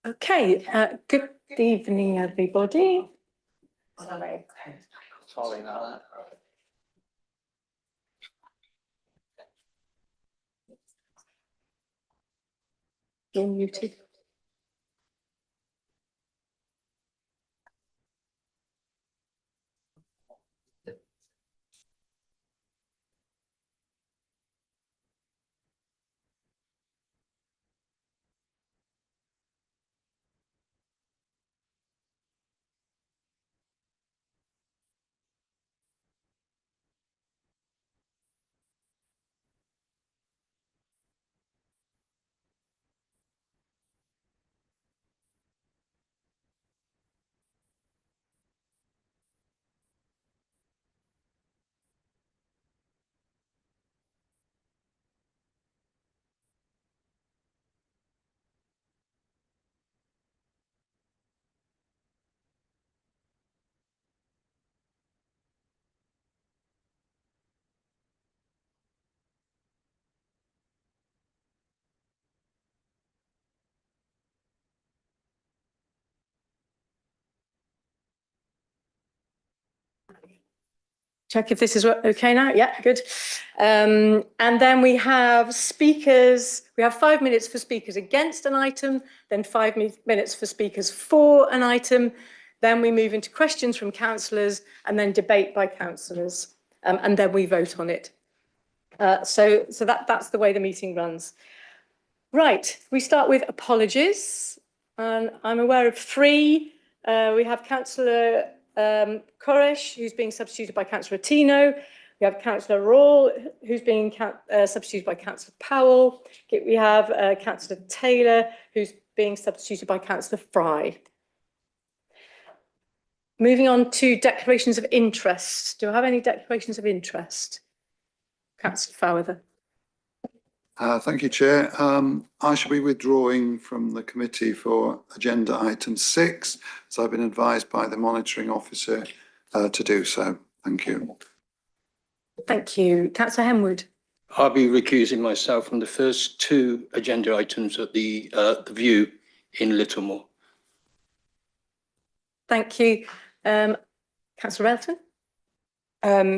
Okay, good evening, everybody. Sorry about that. You're muted. Check if this is okay now. Yeah, good. And then we have speakers. We have 5 minutes for speakers against an item, then 5 minutes for speakers for an item. Then we move into questions from councillors and then debate by councillors. And then we vote on it. So that's the way the meeting runs. Right, we start with apologies. And I'm aware of 3. We have Councillor Koresh, who's being substituted by Councillor Tino. We have Councillor Rawle, who's being substituted by Councillor Powell. We have Councillor Taylor, who's being substituted by Councillor Fry. Moving on to declarations of interest. Do I have any declarations of interest? Councillor Fowler. Thank you, Chair. I shall be withdrawing from the committee for agenda item 6, so I've been advised by the monitoring officer to do so. Thank you. Thank you. Councillor Henwood. I'll be recusing myself from the first 2 agenda items at the View in Littlemore. Thank you. Councillor Elton.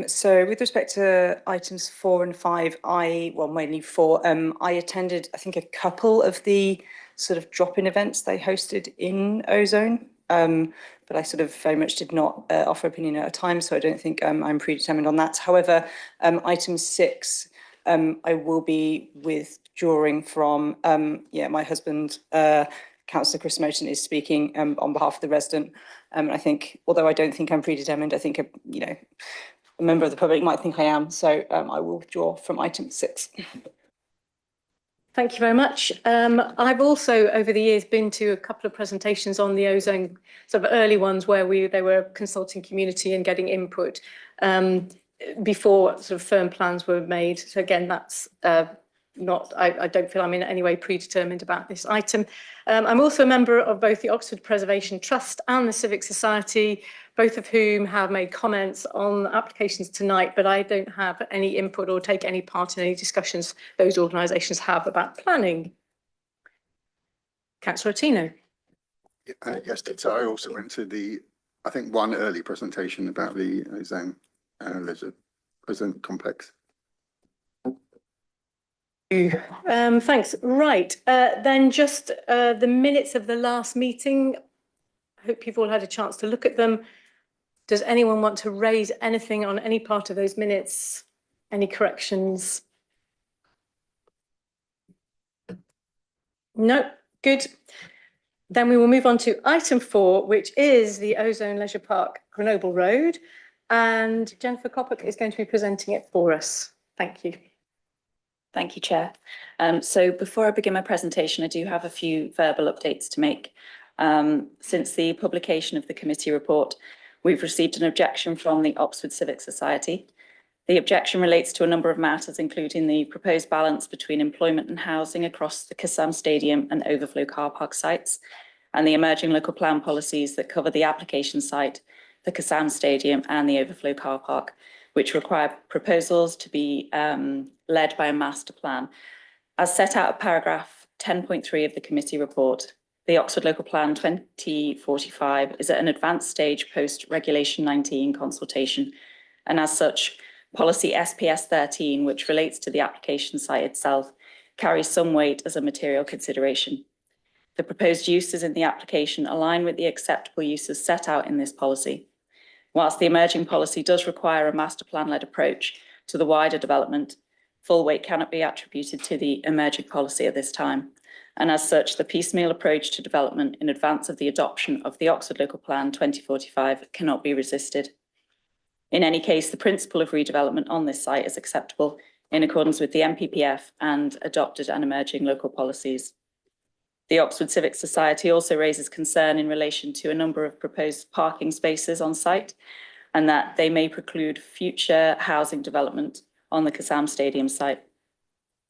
So with respect to items 4 and 5, mainly 4, I attended, I think, a couple of the sort of drop-in events they hosted in Ozone, but I sort of very much did not offer opinion at a time, so I don't think I'm predetermined on that. However, item 6, I will be withdrawing from, my husband, Councillor Chris Moten, is speaking on behalf of the resident. I think, although I don't think I'm predetermined, I think, a member of the public might think I am, so I will withdraw from item 6. Thank you very much. I've also, over the years, been to a couple of presentations on the Ozone, sort of early ones where they were consulting community and getting input before sort of firm plans were made. So again, that's I don't feel I'm in any way predetermined about this item. I'm also a member of both the Oxford Preservation Trust and the Civic Society, both of whom have made comments on applications tonight, but I don't have any input or take any part in any discussions those organisations have about planning. Councillor Tino. Yes, so I also went to I think one early presentation about the Ozone Leisure Ozone Complex. Thanks. Right, then just the minutes of the last meeting. I hope you've all had a chance to look at them. Does anyone want to raise anything on any part of those minutes? Any corrections? No, good. Then we will move on to item 4, which is the Ozone Leisure Park, Grenoble Road. And Jennifer Coppock is going to be presenting it for us. Thank you. Thank you, Chair. So before I begin my presentation, I do have a few verbal updates to make. Since the publication of the committee report, we've received an objection from the Oxford Civic Society. The objection relates to a number of matters, including the proposed balance between employment and housing across the Kassam Stadium and overflow car park sites, and the emerging local plan policies that cover the application site, the Kassam Stadium and the overflow car park, which require proposals to be led by a master plan. As set out at paragraph 10.3 of the committee report, the Oxford Local Plan 2045 is at an advanced stage post Regulation 19 consultation, and as such, policy SPS 13, which relates to the application site itself, carries some weight as a material consideration. The proposed uses in the application align with the acceptable uses set out in this policy. Whilst the emerging policy does require a master plan-led approach to the wider development, full weight cannot be attributed to the emerging policy at this time. And as such, the piecemeal approach to development in advance of the adoption of the Oxford Local Plan 2045 cannot be resisted. In any case, the principle of redevelopment on this site is acceptable in accordance with the NPPF and adopted and emerging local policies. The Oxford Civic Society also raises concern in relation to a number of proposed parking spaces on site and that they may preclude future housing development on the Kassam Stadium site.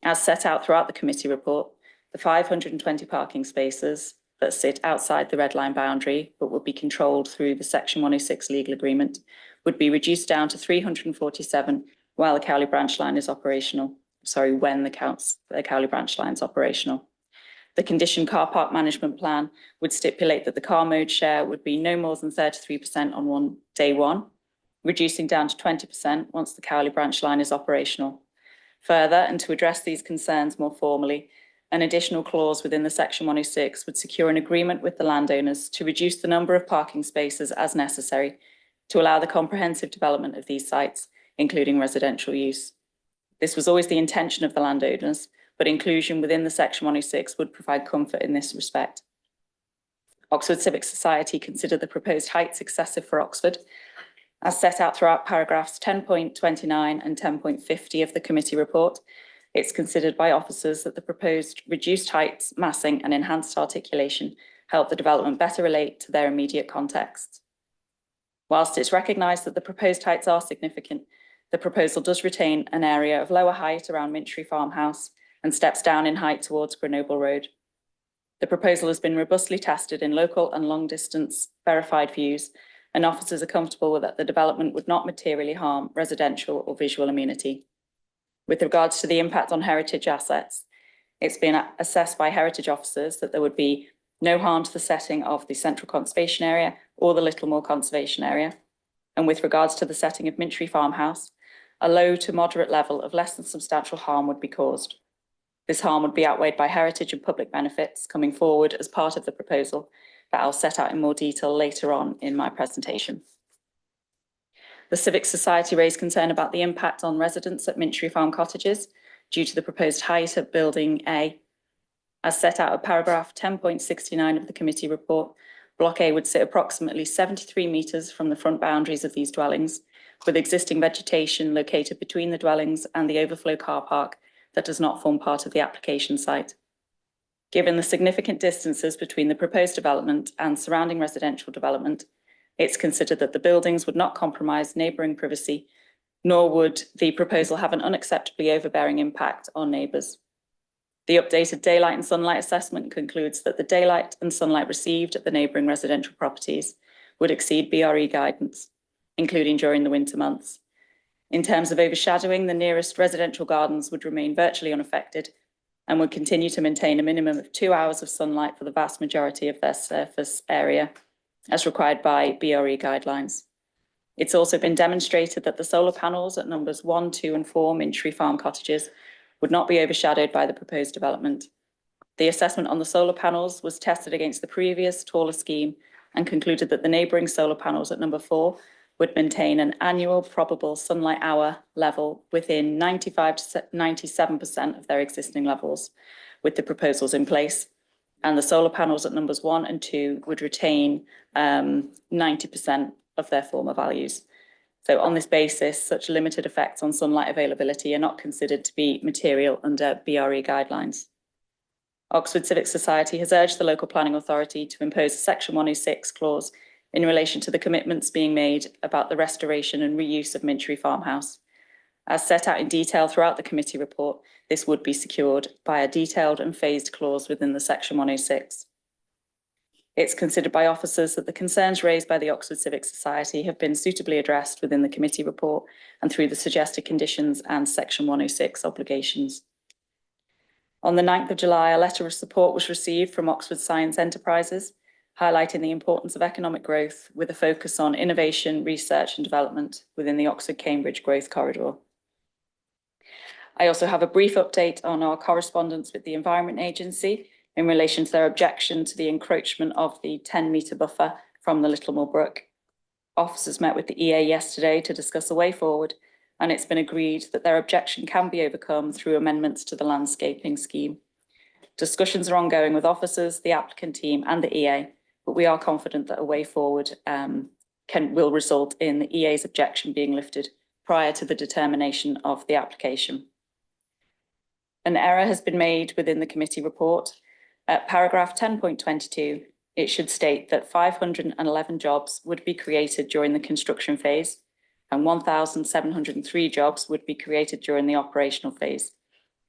As set out throughout the committee report, the 520 parking spaces that sit outside the red line boundary but would be controlled through the Section 106 legal agreement would be reduced down to 347 while the Cowley branch line is operational. When the Cowley branch line is operational. The condition car park management plan would stipulate that the car mode share would be no more than 33% on day one, reducing down to 20% once the Cowley branch line is operational. Further, and to address these concerns more formally, an additional clause within the Section 106 would secure an agreement with the landowners to reduce the number of parking spaces as necessary to allow the comprehensive development of these sites, including residential use. This was always the intention of the landowners, but inclusion within the Section 106 would provide comfort in this respect. Oxford Civic Society considered the proposed heights excessive for Oxford, as set out throughout paragraphs 10.29 and 10.50 of the committee report. It's considered by officers that the proposed reduced heights, massing and enhanced articulation help the development better relate to their immediate context. Whilst it's recognised that the proposed heights are significant, the proposal does retain an area of lower height around Mintry Farmhouse and steps down in height towards Grenoble Road. The proposal has been robustly tested in local and long distance verified views, and officers are comfortable that the development would not materially harm residential or visual amenity. With regards to the impact on heritage assets, it's been assessed by heritage officers that there would be no harm to the setting of the Central Conservation Area or the Littlemore Conservation Area. And with regards to the setting of Mintry Farmhouse, a low to moderate level of less than substantial harm would be caused. This harm would be outweighed by heritage and public benefits coming forward as part of the proposal that I'll set out in more detail later on in my presentation. The Civic Society raised concern about the impact on residents at Mintry Farm Cottages due to the proposed height of Building A. As set out at paragraph 10.69 of the committee report, Block A would sit approximately 73 metres from the front boundaries of these dwellings, with existing vegetation located between the dwellings and the overflow car park that does not form part of the application site. Given the significant distances between the proposed development and surrounding residential development, it's considered that the buildings would not compromise neighbouring privacy, nor would the proposal have an unacceptably overbearing impact on neighbours. The updated daylight and sunlight assessment concludes that the daylight and sunlight received at the neighbouring residential properties would exceed BRE guidance, including during the winter months. In terms of overshadowing, the nearest residential gardens would remain virtually unaffected and would continue to maintain a minimum of 2 hours of sunlight for the vast majority of their surface area, as required by BRE guidelines. It's also been demonstrated that the solar panels at numbers 1, 2 and 4 Mintry Farm Cottages would not be overshadowed by the proposed development. The assessment on the solar panels was tested against the previous taller scheme and concluded that the neighbouring solar panels at number 4 would maintain an annual probable sunlight hour level within 95 to 97% of their existing levels with the proposals in place. And the solar panels at numbers 1 and 2 would retain 90% of their former values. So on this basis, such limited effects on sunlight availability are not considered to be material under BRE guidelines. Oxford Civic Society has urged the local planning authority to impose a Section 106 clause in relation to the commitments being made about the restoration and reuse of Mintry Farmhouse. As set out in detail throughout the committee report, this would be secured by a detailed and phased clause within the Section 106. It's considered by officers that the concerns raised by the Oxford Civic Society have been suitably addressed within the committee report and through the suggested conditions and Section 106 obligations. On the 9th of July, a letter of support was received from Oxford Science Enterprises, highlighting the importance of economic growth with a focus on innovation, research and development within the Oxford-Cambridge Growth Corridor. I also have a brief update on our correspondence with the Environment Agency in relation to their objection to the encroachment of the 10-metre buffer from the Littlemore Brook. Officers met with the EA yesterday to discuss a way forward, and it's been agreed that their objection can be overcome through amendments to the landscaping scheme. Discussions are ongoing with officers, the applicant team and the EA, but we are confident that a way forward will result in the EA's objection being lifted prior to the determination of the application. An error has been made within the committee report. At paragraph 10.22, it should state that 511 jobs would be created during the construction phase and 1,703 jobs would be created during the operational phase.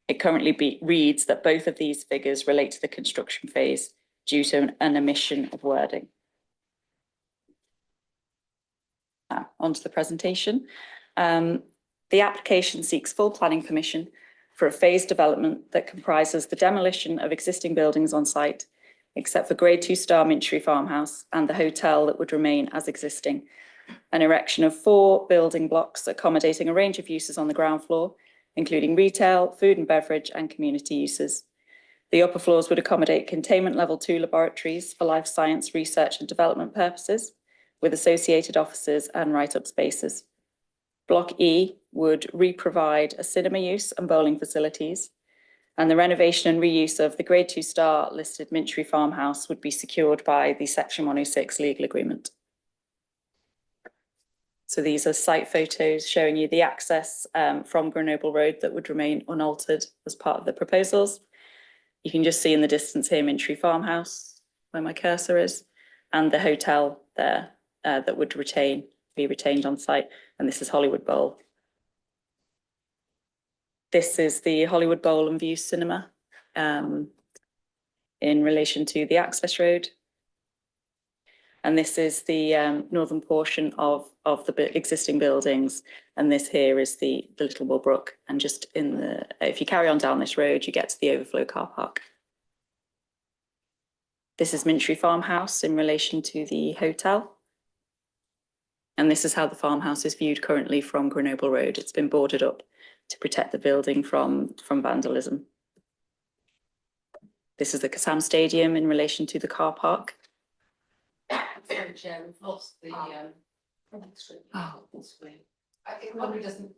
It currently reads that both of these figures relate to the construction phase due to an omission of wording. Now, onto the presentation. The application seeks full planning permission for a phased development that comprises the demolition of existing buildings on site, except for Grade 2 Star Minchery Farmhouse and the hotel that would remain as existing. An erection of 4 building blocks accommodating a range of uses on the ground floor, including retail, food and beverage and community uses. The upper floors would accommodate containment level 2 laboratories for life science research and development purposes, with associated offices and write-up spaces. Block E would re-provide a cinema use and bowling facilities, and the renovation and reuse of the Grade 2 Star listed Minchery Farmhouse would be secured by the Section 106 legal agreement. So these are site photos showing you the access from Grenoble Road that would remain unaltered as part of the proposals. You can just see in the distance here Minchery Farmhouse, where my cursor is, and the hotel there that would be retained on site. And this is Hollywood Bowl. This is the Hollywood Bowl and View Cinema in relation to the access road. And this is the northern portion of the existing buildings. And this here is the Littlemore Brook. And just if you carry on down this road, you get to the overflow car park. This is Minchery Farmhouse in relation to the hotel. And this is how the farmhouse is viewed currently from Grenoble Road. It's been boarded up to protect the building from vandalism. This is the Kassam Stadium in relation to the car park. Sorry, Chair, we've lost the, I think it probably doesn't,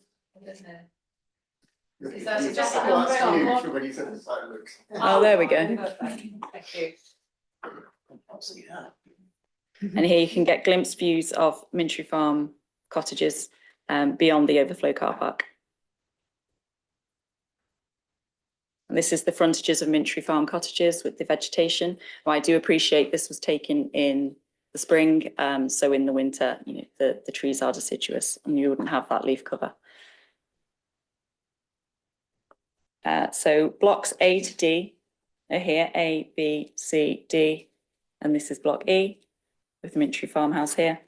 Is that suggested Well, on that's the you, start? when you said the site looks. Oh, there we go. Thank you. And here you can get glimpse views of Minchery Farm cottages beyond the overflow car park. And this is the frontages of Minchery Farm cottages with the vegetation. Well, I do appreciate this was taken in the spring, so in the winter, the trees are deciduous and you wouldn't have that leaf cover. So blocks A to D are here, A, B, C, D, and this is block E with the Minchery Farmhouse here.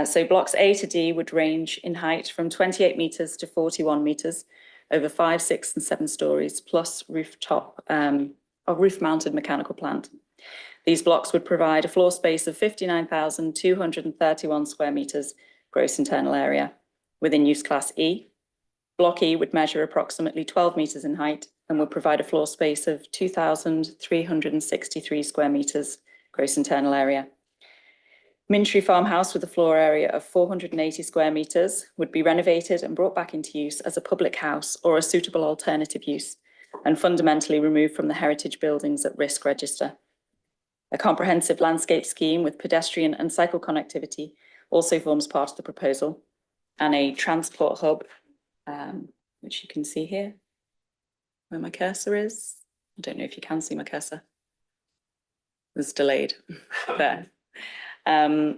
So blocks A to D would range in height from 28 metres to 41 metres over 5, 6 and 7 stories, plus rooftop or roof-mounted mechanical plant. These blocks would provide a floor space of 59,231 square metres gross internal area within use class E. Block E would measure approximately 12 metres in height and would provide a floor space of 2,363 square metres gross internal area. Minchery Farmhouse with a floor area of 480 square metres would be renovated and brought back into use as a public house or a suitable alternative use and fundamentally removed from the heritage buildings at risk register. A comprehensive landscape scheme with pedestrian and cycle connectivity also forms part of the proposal, and a transport hub, which you can see here, where my cursor is. I don't know if you can see my cursor. It's delayed there. So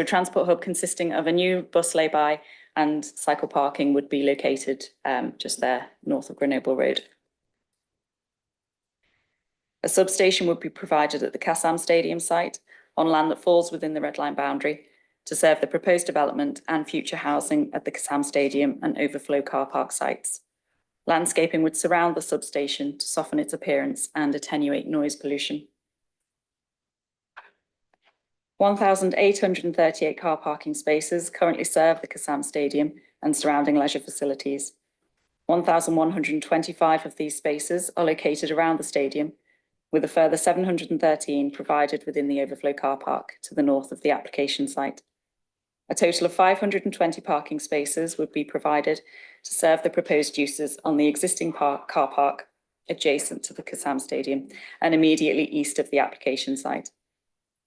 transport hub consisting of a new bus lay-by and cycle parking would be located just there, north of Grenoble Road. A substation would be provided at the Kassam Stadium site on land that falls within the Red Line boundary to serve the proposed development and future housing at the Kassam Stadium and overflow car park sites. Landscaping would surround the substation to soften its appearance and attenuate noise pollution. 1,838 car parking spaces currently serve the Kassam Stadium and surrounding leisure facilities. 1,125 of these spaces are located around the stadium, with a further 713 provided within the overflow car park to the north of the application site. A total of 520 parking spaces would be provided to serve the proposed uses on the existing car park adjacent to the Kassam Stadium and immediately east of the application site.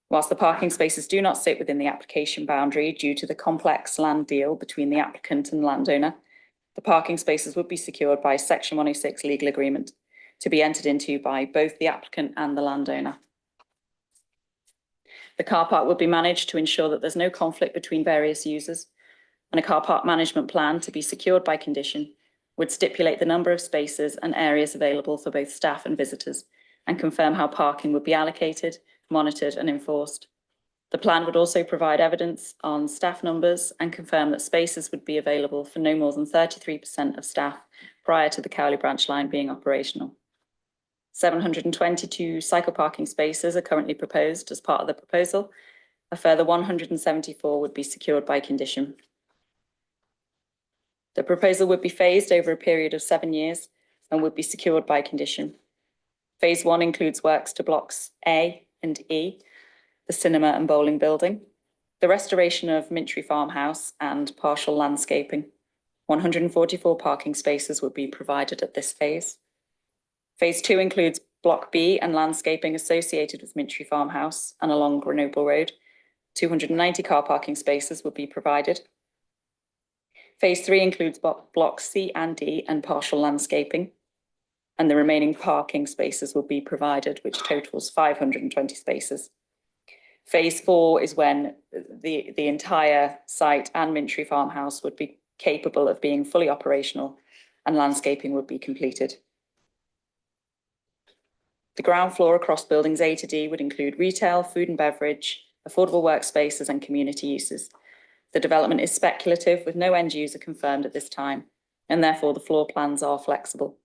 Whilst the parking spaces do not sit within the application boundary due to the complex land deal between the applicant and landowner, the parking spaces would be secured by Section 106 legal agreement to be entered into by both the applicant and the landowner. The car park will be managed to ensure that there's no conflict between various users, and a car park management plan to be secured by condition would stipulate the number of spaces and areas available for both staff and visitors and confirm how parking would be allocated, monitored and enforced. The plan would also provide evidence on staff numbers and confirm that spaces would be available for no more than 33% of staff prior to the Cowley branch line being operational. 722 cycle parking spaces are currently proposed as part of the proposal. A further 174 would be secured by condition. The proposal would be phased over a period of 7 years and would be secured by condition. Phase 1 includes works to blocks A and E, the cinema and bowling building, the restoration of Mintry Farmhouse and partial landscaping. 144 parking spaces would be provided at this phase. Phase 2 includes Block B and landscaping associated with Mintry Farmhouse and along Grenoble Road. 290 car parking spaces would be provided. Phase 3 includes Blocks C and D and partial landscaping, and the remaining parking spaces will be provided, which totals 520 spaces. Phase 4 is when the entire site and Mintry Farmhouse would be capable of being fully operational and landscaping would be completed. The ground floor across buildings A to D would include retail, food and beverage, affordable workspaces and community uses. The development is speculative with no end user confirmed at this time, and therefore the floor plans are flexible.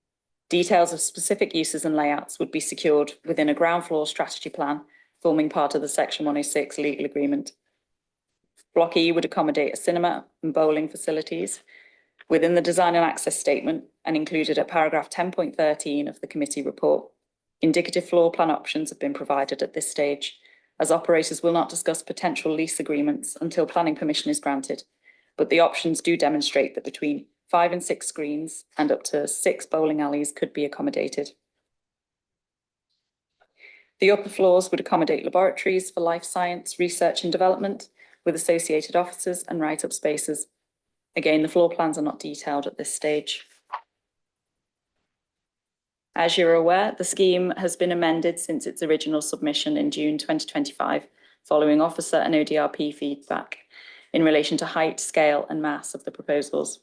Details of specific uses and layouts would be secured within a ground floor strategy plan forming part of the Section 106 legal agreement. Block E would accommodate a cinema and bowling facilities within the design and access statement and included at paragraph 10.13 of the committee report. Indicative floor plan options have been provided at this stage, as operators will not discuss potential lease agreements until planning permission is granted, but the options do demonstrate that between 5 and 6 screens and up to 6 bowling alleys could be accommodated. The upper floors would accommodate laboratories for life science, research and development with associated offices and write-up spaces. Again, the floor plans are not detailed at this stage. As you're aware, the scheme has been amended since its original submission in June 2025, following officer and ODRP feedback in relation to height, scale and mass of the proposals.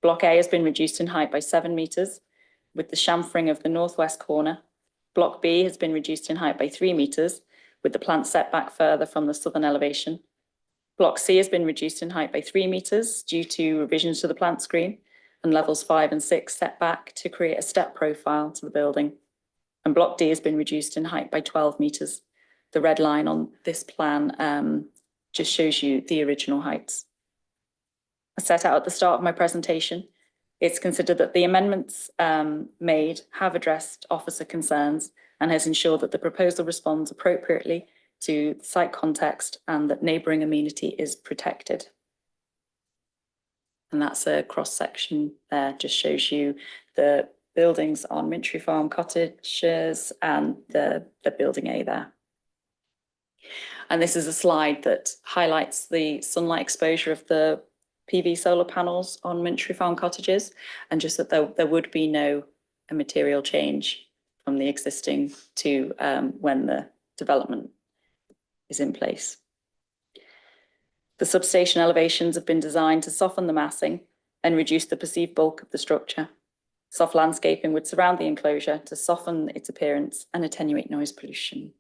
Block A has been reduced in height by 7 metres, with the chamfering of the northwest corner. Block B has been reduced in height by 3 metres, with the plant setback further from the southern elevation. Block C has been reduced in height by 3 metres due to revisions to the plant screen and levels 5 and 6 set back to create a step profile to the building. And Block D has been reduced in height by 12 metres. The red line on this plan just shows you the original heights. As set out at the start of my presentation, it's considered that the amendments made have addressed officer concerns and has ensured that the proposal responds appropriately to site context and that neighbouring amenity is protected. And that's a cross-section there, just shows you the buildings on Mintry Farm cottages and the building A there. And this is a slide that highlights the sunlight exposure of the PV solar panels on Mintry Farm cottages, and just that there would be no material change from the existing to when the development is in place. The substation elevations have been designed to soften the massing and reduce the perceived bulk of the structure. Soft landscaping would surround the enclosure to soften its appearance and attenuate noise pollution.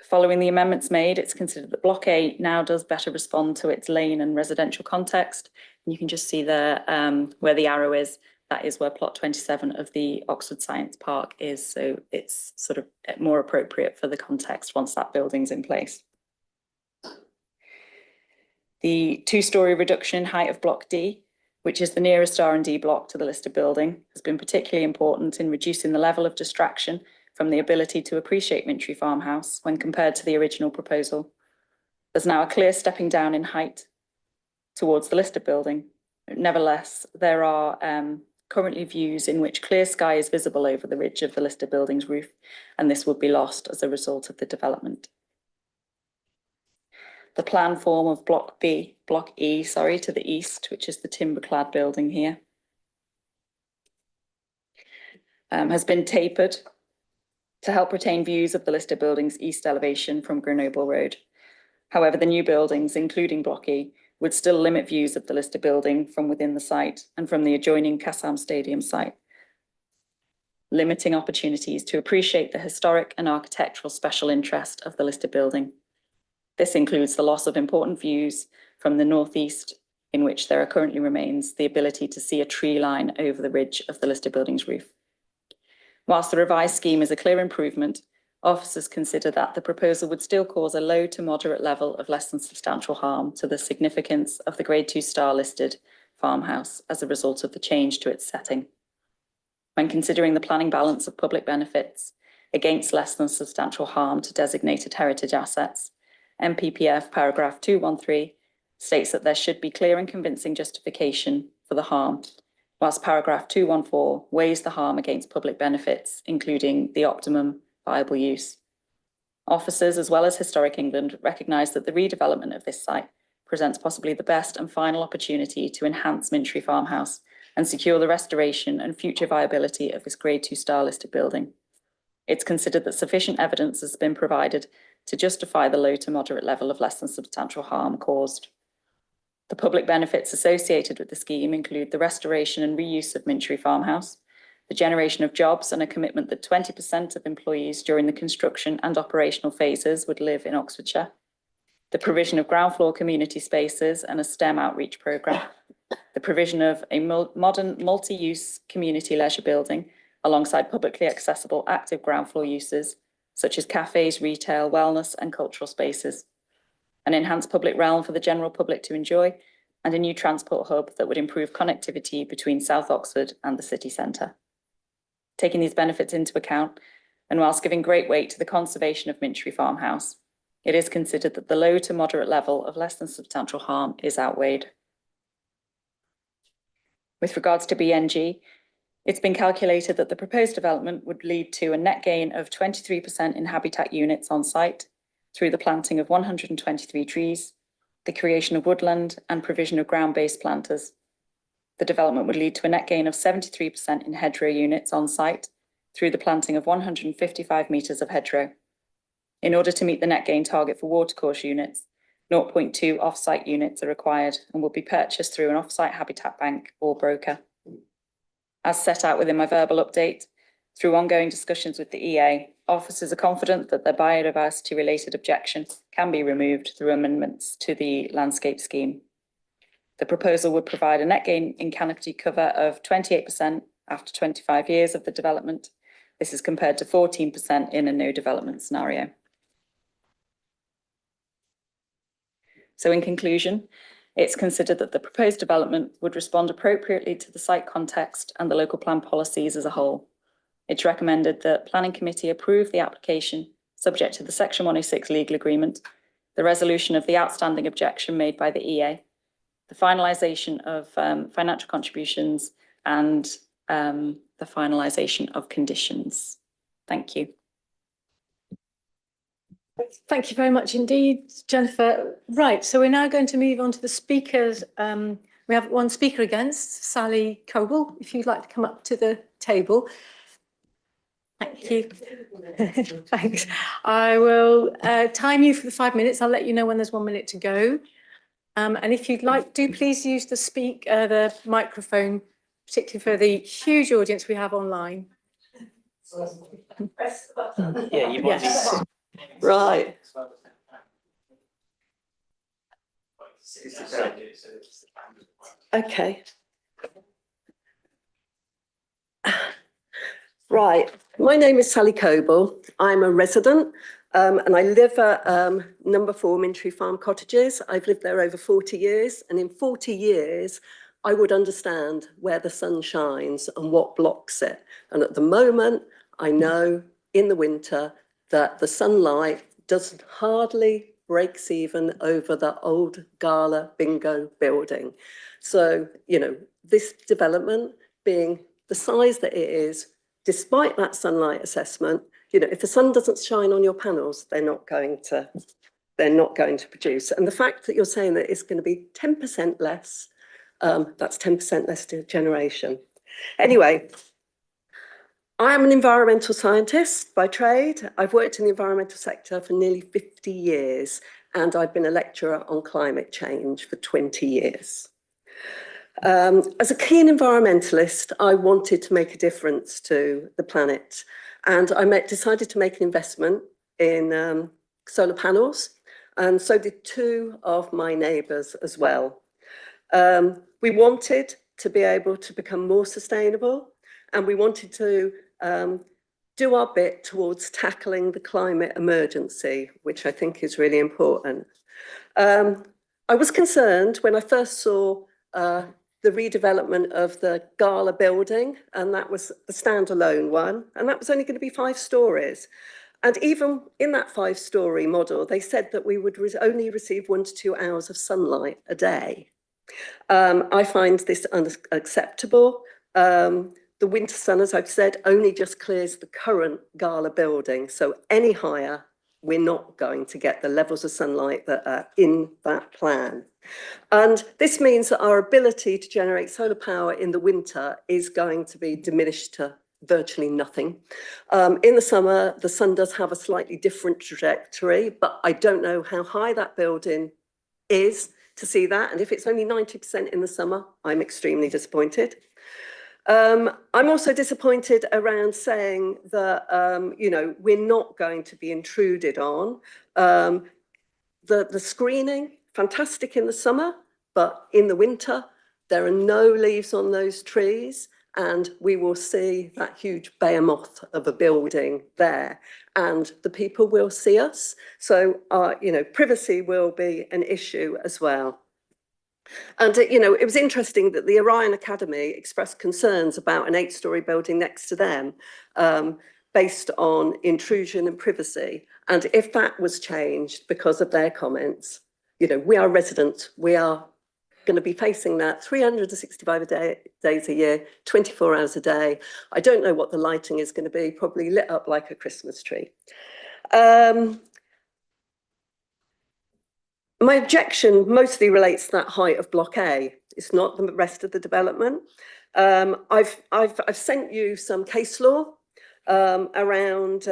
Following the amendments made, it's considered that Block A now does better respond to its lane and residential context. And you can just see there where the arrow is, that is where plot 27 of the Oxford Science Park is. So it's sort of more appropriate for the context once that building's in place. The 2-storey reduction in height of Block D, which is the nearest R&D block to the listed building, has been particularly important in reducing the level of distraction from the ability to appreciate Mintry Farmhouse when compared to the original proposal. There's now a clear stepping down in height towards the listed building. Nevertheless, there are currently views in which clear sky is visible over the ridge of the listed building's roof, and this would be lost as a result of the development. The plan form of Block E, to the east, which is the timber-clad building here, has been tapered to help retain views of the listed building's east elevation from Grenoble Road. However, the new buildings, including Block E, would still limit views of the listed building from within the site and from the adjoining Kassam Stadium site, limiting opportunities to appreciate the historic and architectural special interest of the listed building. This includes the loss of important views from the northeast, in which there currently remains the ability to see a tree line over the ridge of the listed building's roof. Whilst the revised scheme is a clear improvement, officers consider that the proposal would still cause a low to moderate level of less than substantial harm to the significance of the Grade 2 star listed farmhouse as a result of the change to its setting. When considering the planning balance of public benefits against less than substantial harm to designated heritage assets, MPPF paragraph 213 states that there should be clear and convincing justification for the harm, whilst paragraph 214 weighs the harm against public benefits, including the optimum viable use. Officers, as well as Historic England, recognise that the redevelopment of this site presents possibly the best and final opportunity to enhance Mintry Farmhouse and secure the restoration and future viability of this Grade 2 star listed building. It's considered that sufficient evidence has been provided to justify the low to moderate level of less than substantial harm caused. The public benefits associated with the scheme include the restoration and reuse of Mintry Farmhouse, the generation of jobs and a commitment that 20% of employees during the construction and operational phases would live in Oxfordshire, the provision of ground floor community spaces and a STEM outreach programme, the provision of a modern multi-use community leisure building alongside publicly accessible active ground floor uses such as cafes, retail, wellness and cultural spaces, an enhanced public realm for the general public to enjoy, and a new transport hub that would improve connectivity between South Oxford and the city centre. Taking these benefits into account, and whilst giving great weight to the conservation of Mintry Farmhouse, it is considered that the low to moderate level of less than substantial harm is outweighed. With regards to BNG, it's been calculated that the proposed development would lead to a net gain of 23% in habitat units on site through the planting of 123 trees, the creation of woodland and provision of ground-based planters. The development would lead to a net gain of 73% in hedgerow units on site through the planting of 155 metres of hedgerow. In order to meet the net gain target for watercourse units, 0.2 off-site units are required and will be purchased through an off-site habitat bank or broker. As set out within my verbal update, through ongoing discussions with the EA, officers are confident that their biodiversity-related objection can be removed through amendments to the landscape scheme. The proposal would provide a net gain in canopy cover of 28% after 25 years of the development. This is compared to 14% in a no development scenario. So in conclusion, it's considered that the proposed development would respond appropriately to the site context and the local plan policies as a whole. It's recommended that Planning Committee approve the application subject to the Section 106 legal agreement, the resolution of the outstanding objection made by the EA, the finalisation of financial contributions and the finalisation of conditions. Thank you. Thank you very much indeed, Jennifer. Right, so we're now going to move on to the speakers. We have one speaker against, Sally Coble, if you'd like to come up to the table. Thank you. Thanks. I will time you for the 5 minutes. I'll let you know when there's 1 minute to go. And if you'd like, do please use the microphone, particularly for the huge audience we have online. Yeah, you might Yes. Right. Okay. Right. My name is Sally Coble. I'm a resident and I live at number 4 Mintry Farm Cottages. I've lived there over 40 years, and in 40 years, I would understand where the sun shines and what blocks it. And at the moment, I know in the winter that the sunlight doesn't hardly breaks even over the old Gala Bingo building. So, you know, this development being the size that it is, despite that sunlight assessment, you know, if the sun doesn't shine on your panels, they're not going to produce. And the fact that you're saying that it's going to be 10% less, that's 10% less generation. Anyway, I am an environmental scientist by trade. I've worked in the environmental sector for nearly 50 years, and I've been a lecturer on climate change for 20 years. As a keen environmentalist, I wanted to make a difference to the planet, and I decided to make an investment in solar panels, and so did 2 of my neighbours as well. We wanted to be able to become more sustainable, and we wanted to do our bit towards tackling the climate emergency, which I think is really important. I was concerned when I first saw the redevelopment of the Gala building, and that was the standalone one, and that was only going to be 5 stories. And even in that 5-story model, they said that we would only receive 1 to 2 hours of sunlight a day. I find this unacceptable. The winter sun, as I've said, only just clears the current Gala building. So any higher, we're not going to get the levels of sunlight that are in that plan. And this means that our ability to generate solar power in the winter is going to be diminished to virtually nothing. In the summer, the sun does have a slightly different trajectory, but I don't know how high that building is to see that. And if it's only 90% in the summer, I'm extremely disappointed. I'm also disappointed around saying that, you know, we're not going to be intruded on. The screening, fantastic in the summer, but in the winter, there are no leaves on those trees, and we will see that huge behemoth of a building there, and the people will see us. So, you know, privacy will be an issue as well. And, you know, it was interesting that the Orion Academy expressed concerns about an 8-story building next to them based on intrusion and privacy. And if that was changed because of their comments, you know, we are residents, we are going to be facing that 365 days a year, 24 hours a day. I don't know what the lighting is going to be, probably lit up like a Christmas tree. My objection mostly relates to that height of Block A. It's not the rest of the development. I've sent you some case law around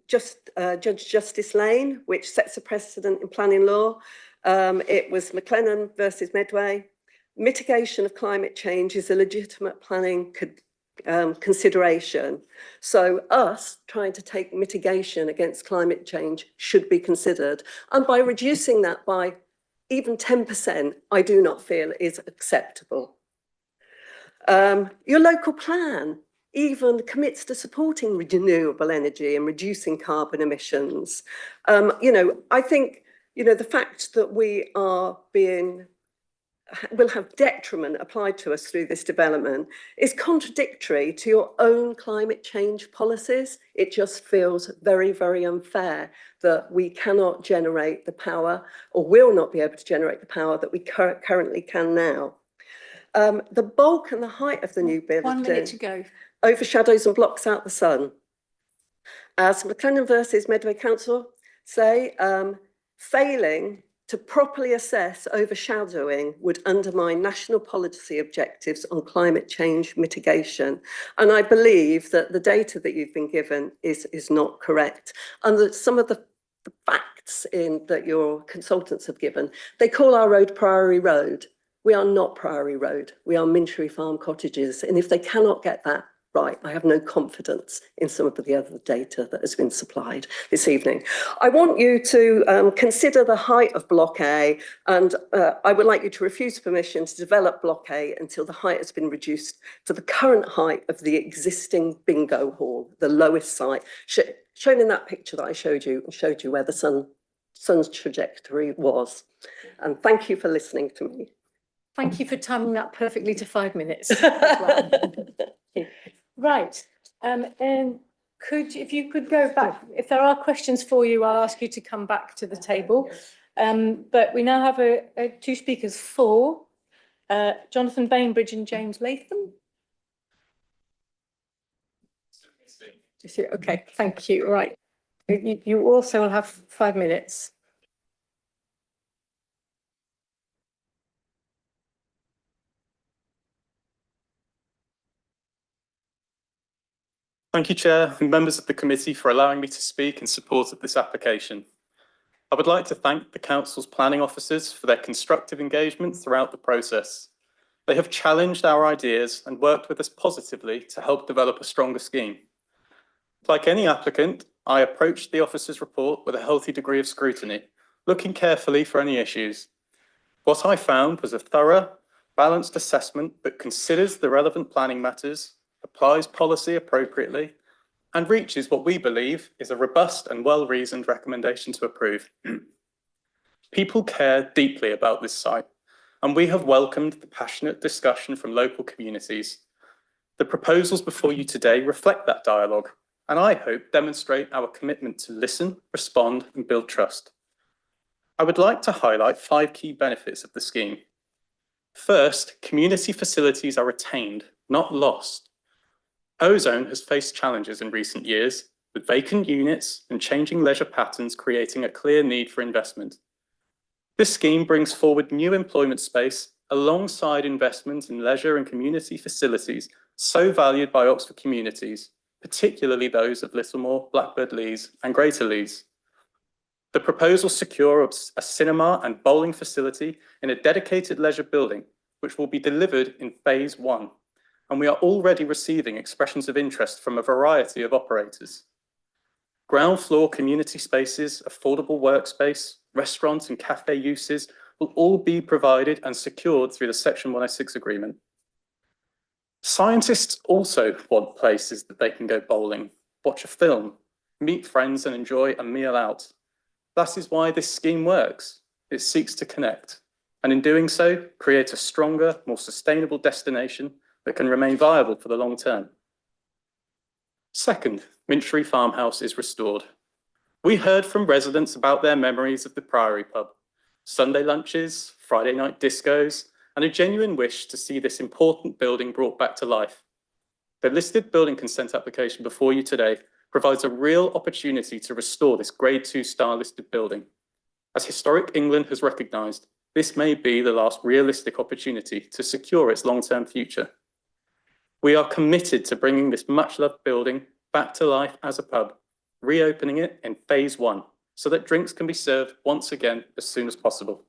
Judge Justice Lane, which sets a precedent in planning law. It was McLennan versus Medway. Mitigation of climate change is a legitimate planning consideration. So us trying to take mitigation against climate change should be considered. And by reducing that by even 10%, I do not feel is acceptable. Your local plan even commits to supporting renewable energy and reducing carbon emissions. You know, I think, you know, the fact that we are will have detriment applied to us through this development is contradictory to your own climate change policies. It just feels very, very unfair that we cannot generate the power, or will not be able to generate the power that we currently can now. The bulk and the height of the new building 1 minute to go. overshadows and blocks out the sun. As McLennan versus Medway Council say, failing to properly assess overshadowing would undermine national policy objectives on climate change mitigation. And I believe that the data that you've been given is not correct. And that some of the facts that your consultants have given, they call our road Priory Road. We are not Priory Road. We are Mintry Farm Cottages. And if they cannot get that right. I have no confidence in some of the other data that has been supplied this evening. I want you to consider the height of Block A, and I would like you to refuse permission to develop Block A until the height has been reduced to the current height of the existing bingo hall, the lowest site, shown in that picture that I showed you where the sun's trajectory was. And thank you for listening to me. Thank you for timing that perfectly to 5 minutes. as well. Right, and if you could go back, if there are questions for you, I'll ask you to come back to the table. But we now have two speakers for Jonathan Bainbridge and James Latham. Okay, thank you. Right, you also will have 5 minutes. Thank you, Chair, and members of the committee for allowing me to speak in support of this application. I would like to thank the Council's planning officers for their constructive engagement throughout the process. They have challenged our ideas and worked with us positively to help develop a stronger scheme. Like any applicant, I approached the officers' report with a healthy degree of scrutiny, looking carefully for any issues. What I found was a thorough, balanced assessment that considers the relevant planning matters, applies policy appropriately, and reaches what we believe is a robust and well-reasoned recommendation to approve. People care deeply about this site, and we have welcomed the passionate discussion from local communities. The proposals before you today reflect that dialogue, and I hope demonstrate our commitment to listen, respond, and build trust. I would like to highlight 5 key benefits of the scheme. First, community facilities are retained, not lost. Ozone has faced challenges in recent years, with vacant units and changing leisure patterns creating a clear need for investment. This scheme brings forward new employment space alongside investment in leisure and community facilities so valued by Oxford communities, particularly those of Littlemore, Blackbird Leys and Greater Leys. The proposals secure a cinema and bowling facility in a dedicated leisure building, which will be delivered in phase 1. And we are already receiving expressions of interest from a variety of operators. Ground floor community spaces, affordable workspace, restaurants and cafe uses will all be provided and secured through the Section 106 agreement. Scientists also want places that they can go bowling, watch a film, meet friends and enjoy a meal out. That is why this scheme works. It seeks to connect, and in doing so, create a stronger, more sustainable destination that can remain viable for the long term. Second, Minchery Farmhouse is restored. We heard from residents about their memories of the Priory pub, Sunday lunches, Friday night discos, and a genuine wish to see this important building brought back to life. The listed building consent application before you today provides a real opportunity to restore this Grade 2 star listed building. As Historic England has recognised, this may be the last realistic opportunity to secure its long-term future. We are committed to bringing this much-loved building back to life as a pub, reopening it in phase 1, so that drinks can be served once again as soon as possible.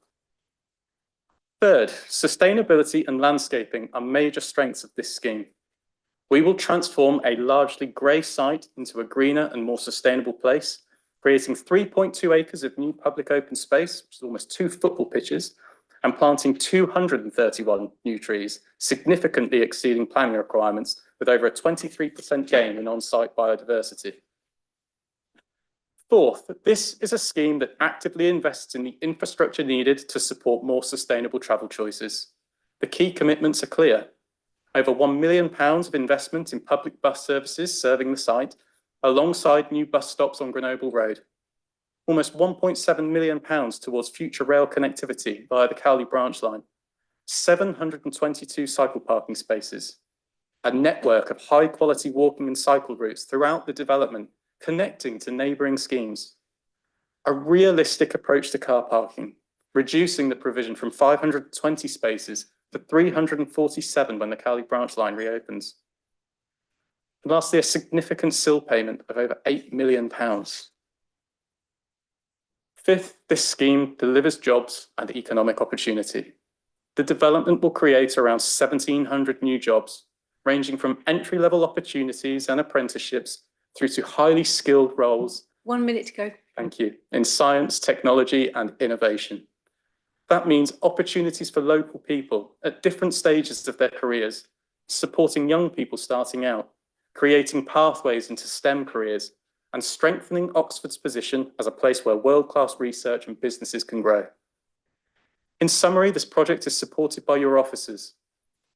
Third, sustainability and landscaping are major strengths of this scheme. We will transform a largely grey site into a greener and more sustainable place, creating 3.2 acres of new public open space, which is almost 2 football pitches, and planting 231 new trees, significantly exceeding planning requirements, with over a 23% gain in on-site biodiversity. Fourth, this is a scheme that actively invests in the infrastructure needed to support more sustainable travel choices. The key commitments are clear. Over £1 million of investment in public bus services serving the site, alongside new bus stops on Grenoble Road. Almost £1.7 million towards future rail connectivity via the Cowley branch line, 722 cycle parking spaces, a network of high quality walking and cycle routes throughout the development, connecting to neighbouring schemes, a realistic approach to car parking, reducing the provision from 520 spaces to 347 when the Cowley branch line reopens. And lastly, a significant SIL payment of over £8 million. Fifth, this scheme delivers jobs and economic opportunity. The development will create around 1,700 new jobs, ranging from entry-level opportunities and apprenticeships through to highly skilled roles. 1 minute to go. Thank you. In science, technology and innovation. That means opportunities for local people at different stages of their careers, supporting young people starting out, creating pathways into STEM careers, and strengthening Oxford's position as a place where world-class research and businesses can grow. In summary, this project is supported by your officers.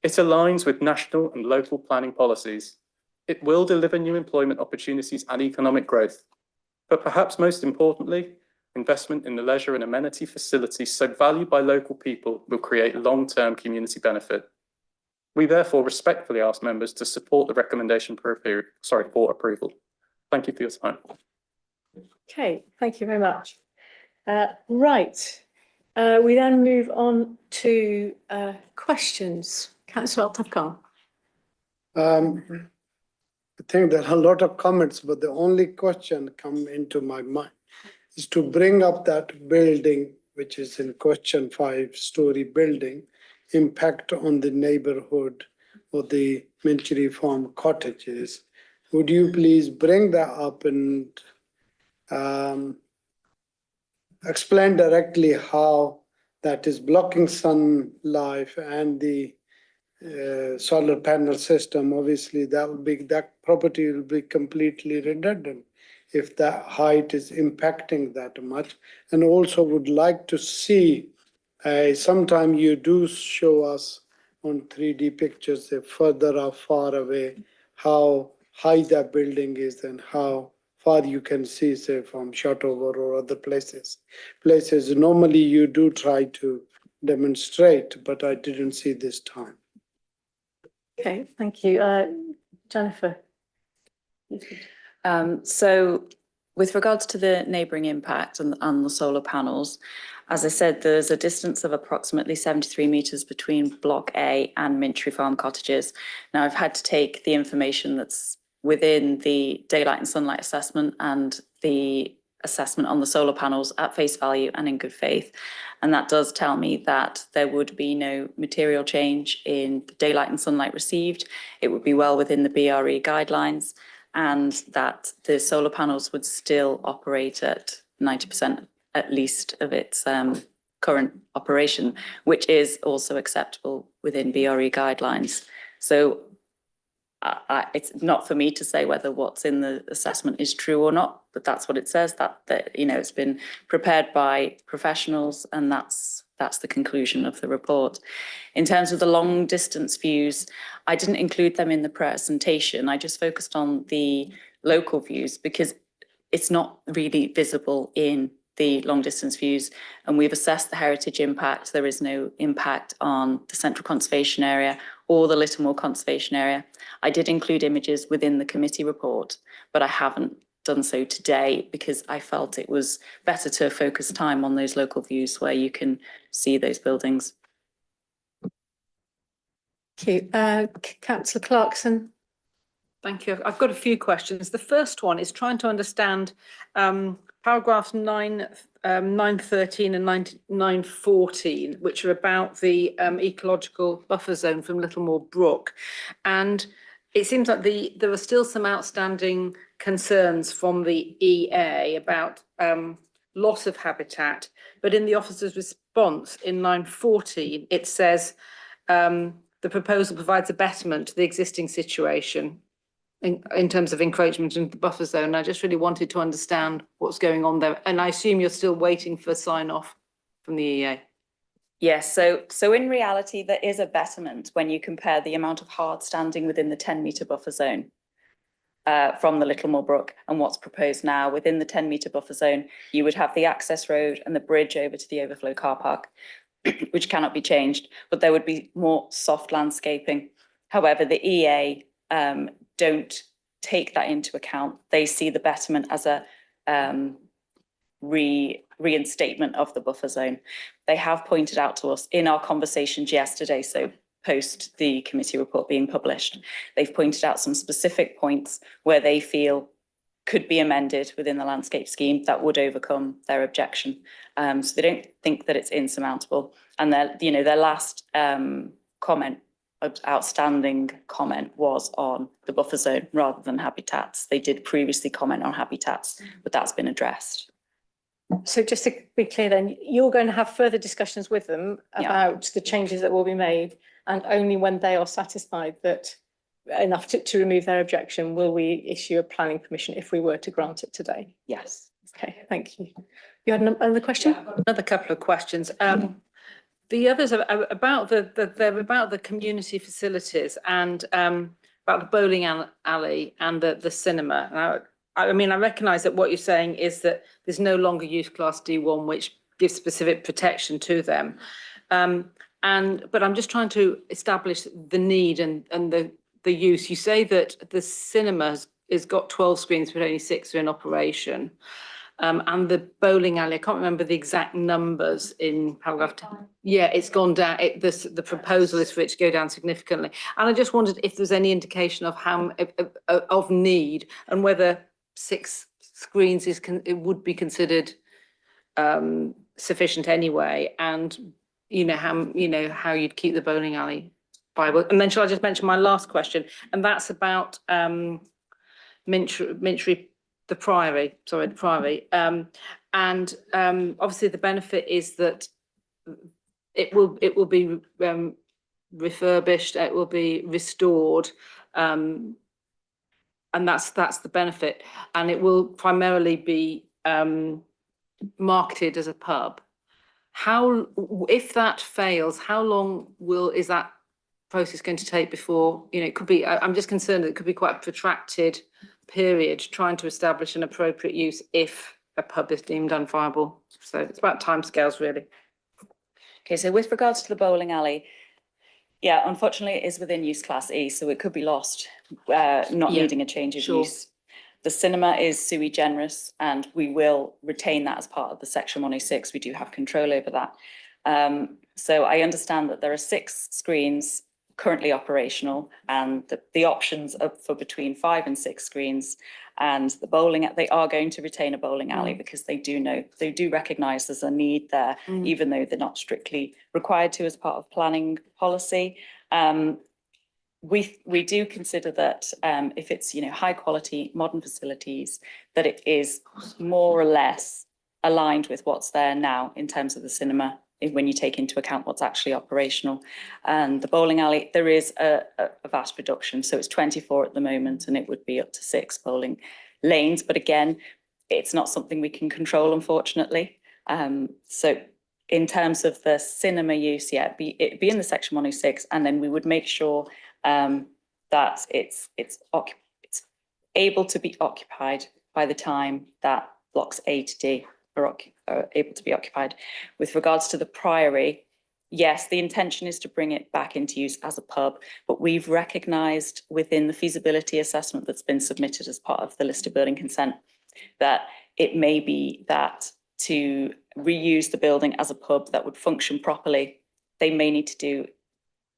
It aligns with national and local planning policies. It will deliver new employment opportunities and economic growth. But perhaps most importantly, investment in the leisure and amenity facilities so valued by local people will create long-term community benefit. We therefore respectfully ask members to support the recommendation for approval. Thank you for your time. Okay, thank you very much. Right, we then move on to questions. Councillor Al-Tafkhan. I think there are a lot of comments, but the only question come into my mind is to bring up that building, which is in question 5-story building, impact on the neighborhood or the Minchree Farm cottages. Would you please bring that up and explain directly how that is blocking sunlight and the solar panel system? Obviously, that property will be completely redundant if that height is impacting that much. And also would like to see, sometime you do show us on 3D pictures, further or far away, how high that building is and how far you can see, say, from Shotover or other places. Normally you do try to demonstrate, but I didn't see this time. Okay, thank you. Jennifer. So with regards to the neighbouring impact on the solar panels, as I said, there's a distance of approximately 73 metres between Block A and Minchree Farm cottages. Now, I've had to take the information that's within the daylight and sunlight assessment and the assessment on the solar panels at face value and in good faith. And that does tell me that there would be no material change in the daylight and sunlight received. It would be well within the BRE guidelines, and that the solar panels would still operate at 90% at least of its current operation, which is also acceptable within BRE guidelines. So it's not for me to say whether what's in the assessment is true or not, but that's what it says, that it's been prepared by professionals, and that's the conclusion of the report. In terms of the long distance views, I didn't include them in the presentation. I just focused on the local views because it's not really visible in the long distance views, and we've assessed the heritage impact. There is no impact on the Central Conservation Area or the Littlemore Conservation Area. I did include images within the committee report, but I haven't done so today because I felt it was better to focus time on those local views where you can see those buildings. Thank you. Councillor Clarkson. Thank you. I've got a few questions. The first one is trying to understand paragraphs 913 and 914, which are about the ecological buffer zone from Littlemore Brook. And it seems like there are still some outstanding concerns from the EA about loss of habitat. But in the officer's response in 914, it says the proposal provides a betterment to the existing situation in terms of encroachment into the buffer zone. I just really wanted to understand what's going on there. And I assume you're still waiting for sign off from the EA. Yes, so in reality, there is a betterment when you compare the amount of hard standing within the 10-metre buffer zone from the Littlemore Brook and what's proposed now. Within the 10-metre buffer zone, you would have the access road and the bridge over to the overflow car park, which cannot be changed, but there would be more soft landscaping. However, the EA don't take that into account. They see the betterment as a reinstatement of the buffer zone. They have pointed out to us in our conversations yesterday, so post the committee report being published, they've pointed out some specific points where they feel could be amended within the landscape scheme that would overcome their objection. So they don't think that it's insurmountable. And their last comment outstanding comment was on the buffer zone rather than habitats. They did previously comment on habitats, but that's been addressed. So just to be clear then, you're going to have further discussions with them Yeah. about the changes that will be made, and only when they are satisfied that enough to remove their objection will we issue a planning permission if we were to grant it today. Yes. Okay, thank you. You had another question? Yeah, I've got another couple of questions. The others are about they're about the community facilities and about the bowling alley and the cinema. Now, I mean, I recognise that what you're saying is that there's no longer use class D1, which gives specific protection to them. But I'm just trying to establish the need and the use. You say that the cinema has got 12 screens, but only 6 are in operation. And the bowling alley, I can't remember the exact numbers in paragraph 10. Yeah, it's gone down. The proposal is for it to go down significantly. And I just wondered if there's any indication of how of need and whether 6 screens it would be considered sufficient anyway. And how you'd keep the bowling alley viable. And then shall I just mention my last question? And that's about Mintry. The Priory. Obviously the benefit is that it will be refurbished, it will be restored, and that's the benefit. And it will primarily be marketed as a pub. If that fails, how long is that process going to take before, it could be, I'm just concerned that it could be quite a protracted period trying to establish an appropriate use if a pub is deemed unviable. So it's about timescales really. Okay, so with regards to the bowling alley, yeah, unfortunately it is within use class E, so it could be lost, not needing a change of use. The cinema is sui generis and we will retain that as part of the section 106. We do have control over that. So I understand that there are 6 screens currently operational and the options are for between 5 and 6 screens, and the bowling, they are going to retain a bowling alley because they do recognise there's a need there, even though they're not strictly required to as part of planning policy. We do consider that if it's high quality modern facilities, that it is more or less aligned with what's there now in terms of the cinema, when you take into account what's actually operational. And the bowling alley, there is a vast reduction. So it's 24 at the moment and it would be up to 6 bowling lanes. But again, it's not something we can control, unfortunately. So in terms of the cinema use, yeah, it'd be in the section 106, and then we would make sure that it's able to be occupied by the time that blocks A to D are able to be occupied. With regards to the Priory, yes, the intention is to bring it back into use as a pub, but we've recognised within the feasibility assessment that's been submitted as part of the listed building consent that it may be that to reuse the building as a pub that would function properly, they may need to do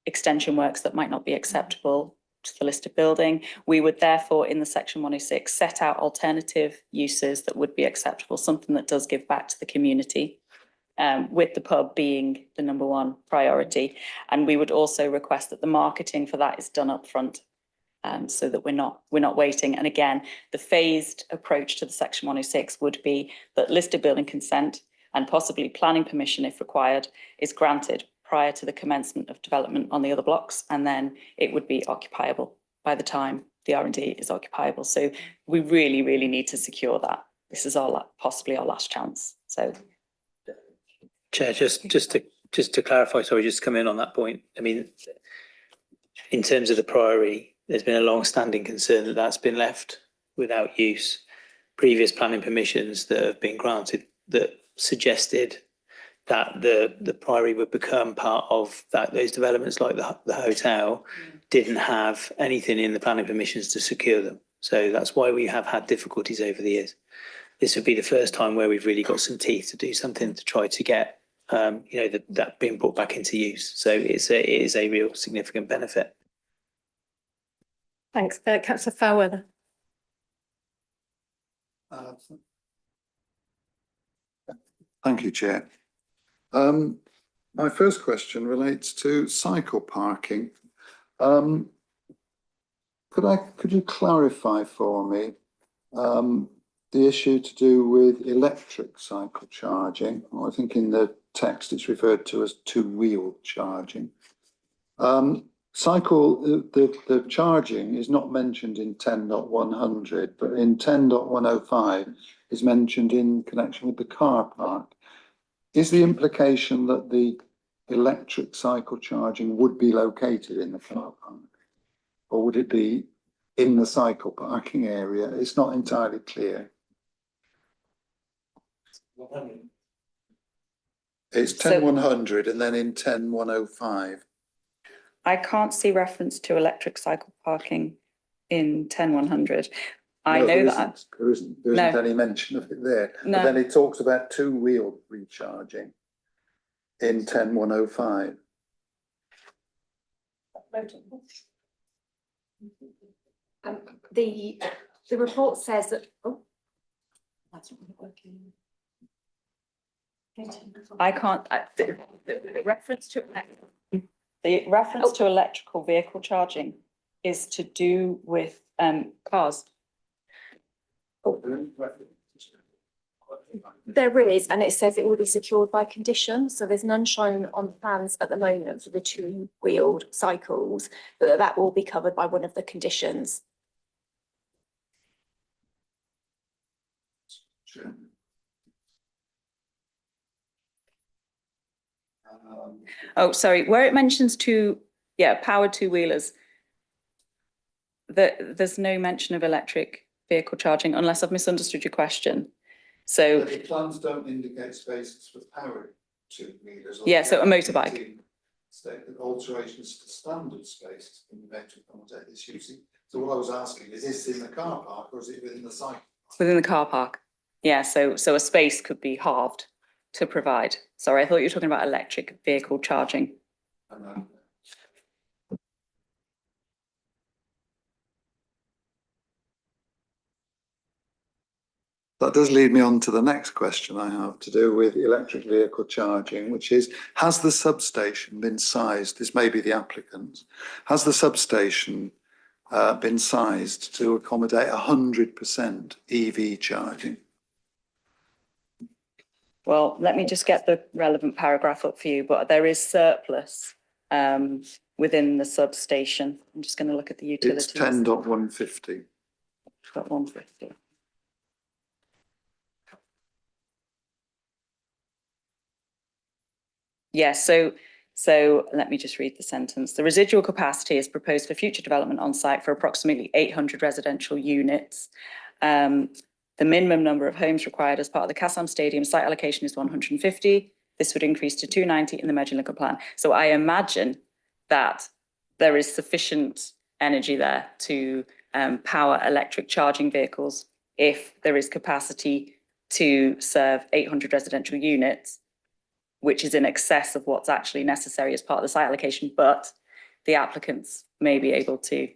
extension works that might not be acceptable to the listed building. We would therefore, in the section 106, set out alternative uses that would be acceptable, something that does give back to the community, with the pub being the number 1 priority. And we would also request that the marketing for that is done up front, so that we're not waiting. And again, the phased approach to the section 106 would be that listed building consent and possibly planning permission, if required, is granted prior to the commencement of development on the other blocks, and then it would be occupiable by the time the R&D is occupiable. So we really, really need to secure that. This is possibly our last chance. So, Chair, just to clarify, sorry, just to come in on that point. I mean, in terms of the Priory, there's been a long-standing concern that that's been left without use. Previous planning permissions that have been granted that suggested that the Priory would become part of those developments, like the hotel, didn't have anything in the planning permissions to secure them. So that's why we have had difficulties over the years. This would be the first time where we've really got some teeth to do something to try to get that being brought back into use. So it is a real significant benefit. Thanks. Councillor Fairweather. Thank you, Chair. My first question relates to cycle parking. Could you clarify for me, the issue to do with electric cycle charging? I think in the text it's referred to as two-wheel charging. The charging is not mentioned in 10.100, but in 10.105 is mentioned in connection with the car park. Is the implication that the electric cycle charging would be located in the car park? Or would it be in the cycle parking area? It's not entirely clear. It's 10.100 and then in 10.105. I can't see reference to electric cycle parking in 10.100. I know that. There isn't any mention of it there. No. But then it talks about two-wheel recharging in 10.105. The report says that, oh, that's not working. I can't, the reference to electrical vehicle charging is to do with cars. There is, and it says it will be secured by conditions. So there's none shown on plans at the moment for the two-wheeled cycles, but that will be covered by one of the conditions. Oh, sorry, where it mentions powered two-wheelers, there's no mention of electric vehicle charging, unless I've misunderstood your question. So the plans don't indicate spaces for powered two-wheelers. Yeah, so a motorbike. State that alterations to standard spaces can be made to accommodate this using. So what I was asking is this in the car park or is it within the cycle? Within the car park. Yeah, so a space could be halved to provide. Sorry, I thought you were talking about electric vehicle charging. That does lead me on to the next question I have to do with electric vehicle charging, which is, has the substation been sized? This may be the applicant. Has the substation been sized to accommodate 100% EV charging? Well, let me just get the relevant paragraph up for you, but there is surplus within the substation. I'm just going to look at the utilities. It's 10.150. Got 150. Yes, so let me just read the sentence. The residual capacity is proposed for future development on site for approximately 800 residential units. The minimum number of homes required as part of the Casam Stadium site allocation is 150. This would increase to 290 in the Medway Local Plan. So I imagine that there is sufficient energy there to power electric charging vehicles if there is capacity to serve 800 residential units, which is in excess of what's actually necessary as part of the site allocation, but the applicants may be able to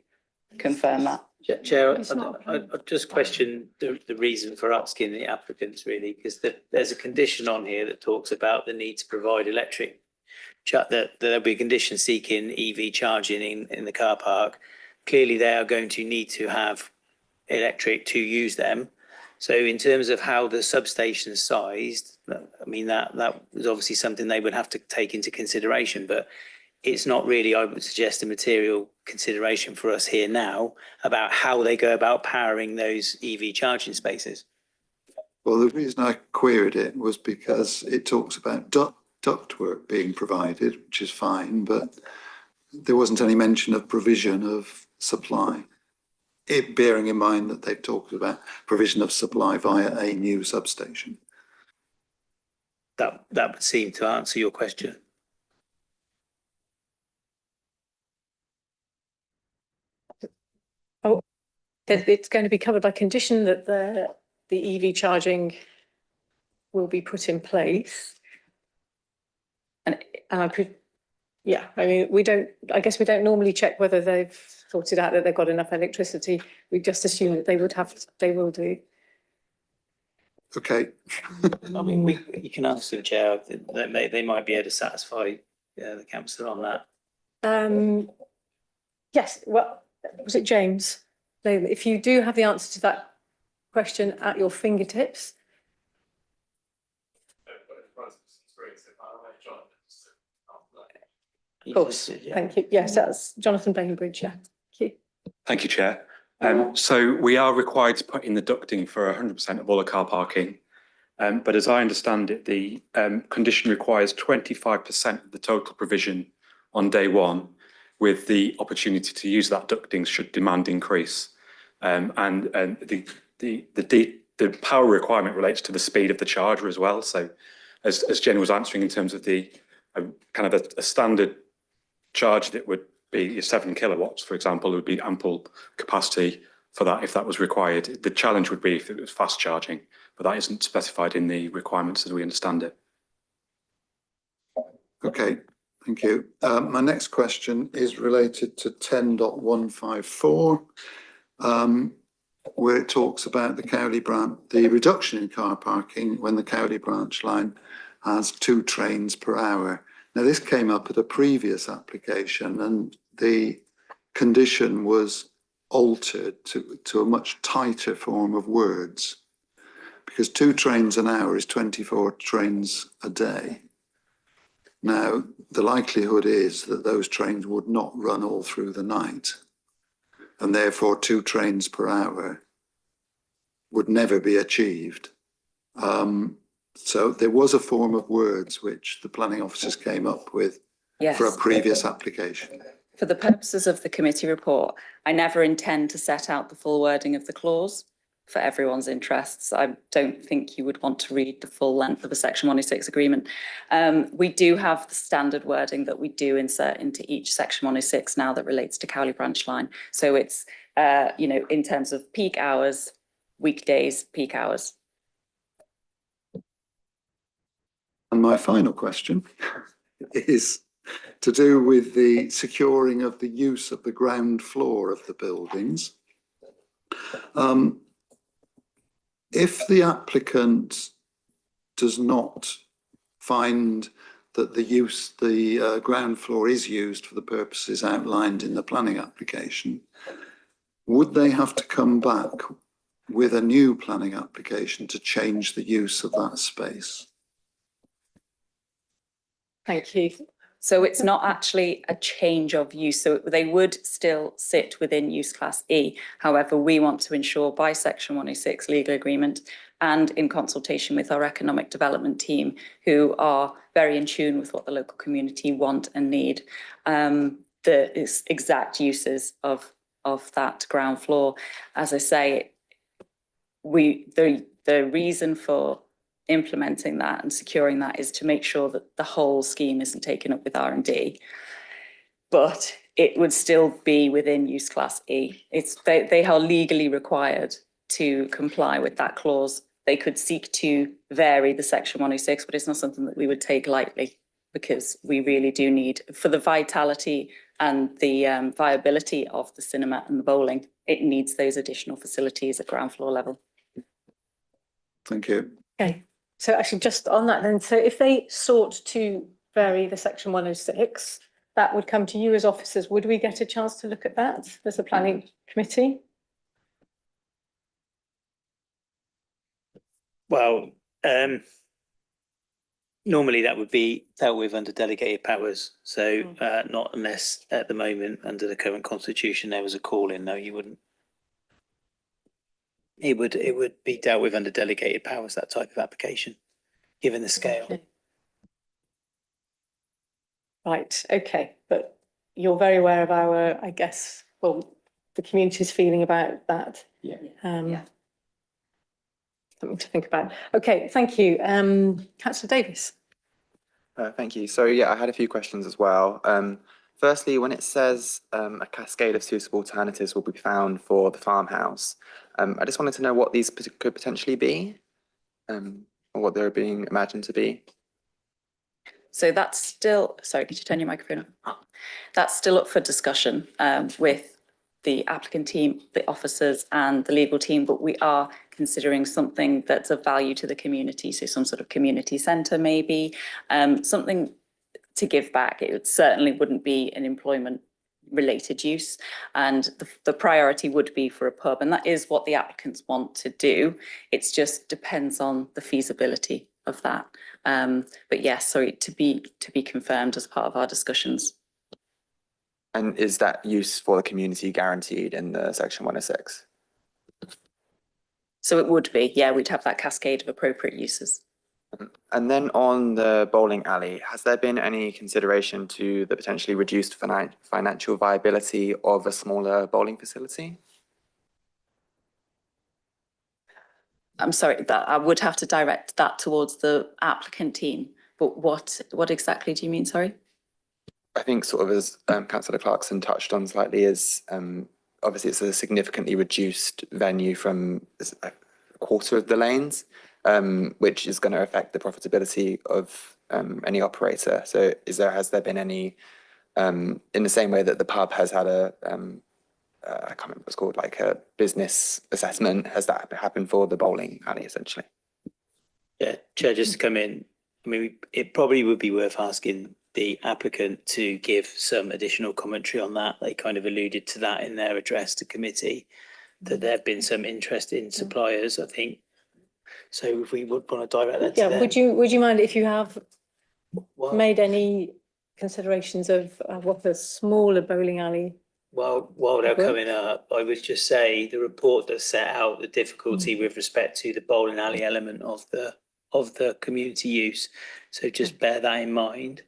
confirm that. Chair, I just question the reason for asking the applicants really, because there's a condition on here that talks about the need to provide electric, that there'll be a condition seeking EV charging in the car park. Clearly, they are going to need to have electric to use them. So in terms of how the substation is sized, I mean, that was obviously something they would have to take into consideration, but it's not really, I would suggest, a material consideration for us here now about how they go about powering those EV charging spaces. Well, the reason I queried it was because it talks about ductwork being provided, which is fine, but there wasn't any mention of provision of supply. It bearing in mind that they've talked about provision of supply via a new substation. That would seem to answer your question. Oh, it's going to be covered by condition that the EV charging will be put in place. And I could, yeah, I mean, I guess we don't normally check whether they've sorted out that they've got enough electricity. We just assume that they will do. Okay. I mean, you can ask the chair, they might be able to satisfy the councillor on that. Yes, well, was it James? No, if you do have the answer to that question at your fingertips. Of course, thank you. Yes, that's Jonathan Bainbridge, yeah. Thank you. Thank you, Chair. So we are required to put in the ducting for 100% of all the car parking. But as I understand it, the condition requires 25% of the total provision on day one, with the opportunity to use that ducting should demand increase. And the power requirement relates to the speed of the charger as well. So as Jen was answering in terms of the kind of a standard charge that would be 7 kilowatts, for example, would be ample capacity for that if that was required. The challenge would be if it was fast charging, but that isn't specified in the requirements as we understand it. Okay, thank you. My next question is related to 10.154, where it talks about the Cowley branch, the reduction in car parking when the Cowley branch line has 2 trains per hour. Now, this came up at a previous application and the condition was altered to a much tighter form of words, because 2 trains an hour is 24 trains a day. Now, the likelihood is that those trains would not run all through the night, and therefore 2 trains per hour would never be achieved. So there was a form of words which the planning officers came up with for a previous application. For the purposes of the committee report, I never intend to set out the full wording of the clause for everyone's interests. I don't think you would want to read the full length of a Section 106 agreement. We do have the standard wording that we do insert into each Section 106 now that relates to Cowley branch line. So it's, you know, in terms of peak hours, weekdays, peak hours. And my final question is to do with the securing of the use of the ground floor of the buildings. If the applicant does not find that the ground floor is used for the purposes outlined in the planning application, would they have to come back with a new planning application to change the use of that space? Thank you. So it's not actually a change of use. So they would still sit within use class E. However, we want to ensure by Section 106 legal agreement and in consultation with our economic development team, who are very in tune with what the local community want and need, the exact uses of that ground floor. As I say, the reason for implementing that and securing that is to make sure that the whole scheme isn't taken up with R&D, but it would still be within use class E. They are legally required to comply with that clause. They could seek to vary the Section 106, but it's not something that we would take lightly, because we really do need, for the vitality and the viability of the cinema and the bowling, it needs those additional facilities at ground floor level. Thank you. Okay, so actually just on that then, so if they sought to vary the Section 106, that would come to you as officers. Would we get a chance to look at that as a planning committee? Well, normally that would be dealt with under delegated powers. So not unless at the moment under the current constitution there was a call in. No, you wouldn't. It would be dealt with under delegated powers, that type of application, given the scale. Okay. Right, okay, but you're very aware of our, I guess, well, the community's feeling about that. Yeah. Something to think about. Okay, thank you. Councillor Davis. Thank you. So yeah, I had a few questions as well. Firstly, when it says a cascade of suitable alternatives will be found for the farmhouse, I just wanted to know what these could potentially be, or what they're being imagined to be. So that's still, sorry, could you turn your microphone on? That's still up for discussion with the applicant team, the officers and the legal team, but we are considering something that's of value to the community. So some sort of community centre maybe, something to give back. It certainly wouldn't be an employment related use. And the priority would be for a pub, and that is what the applicants want to do. It just depends on the feasibility of that. But yes, sorry, to be confirmed as part of our discussions. And is that use for the community guaranteed in the section 106? So it would be, yeah, we'd have that cascade of appropriate uses. And then on the bowling alley, has there been any consideration to the potentially reduced financial viability of a smaller bowling facility? I'm sorry, that I would have to direct that towards the applicant team. But what exactly do you mean, sorry? I think sort of as Councillor Clarkson touched on slightly is obviously it's a significantly reduced venue from a quarter of the lanes, which is going to affect the profitability of any operator. So has there been any, in the same way that the pub has had a, I can't remember what it's called, like a business assessment, has that happened for the bowling alley essentially? Yeah, Chair, just to come in, I mean, it probably would be worth asking the applicant to give some additional commentary on that. They kind of alluded to that in their address to committee, that there have been some interest in suppliers, I think. So if we would want to direct that to them. Would you mind if you have made any considerations of what a smaller bowling alley? While they're coming up, I would just say the report does set out the difficulty with respect to the bowling alley element of the community use. So just bear that in mind.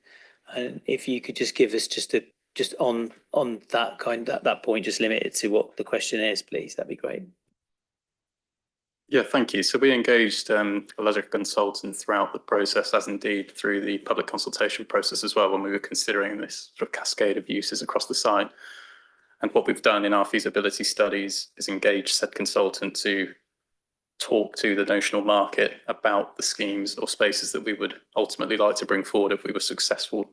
And if you could just give us just on that point, just limited to what the question is, please, that'd be great. Yeah, thank you. So we engaged a leisure consultant throughout the process, as indeed through the public consultation process as well, when we were considering this sort of cascade of uses across the site. And what we've done in our feasibility studies is engage said consultant to talk to the notional market about the schemes or spaces that we would ultimately like to bring forward if we were successful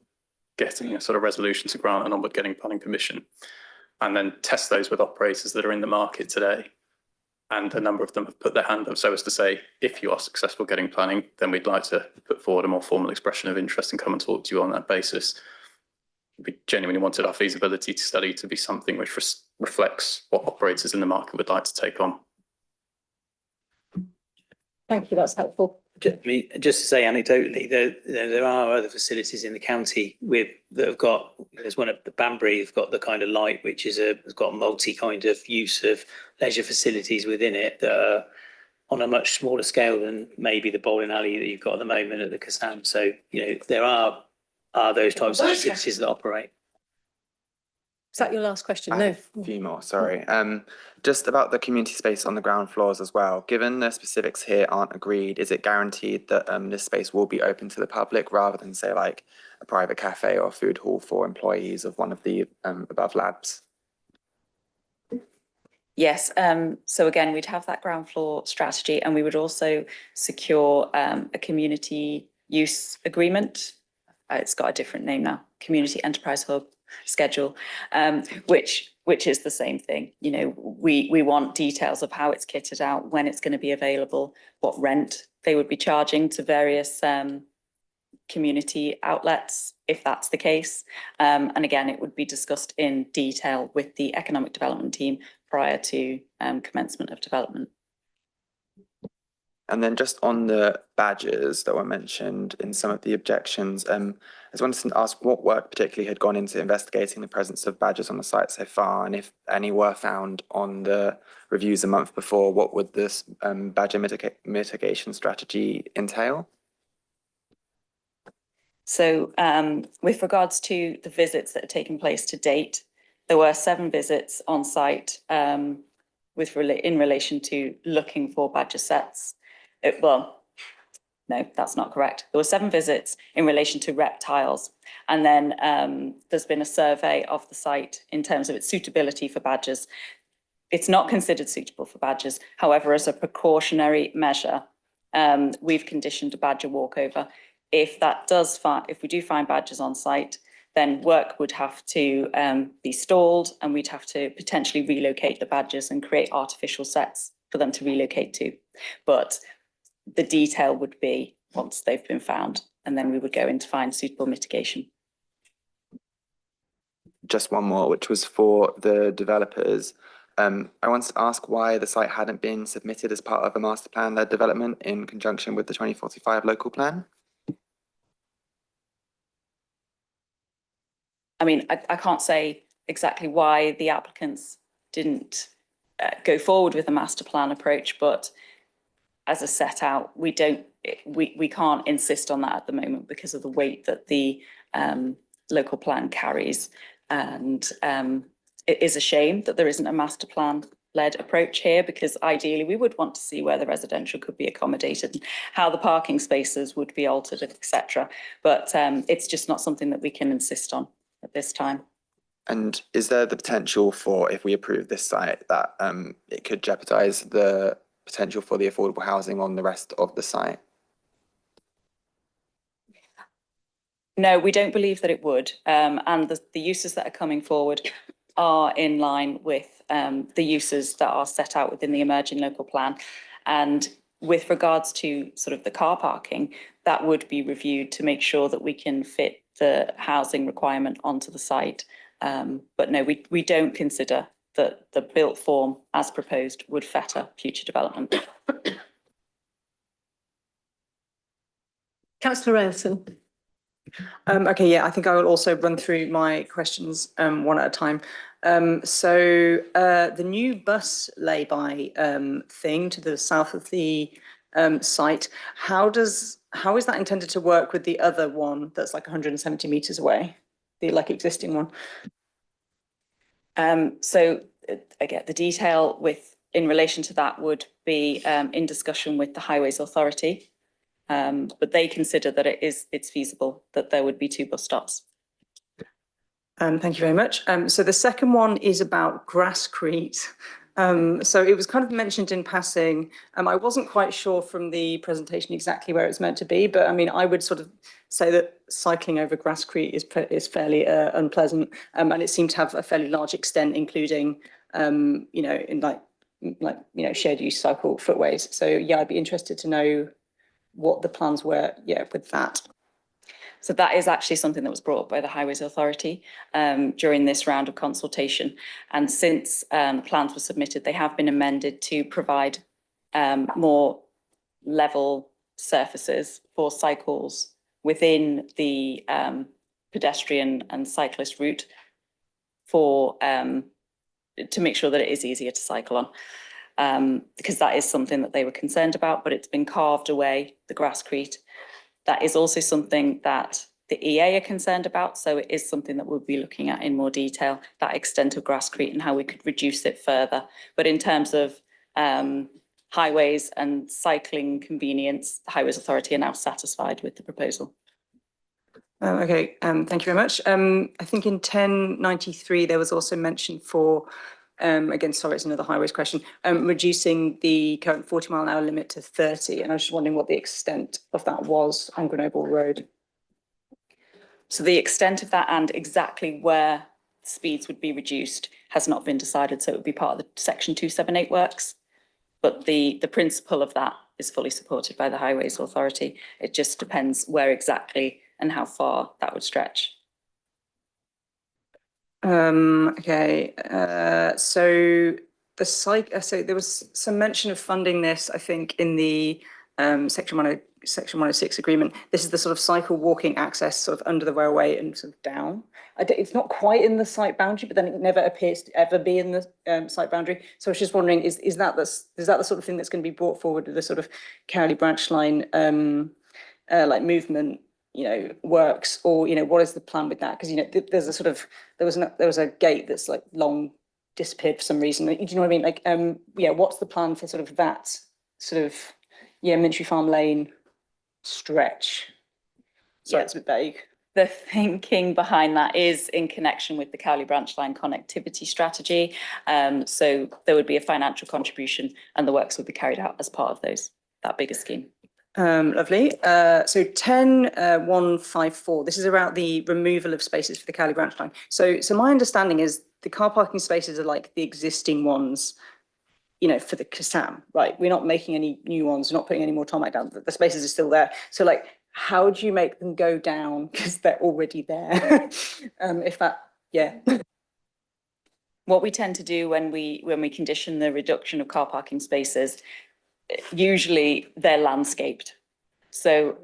getting a sort of resolution to grant and onward getting planning permission, and then test those with operators that are in the market today. And a number of them have put their hand up so as to say, if you are successful getting planning, then we'd like to put forward a more formal expression of interest and come and talk to you on that basis. We genuinely wanted our feasibility study to be something which reflects what operators in the market would like to take on. Thank you, that's helpful. I mean, just to say anecdotally, there are other facilities in the county that have got, there's one at the Banbury, you've got the kind of light, which has got multi kind of use of leisure facilities within it that are on a much smaller scale than maybe the bowling alley that you've got at the moment at the Casam. So, you know, there are those types of facilities that operate. Is that your last question? No. A few more, sorry. Just about the community space on the ground floors as well. Given the specifics here aren't agreed, is it guaranteed that this space will be open to the public rather than say like a private cafe or food hall for employees of one of the above labs? Yes, so again, we'd have that ground floor strategy, and we would also secure a community use agreement. It's got a different name now, Community Enterprise Hub schedule, which is the same thing. You know, we want details of how it's kitted out, when it's going to be available, what rent they would be charging to various community outlets, if that's the case. And again, it would be discussed in detail with the economic development team prior to commencement of development. And then just on the badges that were mentioned in some of the objections, I just wanted to ask what work particularly had gone into investigating the presence of badges on the site so far, and if any were found on the reviews a month before, what would this badger mitigation strategy entail? So with regards to the visits that are taking place to date, there were 7 visits on site in relation to looking for badger sets. Well, no, that's not correct. There were 7 visits in relation to reptiles. And then there's been a survey of the site in terms of its suitability for badgers. It's not considered suitable for badgers. However, as a precautionary measure, we've conditioned a badger walkover. If we do find badgers on site, then work would have to be stalled, and we'd have to potentially relocate the badgers and create artificial sets for them to relocate to. But the detail would be once they've been found, and then we would go in to find suitable mitigation. just one more, which was for the developers. I wanted to ask why the site hadn't been submitted as part of a master plan led development in conjunction with the 2045 local plan. I mean, I can't say exactly why the applicants didn't go forward with a master plan approach, but as a set out, we can't insist on that at the moment because of the weight that the local plan carries. And it is a shame that there isn't a master plan led approach here, because ideally we would want to see where the residential could be accommodated, how the parking spaces would be altered, etc. But it's just not something that we can insist on at this time. And is there the potential for, if we approve this site, that it could jeopardize the potential for the affordable housing on the rest of the site? No, we don't believe that it would. And the uses that are coming forward are in line with the uses that are set out within the emerging local plan. And with regards to sort of the car parking, that would be reviewed to make sure that we can fit the housing requirement onto the site. But no, we don't consider that the built form as proposed would fetter future development. Councillor Ailton. Okay, yeah, I think I will also run through my questions one at a time. So the new bus lay-by thing to the south of the site, how is that intended to work with the other one that's like 170 metres away, the like existing one? So again, the detail in relation to that would be in discussion with the Highways Authority, but they consider that it's feasible that there would be 2 bus stops. Thank you very much. So the second one is about Grasscrete. So it was kind of mentioned in passing. I wasn't quite sure from the presentation exactly where it's meant to be, but I mean, I would sort of say that cycling over Grasscrete is fairly unpleasant, and it seemed to have a fairly large extent, including, you know, in like you know, shared use cycle footways. So yeah, I'd be interested to know what the plans were, yeah, with that. So that is actually something that was brought up by the Highways Authority during this round of consultation. And since plans were submitted, they have been amended to provide more level surfaces for cycles within the pedestrian and cyclist route for to make sure that it is easier to cycle on. Because that is something that they were concerned about, but it's been carved away, the Grasscrete. That is also something that the EA are concerned about. So it is something that we'll be looking at in more detail, that extent of Grasscrete and how we could reduce it further. But in terms of highways and cycling convenience, the Highways Authority are now satisfied with the proposal. Okay, thank you very much. I think in 1093, there was also mention for, again, sorry, it's another highways question, reducing the current 40-mile-an-hour limit to 30. And I was just wondering what the extent of that was on Grenoble Road. So the extent of that and exactly where speeds would be reduced has not been decided. So it would be part of the Section 278 works. But the principle of that is fully supported by the Highways Authority. It just depends where exactly and how far that would stretch. Okay, so so there was some mention of funding this, I think, in the Section 106 agreement. This is the sort of cycle walking access sort of under the railway and sort of down. It's not quite in the site boundary, but then it never appears to ever be in the site boundary. So I was just wondering, is that the sort of thing that's going to be brought forward with the sort of Cowley branch line like movement, you know, works, or, you know, what is the plan with that? Because, you know, there's a sort of, there was a gate that's like long disappeared for some reason. Do you know what I mean? Like, yeah, what's the plan for sort of that sort of, yeah, Mintry Farm Lane stretch? Sorry, it's a bit vague. The thinking behind that is in connection with the Cowley branch line connectivity strategy. So there would be a financial contribution and the works would be carried out as part of that bigger scheme. Lovely. So 10154, this is about the removal of spaces for the Cowley branch line. So my understanding is the car parking spaces are like the existing ones, you know, for the Kassam, right? We're not making any new ones, we're not putting any more tarmac down, the spaces are still there. So like, how do you make them go down? Because they're already there. If that yeah. What we tend to do when we condition the reduction of car parking spaces, usually they're landscaped. So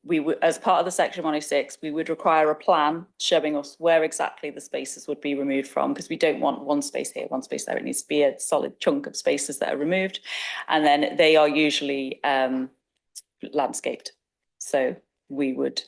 we would, as part of the section 106, we would require a plan showing us where exactly the spaces would be removed from, because we don't want one space here, one space there. It needs to be a solid chunk of spaces that are removed. And then they are usually landscaped. So we would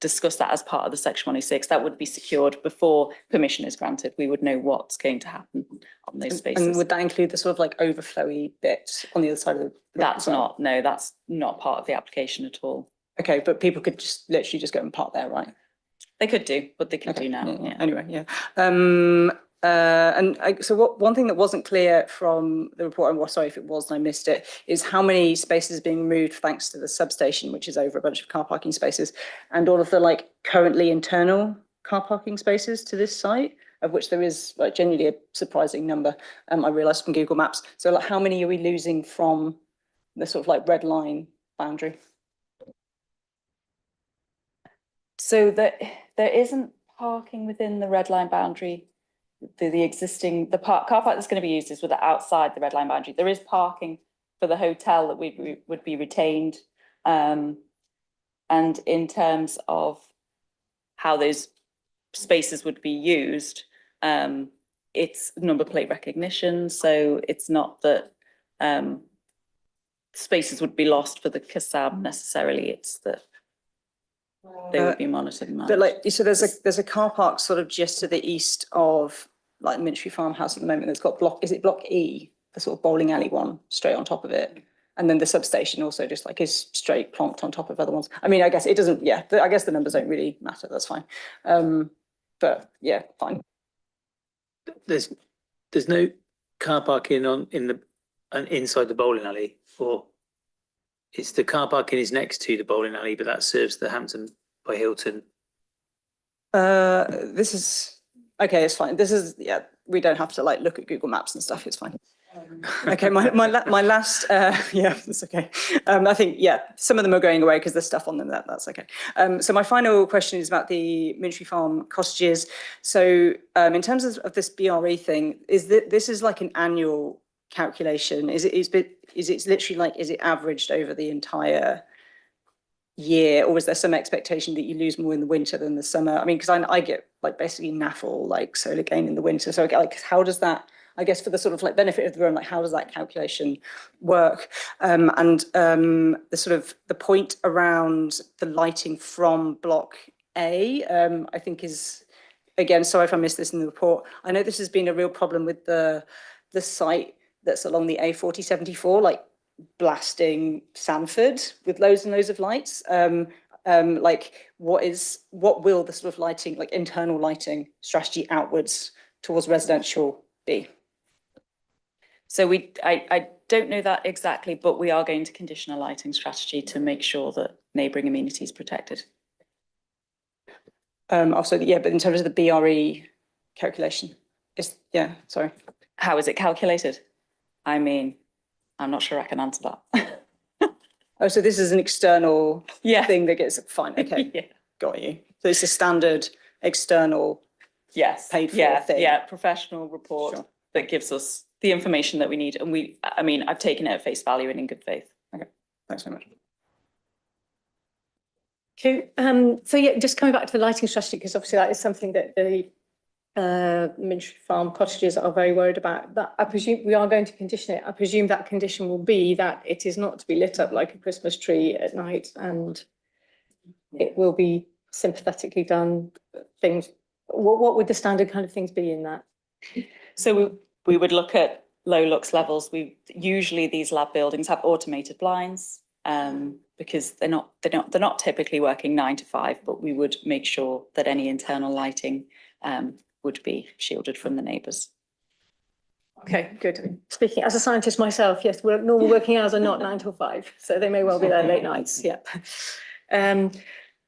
discuss that as part of the section 106. That would be secured before permission is granted. We would know what's going to happen on those spaces. And would that include the sort of like overflowy bit on the other side of the? That's not part of the application at all. Okay, but people could just literally just go and park there, right? They could do, but they can do now. Yeah. Anyway, yeah. So one thing that wasn't clear from the report, and sorry if it was and I missed it, is how many spaces are being removed thanks to the substation, which is over a bunch of car parking spaces, and all of the like currently internal car parking spaces to this site, of which there is like genuinely a surprising number. I realised from Google Maps. So like, how many are we losing from the sort of like red line boundary? So there isn't parking within the red line boundary. The existing car park that's going to be used is with the outside the red line boundary. There is parking for the hotel that would be retained, and in terms of how those spaces would be used, it's number plate recognition. So it's not that spaces would be lost for the Kassab necessarily. It's that they would be monitored. But like, so there's a car park sort of just to the east of like Military Farmhouse at the moment that's got block E, the sort of bowling alley one straight on top of it. And then the substation also just like is straight plonked on top of other ones. I mean, I guess it doesn't, yeah, I guess the numbers don't really matter. That's fine. But yeah, fine. There's no car parking inside the bowling alley, or it's the car parking is next to the bowling alley, but that serves the Hampton by Hilton. This is okay. It's fine. This is we don't have to like look at Google Maps and stuff. It's fine. Okay, my last yeah, that's okay. I think some of them are going away because there's stuff on them. That's okay. So my final question is about the Military Farm cottages. So in terms of this BRE thing, this is like an annual calculation? Is it literally like, is it averaged over the entire year, or is there some expectation that you lose more in the winter than the summer? I mean, because I get like basically NAFL like solar gain in the winter. So like, how does that, I guess for the sort of like benefit of the room, like how does that calculation work? And the sort of the point around the lighting from block A, I think is, again, sorry if I missed this in the report. I know this has been a real problem with the site that's along the A4074, like blasting Sanford with loads and loads of lights. Like what will the sort of lighting, like internal lighting strategy outwards towards residential be? So I don't know that exactly, but we are going to condition a lighting strategy to make sure that neighbouring amenities protected. Also, yeah, but in terms of the BRE calculation, sorry. How is it calculated? I mean, I'm not sure I can answer that. Oh, so this is an external thing that gets fine. Okay, yeah. Got you. So it's a standard external, paid for thing. Yeah, professional report that gives us the information that we need, and I've taken it at face value and in good faith. Okay, thanks very much. Okay, so yeah, just coming back to the lighting strategy, because obviously that is something that the Military Farm cottages are very worried about. That I presume we are going to condition it. I presume that condition will be that it is not to be lit up like a Christmas tree at night, and it will be sympathetically done things. What would the standard kind of things be in that? So we would look at low lux levels. Usually these lab buildings have automated blinds, because they're not typically working 9 to 5, but we would make sure that any internal lighting would be shielded from the neighbours. Okay, good. Speaking as a scientist myself, yes, normal working hours are not 9 till 5, so they may well be there late nights. Yep.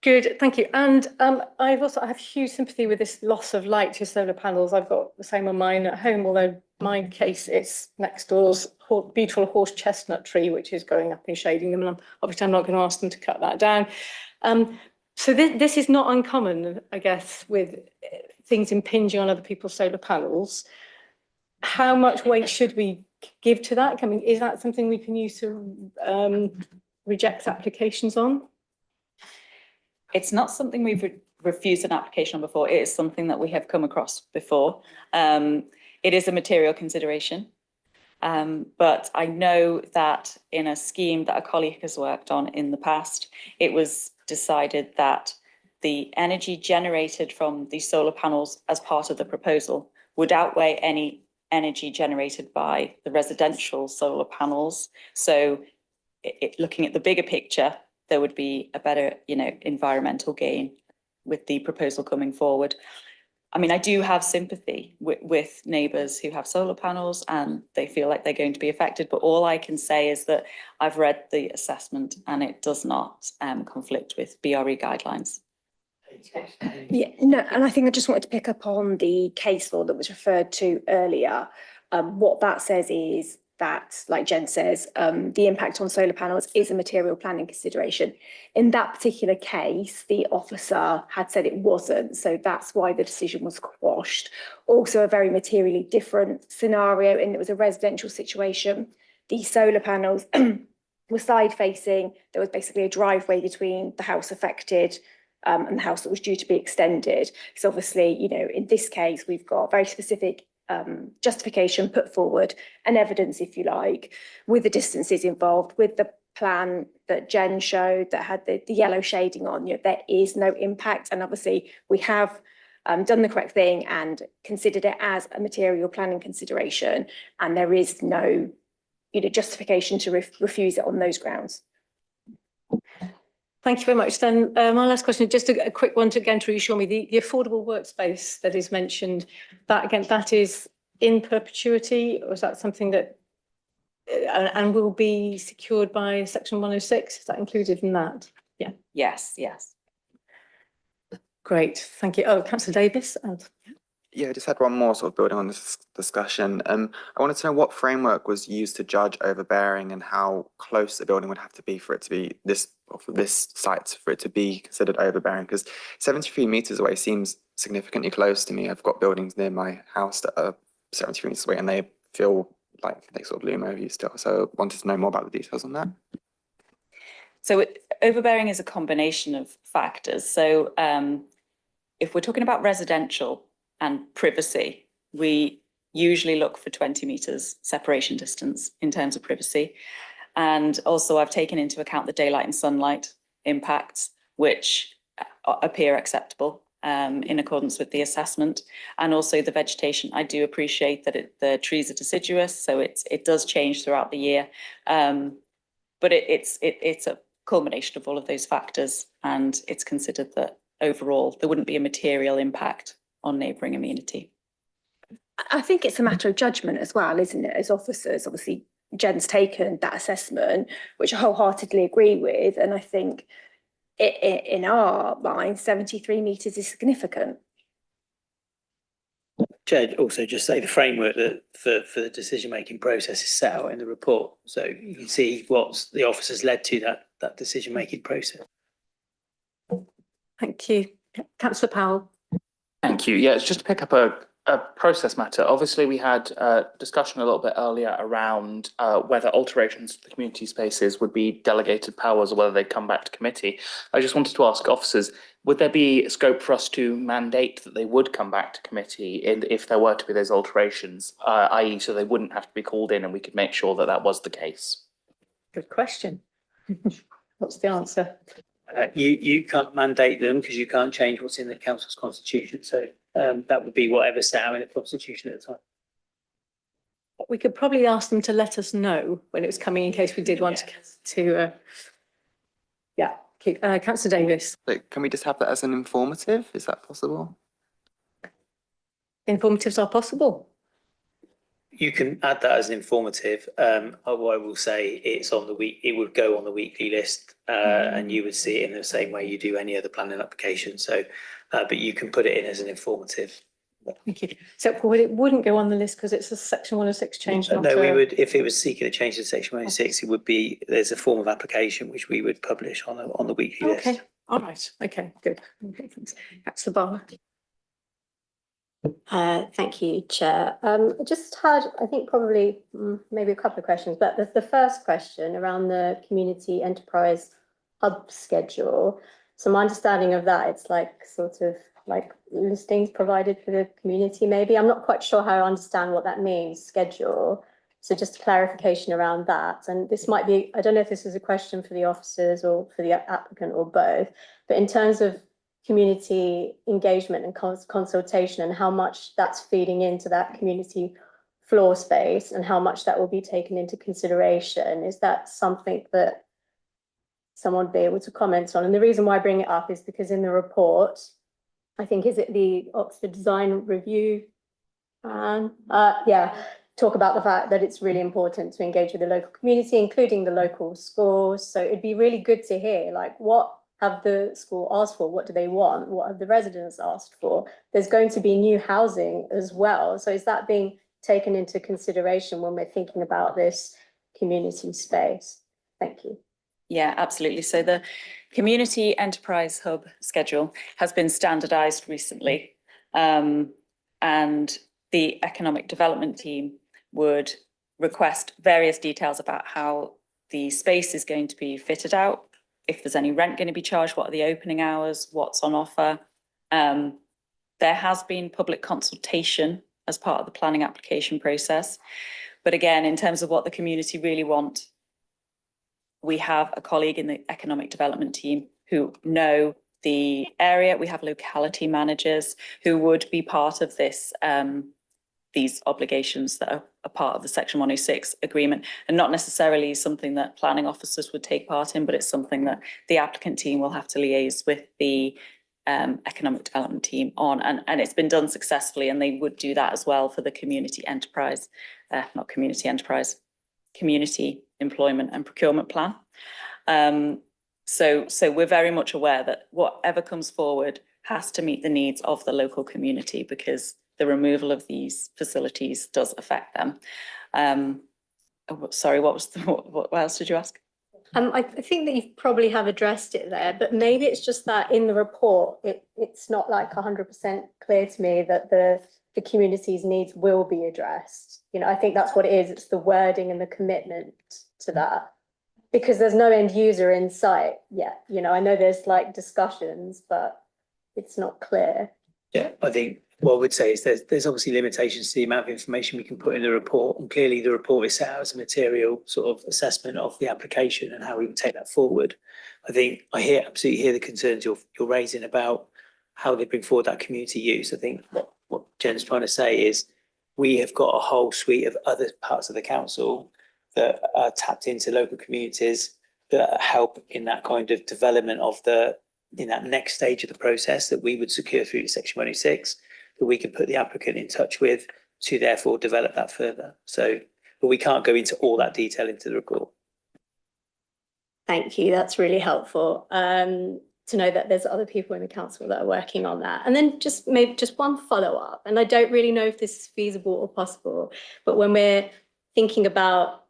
Good, thank you. And I have huge sympathy with this loss of light to solar panels. I've got the same on mine at home, although my case it's next door's beautiful horse chestnut tree, which is going up and shading them. And obviously I'm not going to ask them to cut that down. So this is not uncommon, I guess, with things impinging on other people's solar panels. How much weight should we give to that? I mean, is that something we can use to reject applications on? It's not something we've refused an application on before. It is something that we have come across before. It is a material consideration. But I know that in a scheme that a colleague has worked on in the past, it was decided that the energy generated from the solar panels as part of the proposal would outweigh any energy generated by the residential solar panels. So looking at the bigger picture, there would be a better, environmental gain with the proposal coming forward. I mean, I do have sympathy with neighbours who have solar panels and they feel like they're going to be affected, but all I can say is that I've read the assessment and it does not conflict with BRE guidelines. Yeah, no, and I think I just wanted to pick up on the case law that was referred to earlier. What that says is that, like Jen says, the impact on solar panels is a material planning consideration. In that particular case, the officer had said it wasn't, so that's why the decision was quashed. Also, a very materially different scenario, and it was a residential situation. The solar panels were side facing. There was basically a driveway between the house affected and the house that was due to be extended. So obviously, in this case, we've got very specific justification put forward and evidence, if you like, with the distances involved, with the plan that Jen showed that had the yellow shading on. There is no impact, and obviously we have done the correct thing and considered it as a material planning consideration, and there is no justification to refuse it on those grounds. Thank you very much. Then my last question, just a quick one to again to reassure me, the affordable workspace that is mentioned, that is in perpetuity, or is that something that and will be secured by Section 106? Is that included in that? Yeah. Yes. Great, thank you. Oh, Councillor Davis. Yeah, I just had one more sort of building on this discussion. I wanted to know what framework was used to judge overbearing and how close the building would have to be for it to be for this site for it to be considered overbearing, because 73 meters away seems significantly close to me. I've got buildings near my house that are 73 meters away and they feel like they sort of loom over you still. So I wanted to know more about the details on that. So overbearing is a combination of factors. So if we're talking about residential and privacy, we usually look for 20 meters separation distance in terms of privacy. And also I've taken into account the daylight and sunlight impacts, which appear acceptable in accordance with the assessment. And also the vegetation. I do appreciate that the trees are deciduous, so it does change throughout the year. But it's a culmination of all of those factors, and it's considered that overall there wouldn't be a material impact on neighbouring amenity. I think it's a matter of judgment as well, isn't it? As officers, obviously, Jen's taken that assessment, which I wholeheartedly agree with. And I think in our mind, 73 metres is significant. Chair, also just say the framework that for the decision-making process is set out in the report. So you can see what the officers led to that decision-making process. Thank you. Councillor Powell. Thank you. Yeah, it's just to pick up a process matter. Obviously, we had a discussion a little bit earlier around whether alterations to the community spaces would be delegated powers or whether they'd come back to committee. I just wanted to ask officers, would there be scope for us to mandate that they would come back to committee if there were to be those alterations, i.e. so they wouldn't have to be called in and we could make sure that that was the case? Good question. What's the answer? You can't mandate them because you can't change what's in the council's constitution. So that would be whatever's set out in the constitution at the time. We could probably ask them to let us know when it was coming in case we did want to Councillor Davis. Can we just have that as an informative? Is that possible? Informatives are possible. You can add that as an informative. I will say it's on the it would go on the weekly list, and you would see it in the same way you do any other planning application. So, but you can put it in as an informative. Thank you. So it wouldn't go on the list because it's a Section 106 change. No, we would, if it was seeking a change to Section 106, it would be, there's a form of application which we would publish on the weekly list. Okay, All right, okay, good. Okay, thanks. That's the bar. Thank you, Chair. I just had, I think probably maybe a couple of questions, but the first question around the community enterprise hub schedule. So my understanding of that, it's like sort of like listings provided for the community, maybe. I'm not quite sure how I understand what that means, schedule. So just clarification around that. And this might be, I don't know if this is a question for the officers or for the applicant or both, but in terms of community engagement and consultation and how much that's feeding into that community floor space and how much that will be taken into consideration. Is that something that someone would be able to comment on? And the reason why I bring it up is because in the report, I think, is it the Oxford Design Review? Yeah, talk about the fact that it's really important to engage with the local community, including the local schools. So it'd be really good to hear, like, what have the school asked for? What do they want? What have the residents asked for? There's going to be new housing as well. So is that being taken into consideration when we're thinking about this community space? Thank you. Yeah, absolutely. So the Community Enterprise Hub schedule has been standardised recently, and the Economic Development team would request various details about how the space is going to be fitted out, if there's any rent going to be charged, what are the opening hours, what's on offer. There has been public consultation as part of the planning application process. But again, in terms of what the community really want, we have a colleague in the economic development team who know the area. We have locality managers who would be part of this, these obligations that are a part of the Section 106 agreement, and not necessarily something that planning officers would take part in, but it's something that the applicant team will have to liaise with the economic development team on, and it's been done successfully, and they would do that as well for the community enterprise, not community enterprise, community employment and procurement plan. So we're very much aware that whatever comes forward has to meet the needs of the local community, because the removal of these facilities does affect them. Sorry, what else did you ask? I think that you probably have addressed it there, but maybe it's just that in the report, it's not like 100% clear to me that the community's needs will be addressed. You know, I think that's what it is. It's the wording and the commitment to that, because there's no end user in sight yet. You know, I know there's like discussions, but it's not clear. Yeah, I think what I would say is there's obviously limitations to the amount of information we can put in the report, and clearly the report is set out as a material sort of assessment of the application and how we would take that forward. I think I absolutely hear the concerns you're raising about how they bring forward that community use. I think what Jen's trying to say is we have got a whole suite of other parts of the council that are tapped into local communities that help in that kind of development of in that next stage of the process that we would secure through Section 106, that we could put the applicant in touch with to therefore develop that further. So, but we can't go into all that detail into the report. Thank you. That's really helpful to know that there's other people in the council that are working on that. And then just one follow up, and I don't really know if this is feasible or possible, but when we're thinking about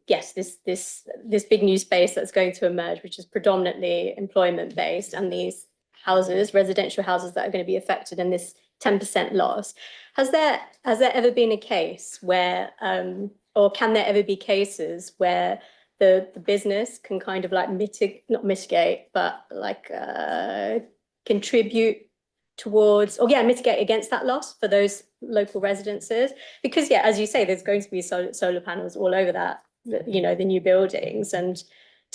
yes, this big new space that's going to emerge, which is predominantly employment based, and these houses, residential houses that are going to be affected in this 10% loss. Has there ever been a case where, or can there ever be cases where the business can kind of like not mitigate, but like contribute towards, or mitigate against that loss for those local residences? Because as you say, there's going to be solar panels all over that, you know, the new buildings, and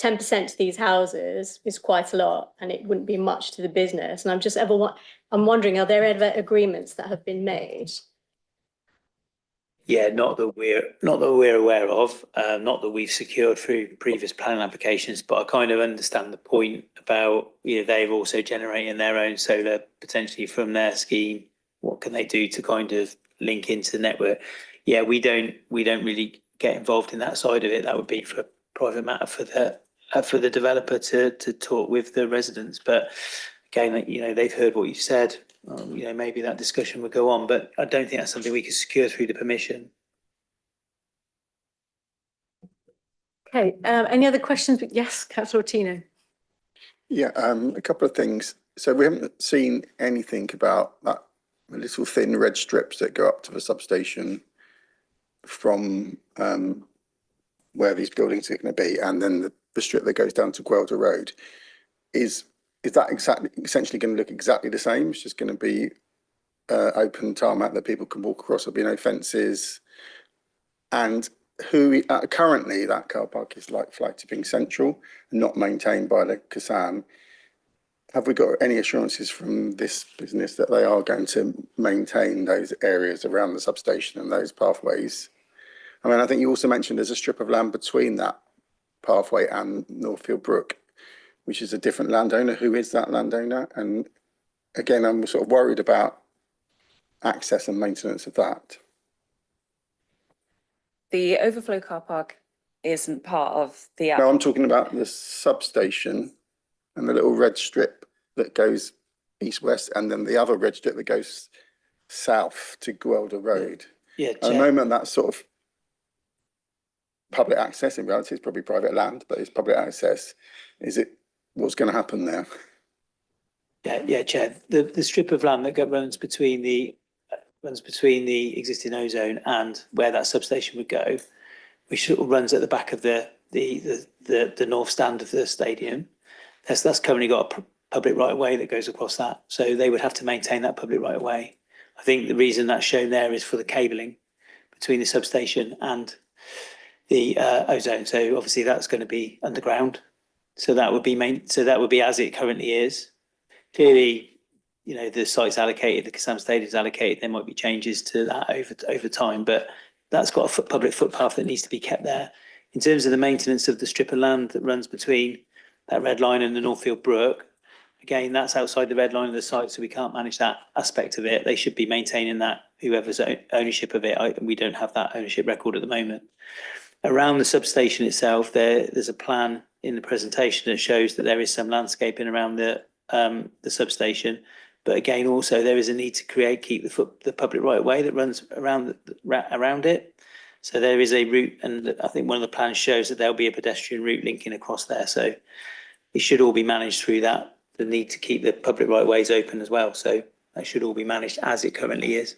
10% to these houses is quite a lot, and it wouldn't be much to the business. And I'm wondering, are there ever agreements that have been made? Yeah, not that we're aware of, not that we've secured through previous planning applications, but I kind of understand the point about, you know, they're also generating their own solar potentially from their scheme. What can they do to kind of link into the network? Yeah, we don't really get involved in that side of it. That would be for a private matter for the developer to talk with the residents. But again, you know, they've heard what you've said. You know, maybe that discussion would go on, but I don't think that's something we could secure through the permission. Okay, any other questions? Yes, Councillor Tino. Yeah, a couple of things. So we haven't seen anything about that little thin red strips that go up to the substation from where these buildings are going to be, and then the strip that goes down to Guelder Road. Is that essentially going to look exactly the same? It's just going to be open tarmac that people can walk across. There'll be no fences. And currently that car park is like Flag Tipping Central, not maintained by the Casam. Have we got any assurances from this business that they are going to maintain those areas around the substation and those pathways? I mean, I think you also mentioned there's a strip of land between that pathway and Northfield Brook, which is a different landowner. Who is that landowner? And again, I'm sort of worried about access and maintenance of that. The overflow car park isn't part of the. No, I'm talking about the substation and the little red strip that goes east-west, and then the other red strip that goes south to Guelder Road. Yeah. At the moment, that's sort of public access. In reality, it's probably private land, but it's public access. Is it? What's going to happen there? Yeah, Chair. The strip of land that runs between the existing ozone and where that substation would go, which sort of runs at the back of the north stand of the stadium. That's currently got a public right of way that goes across that. So they would have to maintain that public right of way. I think the reason that's shown there is for the cabling between the substation and the ozone. So obviously that's going to be underground. So that would be as it currently is. Clearly, you know, the site's allocated, the Casam Stadium's allocated. There might be changes to that over time, but that's got a public footpath that needs to be kept there. In terms of the maintenance of the strip of land that runs between that red line and the Northfield Brook, again, that's outside the red line of the site, so we can't manage that aspect of it. They should be maintaining that, whoever's ownership of it. We don't have that ownership record at the moment. Around the substation itself, there's a plan in the presentation that shows that there is some landscaping around the substation. But again, also there is a need to keep the public right of way that runs around it. So there is a route, and I think one of the plans shows that there'll be a pedestrian route linking across there. So it should all be managed through that. The need to keep the public right of ways open as well. So that should all be managed as it currently is.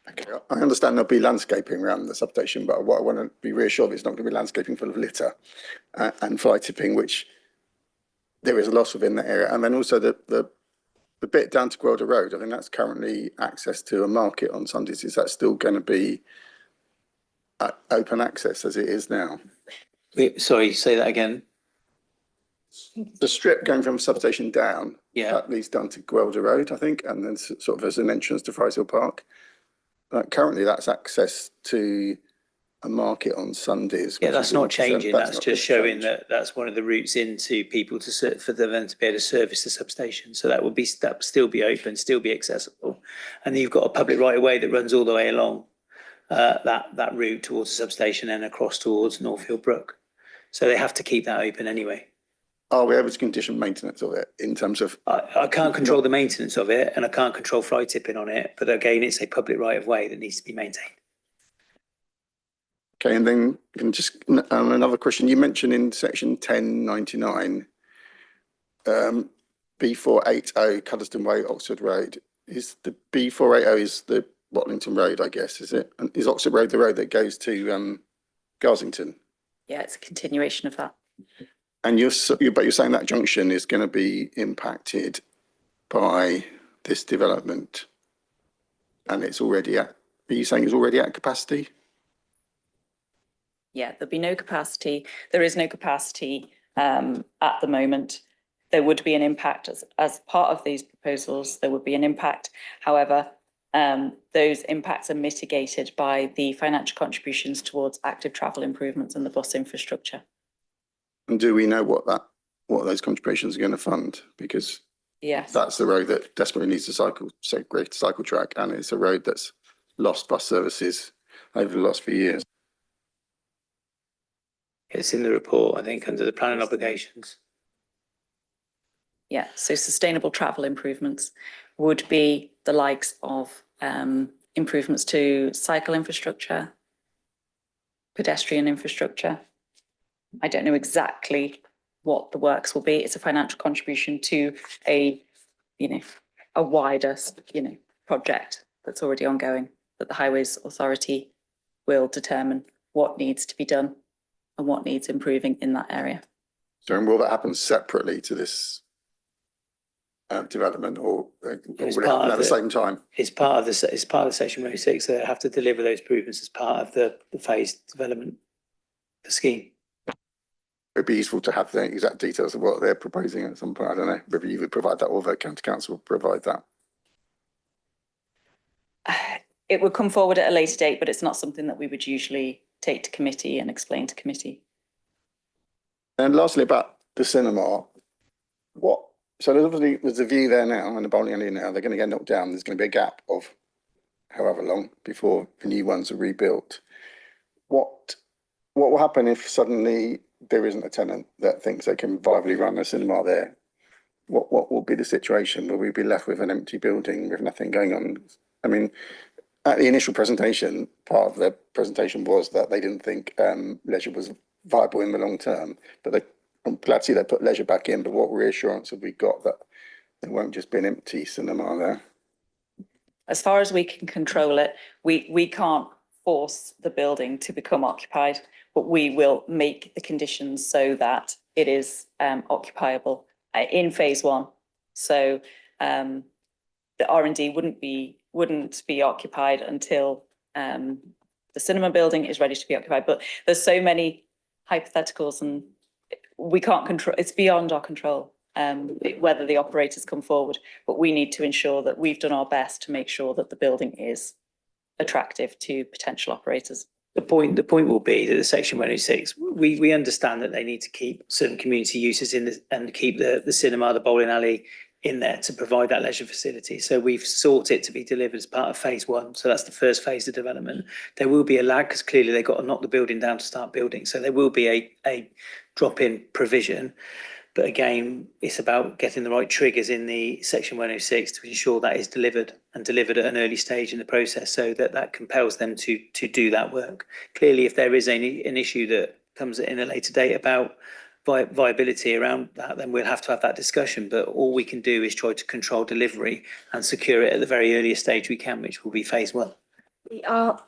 Okay, I understand there'll be landscaping around the substation, but what I want to be reassured it's not going to be landscaping full of litter and fly tipping, which there is a lot of in that area. And then also the bit down to Guelder Road, I think that's currently access to a market on Sundays. Is that still going to be open access as it is now? Sorry, say that again. The strip going from substation down, that leads down to Guelder Road, I think, and then sort of as an entrance to Frieshill Park. Currently, that's access to a market on Sundays. Yeah, that's not changing. That's just showing that that's one of the routes into people for them to be able to service the substation. So that would still be open, still be accessible. And then you've got a public right of way that runs all the way along that route towards the substation and across towards Northfield Brook. So they have to keep that open anyway. Are we able to condition maintenance of it in terms of? I can't control the maintenance of it, and I can't control fly tipping on it. But again, it's a public right of way that needs to be maintained. Okay, and then just another question. You mentioned in section 1099, B480 Cuddesdon Way, Oxford Road. Is the B480 is the Watlington Road, I guess, is it? And is Oxford Road the road that goes to Garsington? Yeah, it's a continuation of that. And you're saying that junction is going to be impacted by this development, and it's already at. Are you saying it's already at capacity? Yeah, there'll be no capacity. There is no capacity at the moment. There would be an impact as part of these proposals. There would be an impact. However, those impacts are mitigated by the financial contributions towards active travel improvements and the bus infrastructure. And do we know what those contributions are going to fund? Because yes, that's the road that desperately needs a great cycle track, and it's a road that's lost bus services over the last few years. It's in the report, I think, under the planning obligations. Yeah, so sustainable travel improvements would be the likes of improvements to cycle infrastructure, pedestrian infrastructure. I don't know exactly what the works will be. It's a financial contribution to a, a wider, project that's already ongoing, that the Highways Authority will determine what needs to be done and what needs improving in that area. So will that happen separately to this development, or will it happen at the same time? It's part of the section 106. They have to deliver those improvements as part of the phased development scheme. It'd be useful to have the exact details of what they're proposing at some point. I don't know whether you would provide that or the county council will provide that. It would come forward at a later date, but it's not something that we would usually take to committee and explain to committee. And lastly, about the cinema, so there's a view there now and the bowling alley now, they're going to get knocked down. There's going to be a gap of however long before the new ones are rebuilt. What will happen if suddenly there isn't a tenant that thinks they can viably run a cinema there? What will be the situation? Will we be left with an empty building with nothing going on? I mean, at the initial presentation, part of their presentation was that they didn't think leisure was viable in the long term, but I'm glad to see they put leisure back in, but what reassurance have we got that there won't just be an empty cinema there? As far as we can control it, we can't force the building to become occupied, but we will make the conditions so that it is occupiable in phase one. So the R&D wouldn't be occupied until the cinema building is ready to be occupied. But there's so many hypotheticals and we can't control, it's beyond our control whether the operators come forward, but we need to ensure that we've done our best to make sure that the building is attractive to potential operators. The point will be that the section 106, we understand that they need to keep certain community uses in and keep the cinema, the bowling alley in there to provide that leisure facility. So we've sought it to be delivered as part of phase one. So that's the first phase of development. There will be a lag because clearly they've got to knock the building down to start building. So there will be a drop-in provision. But again, it's about getting the right triggers in the section 106 to ensure that is delivered and delivered at an early stage in the process so that compels them to do that work. Clearly, if there is an issue that comes in a later date about viability around that, then we'll have to have that discussion. But all we can do is try to control delivery and secure it at the very earliest stage we can, which will be phase one. We are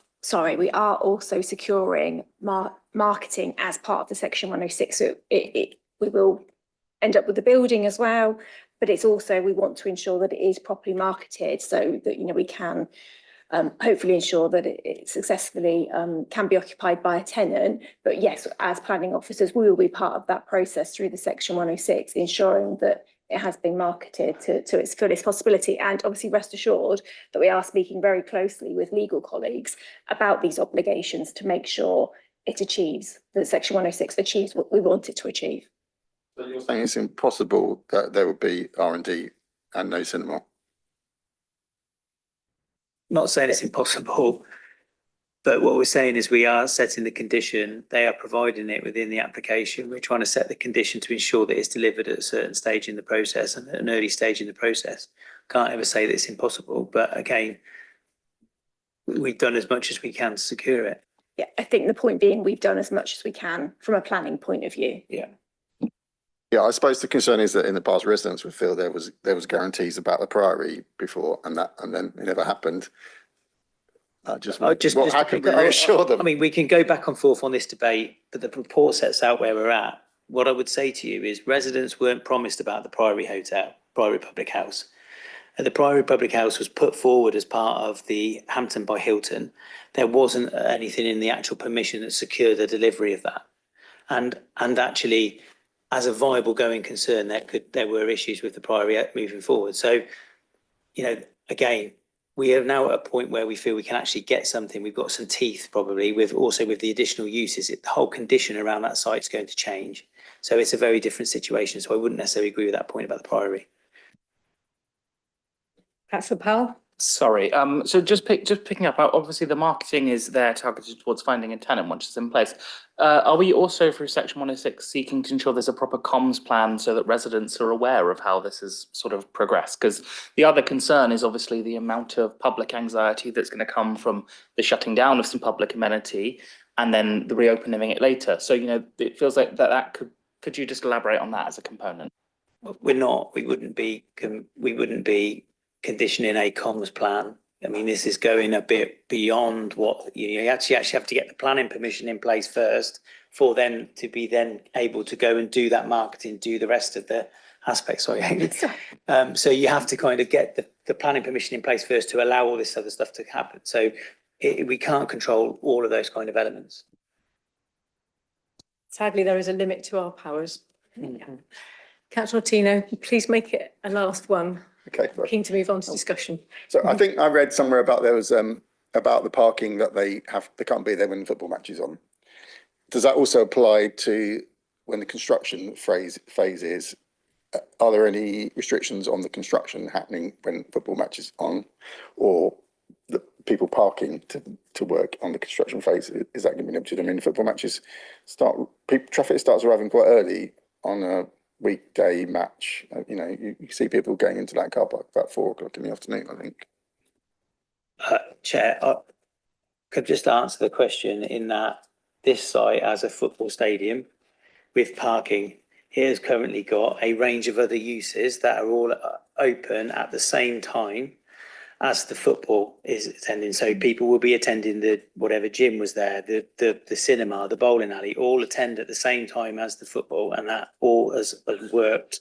also securing marketing as part of the section 106. So we will end up with the building as well, but it's also, we want to ensure that it is properly marketed so that, we can hopefully ensure that it successfully can be occupied by a tenant. But yes, as planning officers, we will be part of that process through the section 106, ensuring that it has been marketed to its fullest possibility. And obviously rest assured that we are speaking very closely with legal colleagues about these obligations to make sure it achieves, that section 106 achieves what we want it to achieve. So you're saying it's impossible that there would be R&D and no cinema? Not saying it's impossible, but what we're saying is we are setting the condition, they are providing it within the application. We're trying to set the condition to ensure that it's delivered at a certain stage in the process and at an early stage in the process. Can't ever say that it's impossible, but again, we've done as much as we can to secure it. Yeah, I think the point being we've done as much as we can from a planning point of view. Yeah, I suppose the concern is that in the past residents would feel there was guarantees about the Priory before and then it never happened. How can we reassure them? I mean, we can go back and forth on this debate, but the report sets out where we're at. What I would say to you is residents weren't promised about the Priory Hotel, Priory Public House. And the Priory Public House was put forward as part of the Hampton by Hilton. There wasn't anything in the actual permission that secured the delivery of that. And actually, as a viable going concern, there were issues with the Priory moving forward. So, again, we are now at a point where we feel we can actually get something. We've got some teeth probably with the additional uses. The whole condition around that site is going to change. So it's a very different situation. So I wouldn't necessarily agree with that point about the Priory. Councillor Powell? Sorry, so just picking up, obviously the marketing is there targeted towards finding a tenant once it's in place. Are we also through section 106 seeking to ensure there's a proper comms plan so that residents are aware of how this has sort of progressed? Because the other concern is obviously the amount of public anxiety that's going to come from the shutting down of some public amenity and then the reopening it later. So, it feels like that could Could you just elaborate on that as a component? We wouldn't be conditioning a comms plan. I mean, this is going a bit beyond what you actually have to get the planning permission in place first for them to be then able to go and do that marketing, do the rest of the aspects. Sorry. So you have to kind of get the planning permission in place first to allow all this other stuff to happen. So we can't control all of those kind of elements. Sadly, there is a limit to our powers. Councillor Tino, please make it a last one. Okay. Right. Keen to move on to discussion. So I think I read somewhere about there was about the parking that they can't be there when the football match is on. Does that also apply to when the construction phase is? Are there any restrictions on the construction happening when football match is on, or the people parking to work on the construction phase? Is that going to be limited? I mean, football matches traffic starts arriving quite early on a weekday match. You know, you see people going into that car park about 4 o'clock in the afternoon, I think. Chair, I could just answer the question in that this site as a football stadium with parking, it has currently got a range of other uses that are all open at the same time as the football is attending. So people will be attending the whatever gym was there, the cinema, the bowling alley, all attend at the same time as the football, and that all has worked,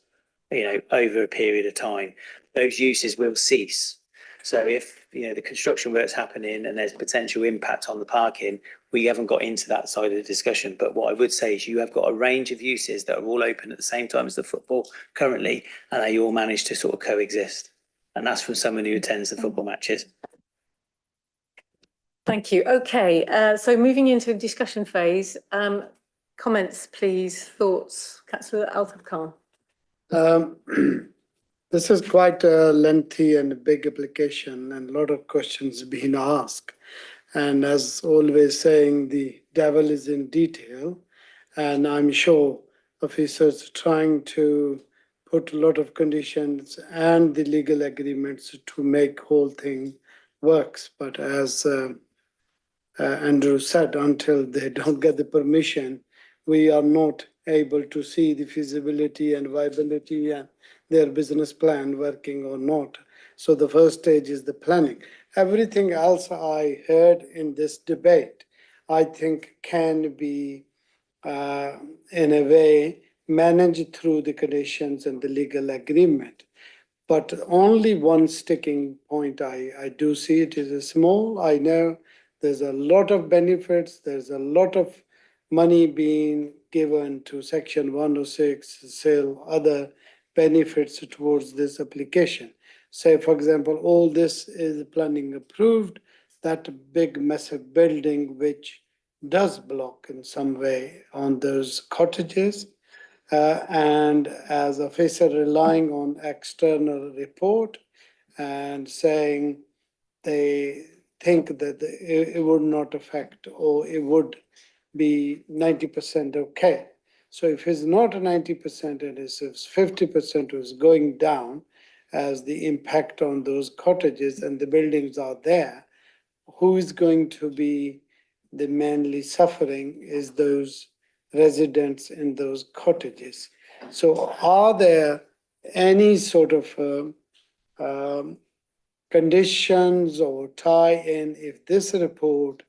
you know, over a period of time. Those uses will cease. So if, you know, the construction work's happening and there's potential impact on the parking, we haven't got into that side of the discussion. But what I would say is you have got a range of uses that are all open at the same time as the football currently, and they all manage to sort of coexist. And that's from someone who attends the football matches. Thank you. Okay, so moving into the discussion phase, comments, please, thoughts. Councillor Altaf Khan. This is quite a lengthy and big application, and a lot of questions being asked. And as always saying, the devil is in detail. And I'm sure officers trying to put a lot of conditions and the legal agreements to make whole thing works. But as Andrew said, until they don't get the permission, we are not able to see the feasibility and viability and their business plan working or not. So the first stage is the planning. Everything else I heard in this debate, I think can be in a way managed through the conditions and the legal agreement. But only one sticking point I do see it is a small. I know there's a lot of benefits. There's a lot of money being given to Section 106, sale, other benefits towards this application. Say, for example, all this is planning approved, that big massive building which does block in some way on those cottages. And as officer relying on external report and saying they think that it would not affect or it would be 90% okay. So if it's not 90% and it's 50% is going down as the impact on those cottages and the buildings are there, who is going to be the mainly suffering is those residents in those cottages. So are there any sort of conditions or tie-in if this report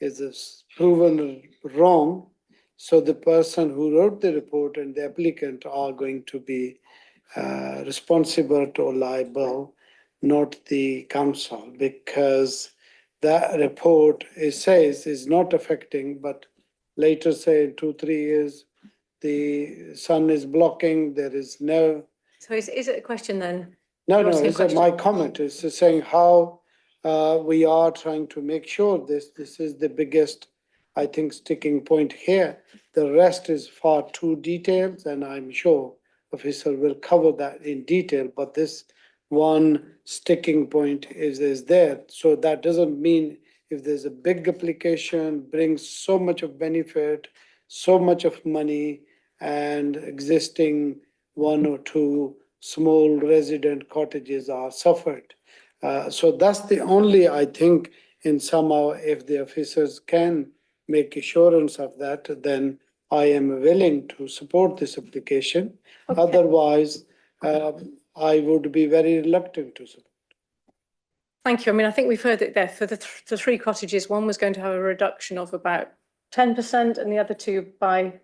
is proven wrong, so the person who wrote the report and the applicant are going to be responsible or liable, not the council, because that report, it says, is not affecting, but later say in 2-3 years, the sun is blocking, there is no... So is it a question then? No, it's my comment is saying how we are trying to make sure this is the biggest, I think, sticking point here. The rest is far too detailed, and I'm sure officer will cover that in detail, but this one sticking point is there. So that doesn't mean if there's a big application, brings so much of benefit, so much of money, and existing 1 or 2 small resident cottages are suffered. So that's the only, I think, in somehow if the officers can make assurance of that, then I am willing to support this application. Okay. Otherwise, I would be very reluctant to support. Thank you. I mean, I think we've heard it there. For the 3 cottages, one was going to have a reduction of about 10% and the other 2 by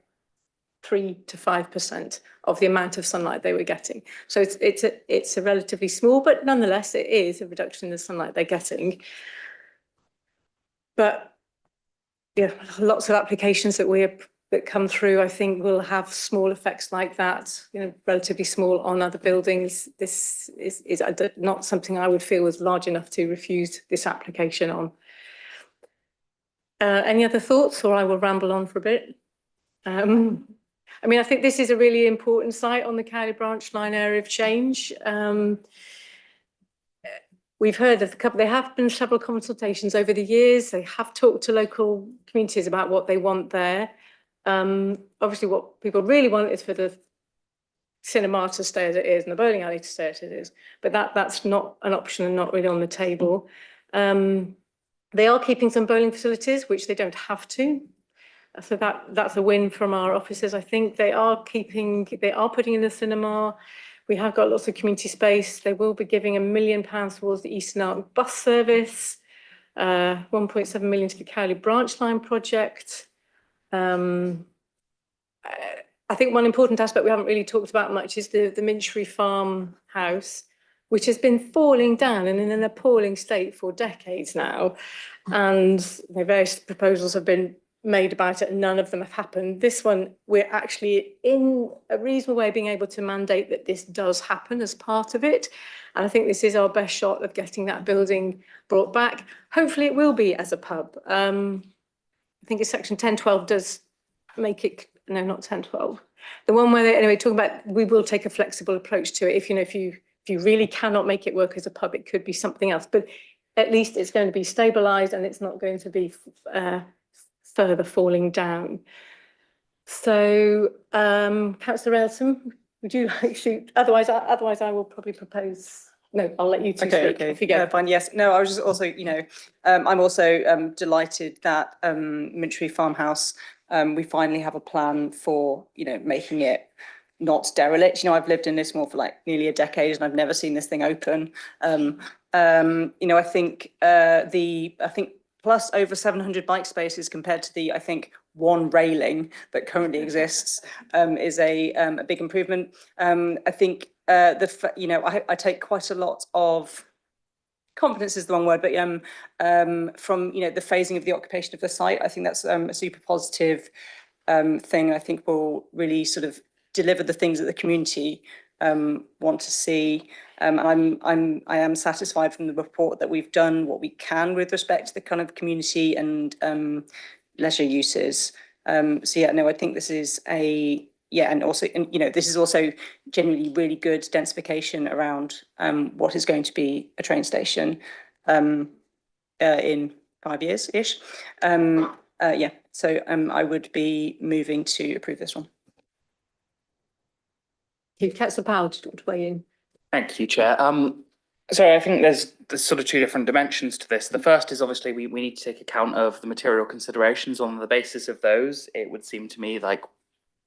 3 to 5% of the amount of sunlight they were getting. So it's a relatively small, but nonetheless, it is a reduction in the sunlight they're getting. But yeah, lots of applications that come through, I think, will have small effects like that, you know, relatively small on other buildings. This is not something I would feel was large enough to refuse this application on. Any other thoughts, or I will ramble on for a bit? I mean, I think this is a really important site on the Cowley Branch Line area of change. We've heard of there have been several consultations over the years. They have talked to local communities about what they want there. Obviously, what people really want is for the cinema to stay as it is and the bowling alley to stay as it is. But that's not an option and not really on the table. They are keeping some bowling facilities, which they don't have to. So that's a win from our officers. I think they are putting in the cinema. We have got lots of community space. They will be giving £1 million towards the Eastern Arc bus service, 1.7 million to the Cowley Branch Line project. I think one important aspect we haven't really talked about much is the Minchree farmhouse, which has been falling down and in an appalling state for decades now. And the various proposals have been made about it and none of them have happened. This one, we're actually in a reasonable way being able to mandate that this does happen as part of it. And I think this is our best shot of getting that building brought back. Hopefully it will be as a pub. I think it's section 1012 does make it, no, not 1012. The one where they, anyway, talking about, we will take a flexible approach to it. If you really cannot make it work as a pub, it could be something else, but at least it's going to be stabilised and it's not going to be further falling down. So, Councillor Elton, would you like to? Otherwise, I will probably propose. No, I'll let you two speak. Okay. If you go. Fine. Yes. No, I was just also, I'm also delighted that Minchree Farmhouse, we finally have a plan for, making it not derelict. I've lived in Lismore for like nearly a decade and I've never seen this thing open. I think plus over 700 bike spaces compared to the, I think, one railing that currently exists is a big improvement. I think I take quite a lot of confidence is the wrong word, but from the phasing of the occupation of the site, I think that's a super positive thing. I think will really sort of deliver the things that the community want to see. I am satisfied from the report that we've done what we can with respect to the kind of community and leisure uses. I think this is this is also generally really good densification around what is going to be a train station in 5 years-ish. I would be moving to approve this one. Councillor Powell, do you want to weigh in? Thank you, Chair. So I think there's sort of 2 different dimensions to this. The first is obviously we need to take account of the material considerations. On the basis of those, it would seem to me like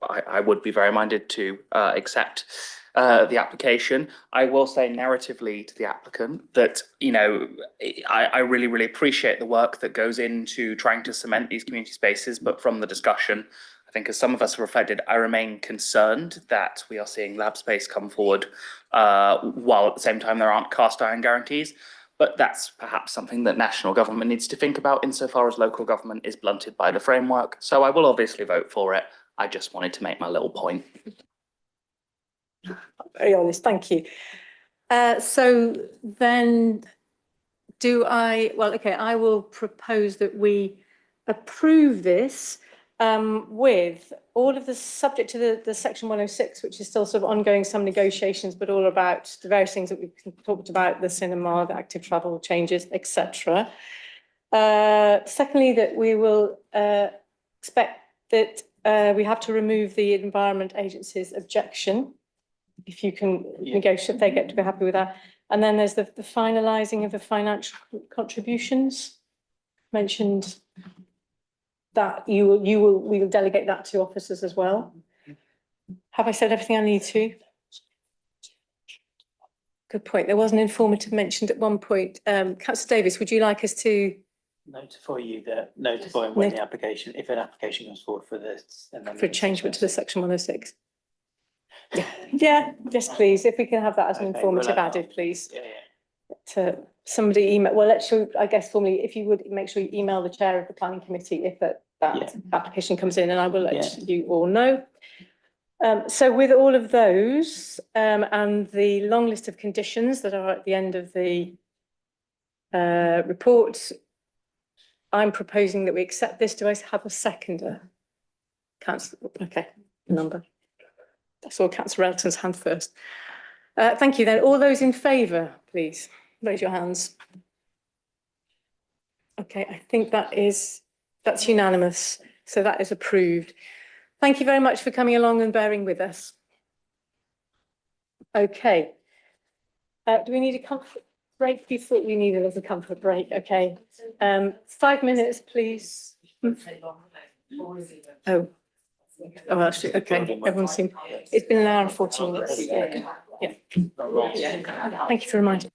I would be very minded to accept the application. I will say narratively to the applicant that, I really, really appreciate the work that goes into trying to cement these community spaces, but from the discussion, I think as some of us have reflected, I remain concerned that we are seeing lab space come forward while at the same time there aren't cast iron guarantees. But that's perhaps something that national government needs to think about insofar as local government is blunted by the framework. So I will obviously vote for it. I just wanted to make my little point. Very honest, thank you. So then I will propose that we approve this with all of the subject to the section 106, which is still sort of ongoing, some negotiations, but all about the various things that we've talked about, the cinema, the active travel changes, etc. Secondly, that we will expect that we have to remove the Environment Agency's objection, if you can negotiate, if they get to be happy with that. And then there's the finalising of the financial contributions mentioned that we will delegate that to officers as well. Have I said everything I need to? Good point. There was an informative mentioned at one point. Councillor Davis, would you like us to notify when the application, if an application comes forward for this for a changement to the section 106? Yeah, yes, please. If we can have that as an informative added, please. To somebody email, well, I guess formally, if you would make sure you email the chair of the planning committee if that application comes in, and I will let you all know. So with all of those and the long list of conditions that are at the end of the report, I'm proposing that we accept this. Do I have a seconder? Councillor, okay, number. I saw Councillor Elton's hand first. Thank you then. All those in favour, please raise your hands. Okay, I think that's unanimous. So that is approved. Thank you very much for coming along and bearing with us. Okay. Do we need a comfort break? You thought we needed as a comfort break. Okay. 5 minutes, please. Oh, actually, okay. Everyone seemed. It's been an hour and 40 minutes. Yeah. Thank you for reminding me.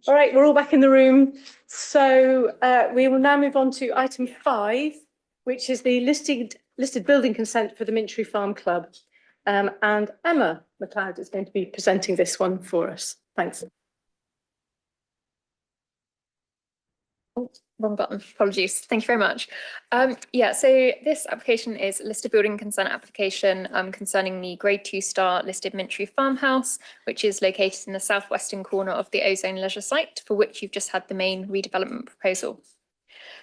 All right, we're all back in the room. So we will now move on to item 5, which is the listed building consent for the Mintry Farm Club. And Emma McLeod is going to be presenting this one for us. Thanks. Wrong button, apologies. Thank you very much. So this application is a listed building consent application concerning the Grade 2 star listed Mintry Farmhouse, which is located in the southwestern corner of the Ozone Leisure site, for which you've just had the main redevelopment proposal.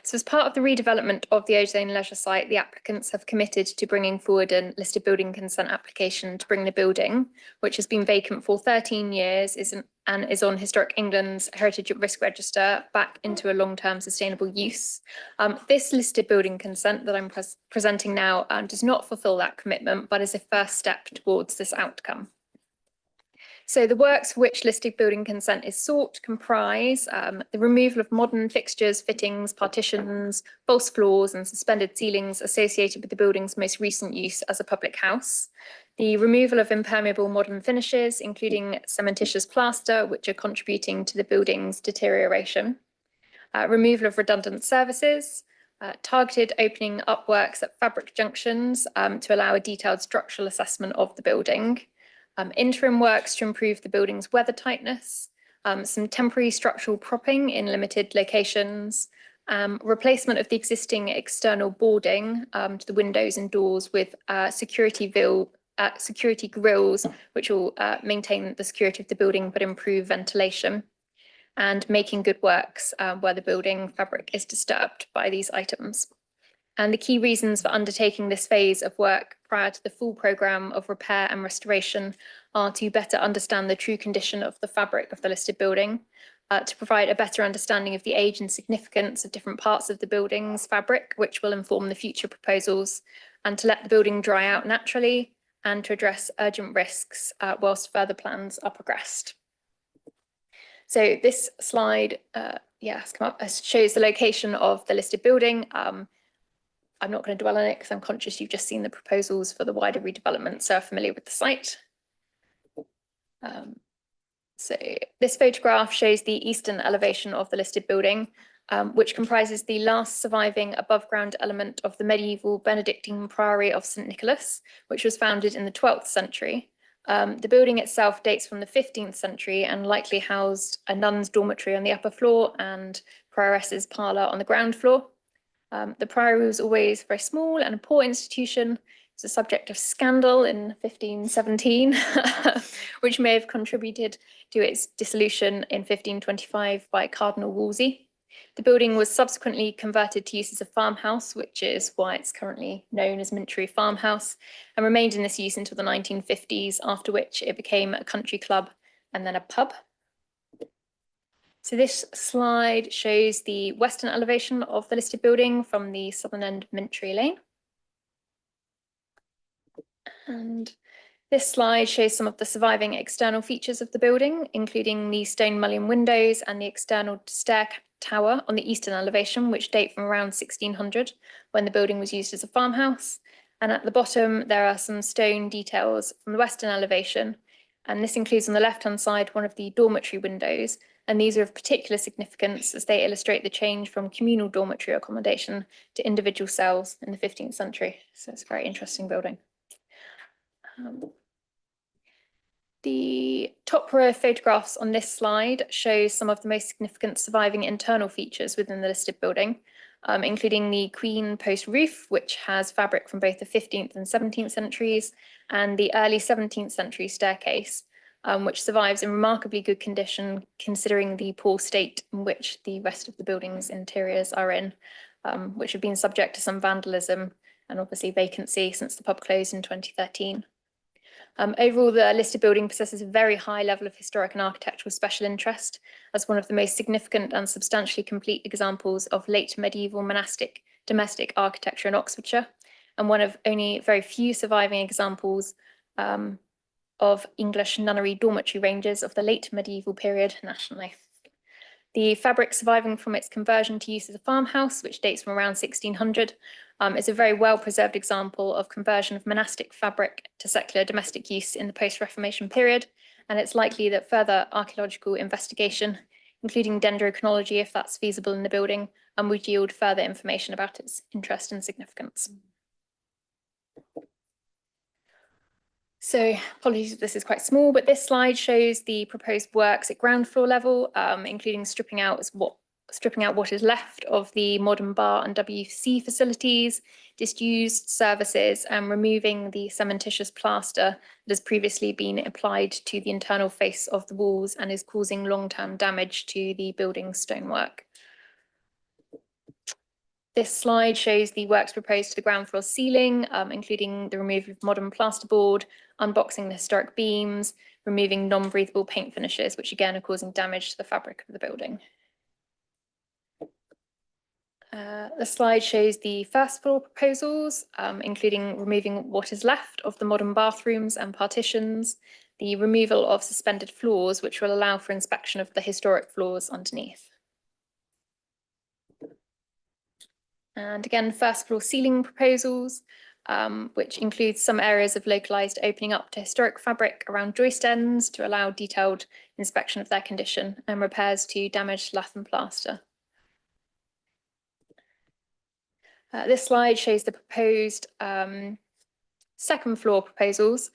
So as part of the redevelopment of the Ozone Leisure site, the applicants have committed to bringing forward a listed building consent application to bring the building, which has been vacant for 13 years and is on Historic England's Heritage at Risk Register, back into a long-term sustainable use. This listed building consent that I'm presenting now does not fulfil that commitment, but is a first step towards this outcome. So the works for which listed building consent is sought comprise the removal of modern fixtures, fittings, partitions, false floors and suspended ceilings associated with the building's most recent use as a public house, the removal of impermeable modern finishes, including cementitious plaster, which are contributing to the building's deterioration, removal of redundant services, targeted opening up works at fabric junctions to allow a detailed structural assessment of the building, interim works to improve the building's weather tightness, some temporary structural propping in limited locations, replacement of the existing external boarding to the windows and doors with security grills, which will maintain the security of the building but improve ventilation, and making good works where the building fabric is disturbed by these items. And the key reasons for undertaking this phase of work prior to the full programme of repair and restoration are to better understand the true condition of the fabric of the listed building, to provide a better understanding of the age and significance of different parts of the building's fabric, which will inform the future proposals, and to let the building dry out naturally, and to address urgent risks whilst further plans are progressed. So this slide, has come up, shows the location of the listed building. I'm not going to dwell on it because I'm conscious you've just seen the proposals for the wider redevelopment, so are familiar with the site. So this photograph shows the eastern elevation of the listed building, which comprises the last surviving above ground element of the medieval Benedictine Priory of St. Nicholas, which was founded in the 12th century. The building itself dates from the 15th century and likely housed a nun's dormitory on the upper floor and prioress's parlour on the ground floor. The Priory was always very small and a poor institution. It was a subject of scandal in 1517, which may have contributed to its dissolution in 1525 by Cardinal Wolsey. The building was subsequently converted to use as a farmhouse, which is why it's currently known as Mintry Farmhouse, and remained in this use until the 1950s, after which it became a country club and then a pub. So this slide shows the western elevation of the listed building from the southern end of Mintry Lane. And this slide shows some of the surviving external features of the building, including the stone mullioned windows and the external stair tower on the eastern elevation, which date from around 1600, when the building was used as a farmhouse. And at the bottom, there are some stone details from the western elevation. And this includes on the left-hand side one of the dormitory windows. And these are of particular significance as they illustrate the change from communal dormitory accommodation to individual cells in the 15th century. So it's a very interesting building. The top row of photographs on this slide shows some of the most significant surviving internal features within the listed building, including the queen post roof, which has fabric from both the 15th and 17th centuries, and the early 17th century staircase, which survives in remarkably good condition considering the poor state in which the rest of the building's interiors are in, which have been subject to some vandalism and obviously vacancy since the pub closed in 2013. Overall, the listed building possesses a very high level of historic and architectural special interest as one of the most significant and substantially complete examples of late medieval monastic domestic architecture in Oxfordshire, and one of only very few surviving examples of English nunnery dormitory ranges of the late medieval period nationally. The fabric surviving from its conversion to use as a farmhouse, which dates from around 1600, is a very well-preserved example of conversion of monastic fabric to secular domestic use in the post-Reformation period, and it's likely that further archaeological investigation, including dendrochronology, if that's feasible in the building, would yield further information about its interest and significance. So apologies if this is quite small, but this slide shows the proposed works at ground floor level, including stripping out what is left of the modern bar and WC facilities, disused services, and removing the cementitious plaster that has previously been applied to the internal face of the walls and is causing long-term damage to the building stonework. This slide shows the works proposed to the ground floor ceiling, including the removal of modern plasterboard, unboxing the historic beams, removing non-breathable paint finishes, which again are causing damage to the fabric of the building. The slide shows the first floor proposals, including removing what is left of the modern bathrooms and partitions, the removal of suspended floors, which will allow for inspection of the historic floors underneath. And again, first floor ceiling proposals, which includes some areas of localized opening up to historic fabric around joist ends to allow detailed inspection of their condition and repairs to damaged lath and plaster. This slide shows the proposed second floor proposals,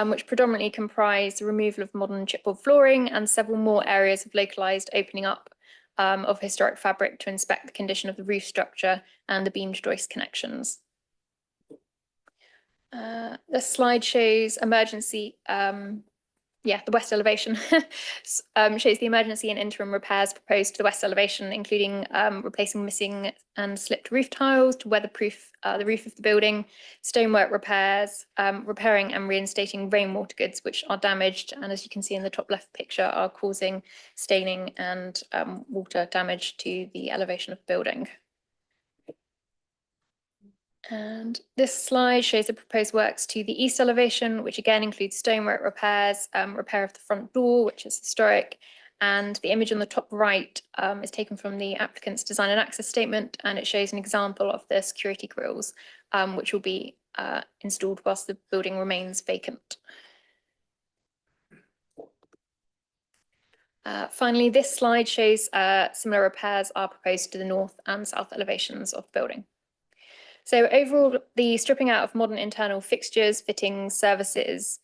which predominantly comprise the removal of modern chipboard flooring and several more areas of localized opening up of historic fabric to inspect the condition of the roof structure and the beam joist connections. This slide shows emergency, the west elevation shows the emergency and interim repairs proposed to the west elevation, including replacing missing and slipped roof tiles to weatherproof the roof of the building, stonework repairs, repairing and reinstating rainwater goods which are damaged and, as you can see in the top left picture, are causing staining and water damage to the elevation of the building. And this slide shows the proposed works to the east elevation, which again includes stonework repairs, repair of the front door, which is historic, and the image on the top right is taken from the applicant's design and access statement, and it shows an example of the security grills, which will be installed whilst the building remains vacant. Finally, this slide shows similar repairs are proposed to the north and south elevations of the building. So overall, the stripping out of modern internal fixtures, fittings, services,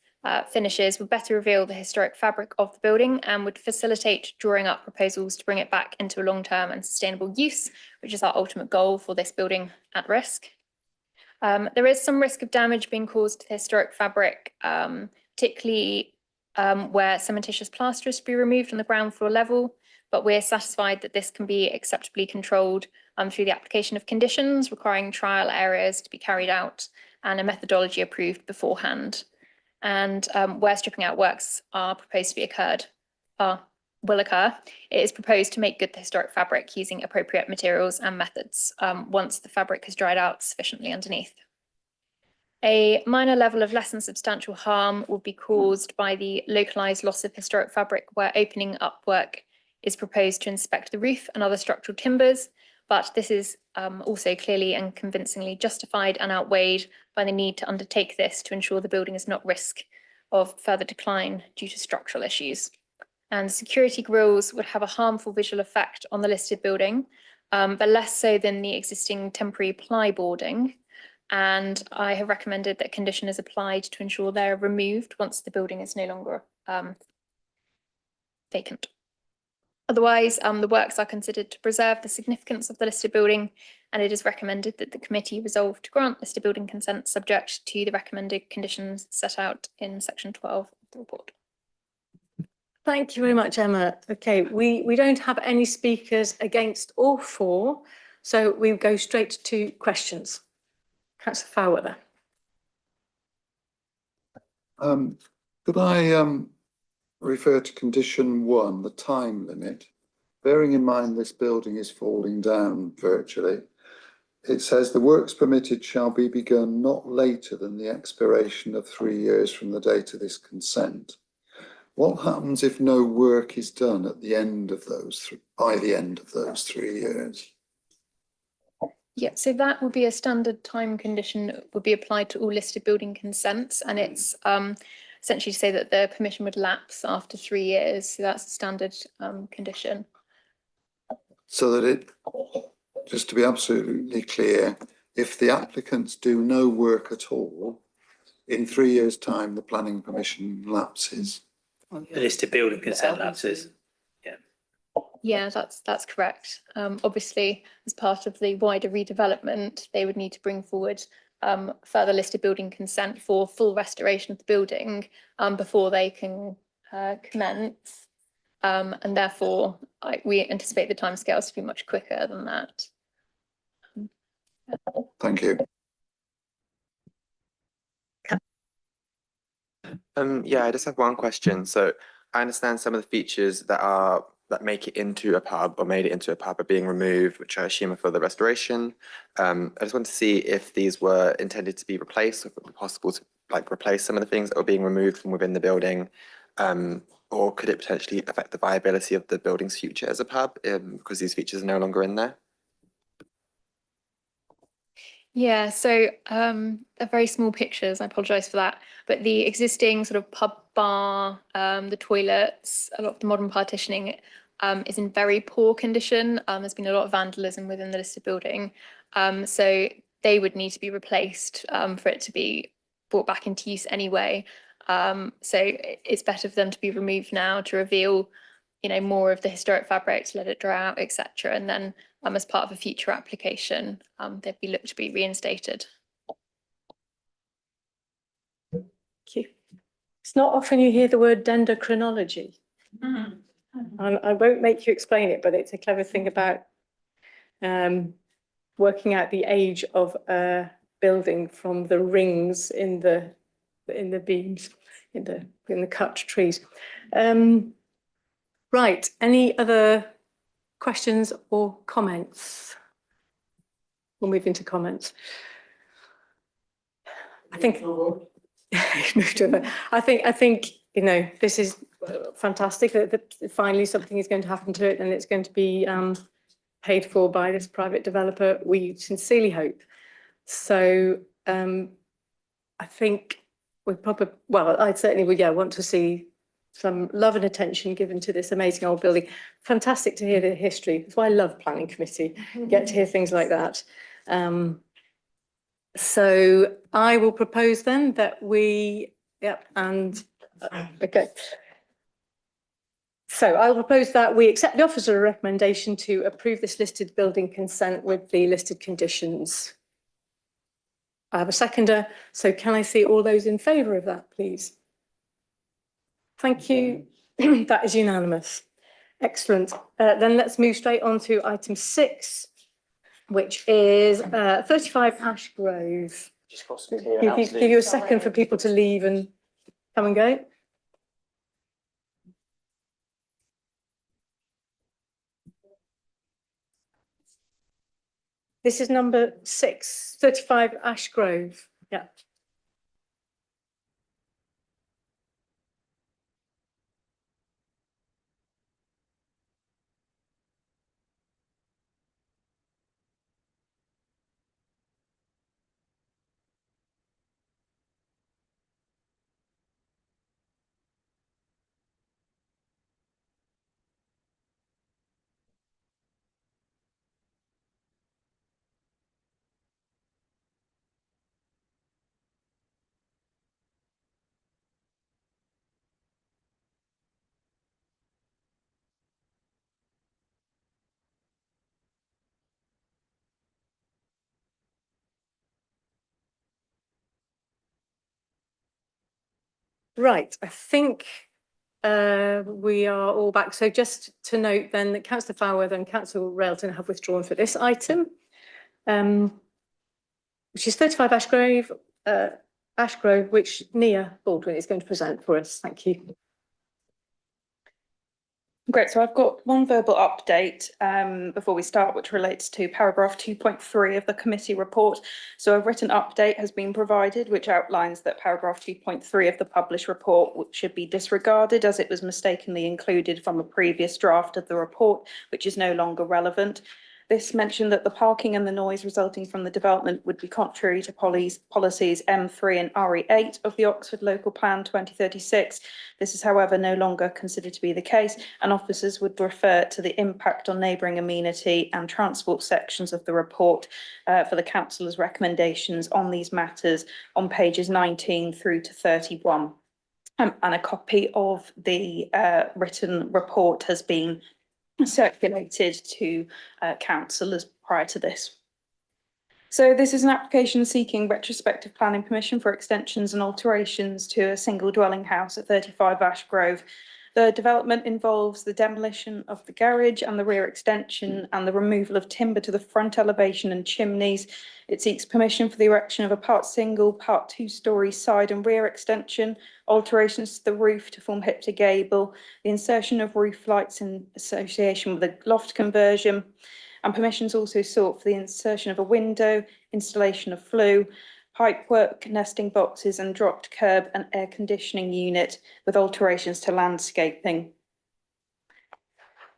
finishes would better reveal the historic fabric of the building and would facilitate drawing up proposals to bring it back into a long-term and sustainable use, which is our ultimate goal for this building at risk. There is some risk of damage being caused to the historic fabric, particularly where cementitious plaster is to be removed on the ground floor level, but we're satisfied that this can be acceptably controlled through the application of conditions requiring trial areas to be carried out and a methodology approved beforehand. And where stripping out works are proposed to be will occur, it is proposed to make good the historic fabric using appropriate materials and methods once the fabric has dried out sufficiently underneath. A minor level of less than substantial harm will be caused by the localized loss of historic fabric where opening up work is proposed to inspect the roof and other structural timbers, but this is also clearly and convincingly justified and outweighed by the need to undertake this to ensure the building is not at risk of further decline due to structural issues. And security grills would have a harmful visual effect on the listed building, but less so than the existing temporary ply boarding. And I have recommended that condition is applied to ensure they're removed once the building is no longer vacant. Otherwise, the works are considered to preserve the significance of the listed building, and it is recommended that the committee resolve to grant listed building consent subject to the recommended conditions set out in section 12 of the report. Thank you very much, Emma. Okay, we don't have any speakers against or for, so we go straight to questions. Councillor Fowler there. Could I refer to condition 1, the time limit? Bearing in mind this building is falling down virtually, it says the works permitted shall be begun not later than the expiration of 3 years from the date of this consent. What happens if no work is done at the end of those, by the end of those 3 years? Yeah, so that would be a standard time condition that would be applied to all listed building consents, and it's essentially to say that the permission would lapse after 3 years. So that's a standard condition. So that it, just to be absolutely clear, if the applicants do no work at all, in 3 years' time, the planning permission lapses. The listed building consent lapses. Yeah, that's correct. Obviously, as part of the wider redevelopment, they would need to bring forward further listed building consent for full restoration of the building before they can commence. And therefore, we anticipate the timescales to be much quicker than that. Thank you. Yeah, I just have one question. So I understand some of the features that make it into a pub or made it into a pub are being removed, which I assume are for the restoration. I just want to see if these were intended to be replaced, or if it would be possible to like replace some of the things that were being removed from within the building, or could it potentially affect the viability of the building's future as a pub because these features are no longer in there? Yeah, so they're very small pictures. I apologise for that. But the existing sort of pub bar, the toilets, a lot of the modern partitioning is in very poor condition. There's been a lot of vandalism within the listed building. So they would need to be replaced for it to be brought back into use anyway. So it's better for them to be removed now to reveal, you know, more of the historic fabric, to let it dry out, etc. And then as part of a future application, they'd be looked to be reinstated. Thank you. It's not often you hear the word dendrochronology. I won't make you explain it, but it's a clever thing about working out the age of a building from the rings in the beams, in the cut trees. Right, any other questions or comments? We'll move into comments. I think you know, this is fantastic that finally something is going to happen to it, and it's going to be paid for by this private developer. We sincerely hope. So I think we probably, well, I certainly would, yeah, want to see some love and attention given to this amazing old building. Fantastic to hear the history. That's why I love planning committee. Get to hear things like that. So I will propose then that we, okay. So I will propose that we accept the officer's recommendation to approve this listed building consent with the listed conditions. I have a seconder, so can I see all those in favour of that, please? Thank you. That is unanimous. Excellent. Then let's move straight on to item 6, which is 35 Ash Grove. Give you a second for people to leave and come and go. This is number 6, 35 Ash Grove. Yeah. Right, I think we are all back. So just to note then that Councillor Fairweather and Councillor Railton have withdrawn for this item, which is 35 Ash Grove, which Nia Baldwin is going to present for us. Thank you. Great, so I've got one verbal update before we start, which relates to paragraph 2.3 of the committee report. So a written update has been provided, which outlines that paragraph 2.3 of the published report should be disregarded as it was mistakenly included from a previous draft of the report, which is no longer relevant. This mentioned that the parking and the noise resulting from the development would be contrary to policies M3 and RE8 of the Oxford Local Plan 2036. This is, however, no longer considered to be the case, and officers would refer to the impact on neighbouring amenity and transport sections of the report for the councillor's recommendations on these matters on pages 19 through to 31. And a copy of the written report has been circulated to councillors prior to this. So this is an application seeking retrospective planning permission for extensions and alterations to a single dwelling house at 35 Ash Grove. The development involves the demolition of the garage and the rear extension and the removal of timber to the front elevation and chimneys. It seeks permission for the erection of a part single, part two-storey side and rear extension, alterations to the roof to form hip to gable, the insertion of roof lights in association with a loft conversion, and permissions also sought for the insertion of a window, installation of flue, pipework, nesting boxes and dropped curb and air conditioning unit with alterations to landscaping.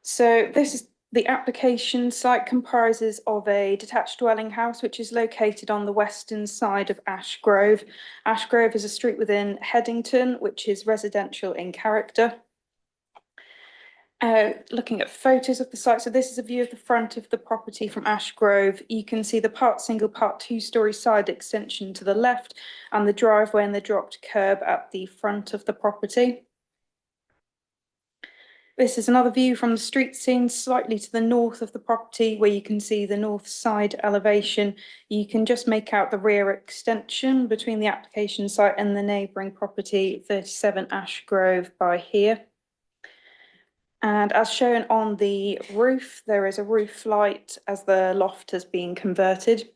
So this is the application site comprises of a detached dwelling house which is located on the western side of Ash Grove. Ash Grove is a street within Headington which is residential in character. Looking at photos of the site, so this is a view of the front of the property from Ash Grove. You can see the part single, part two-storey side extension to the left and the driveway and the dropped curb at the front of the property. This is another view from the street scene slightly to the north of the property where you can see the north side elevation. You can just make out the rear extension between the application site and the neighbouring property 37 Ash Grove by here. And as shown on the roof, there is a roof light as the loft has been converted.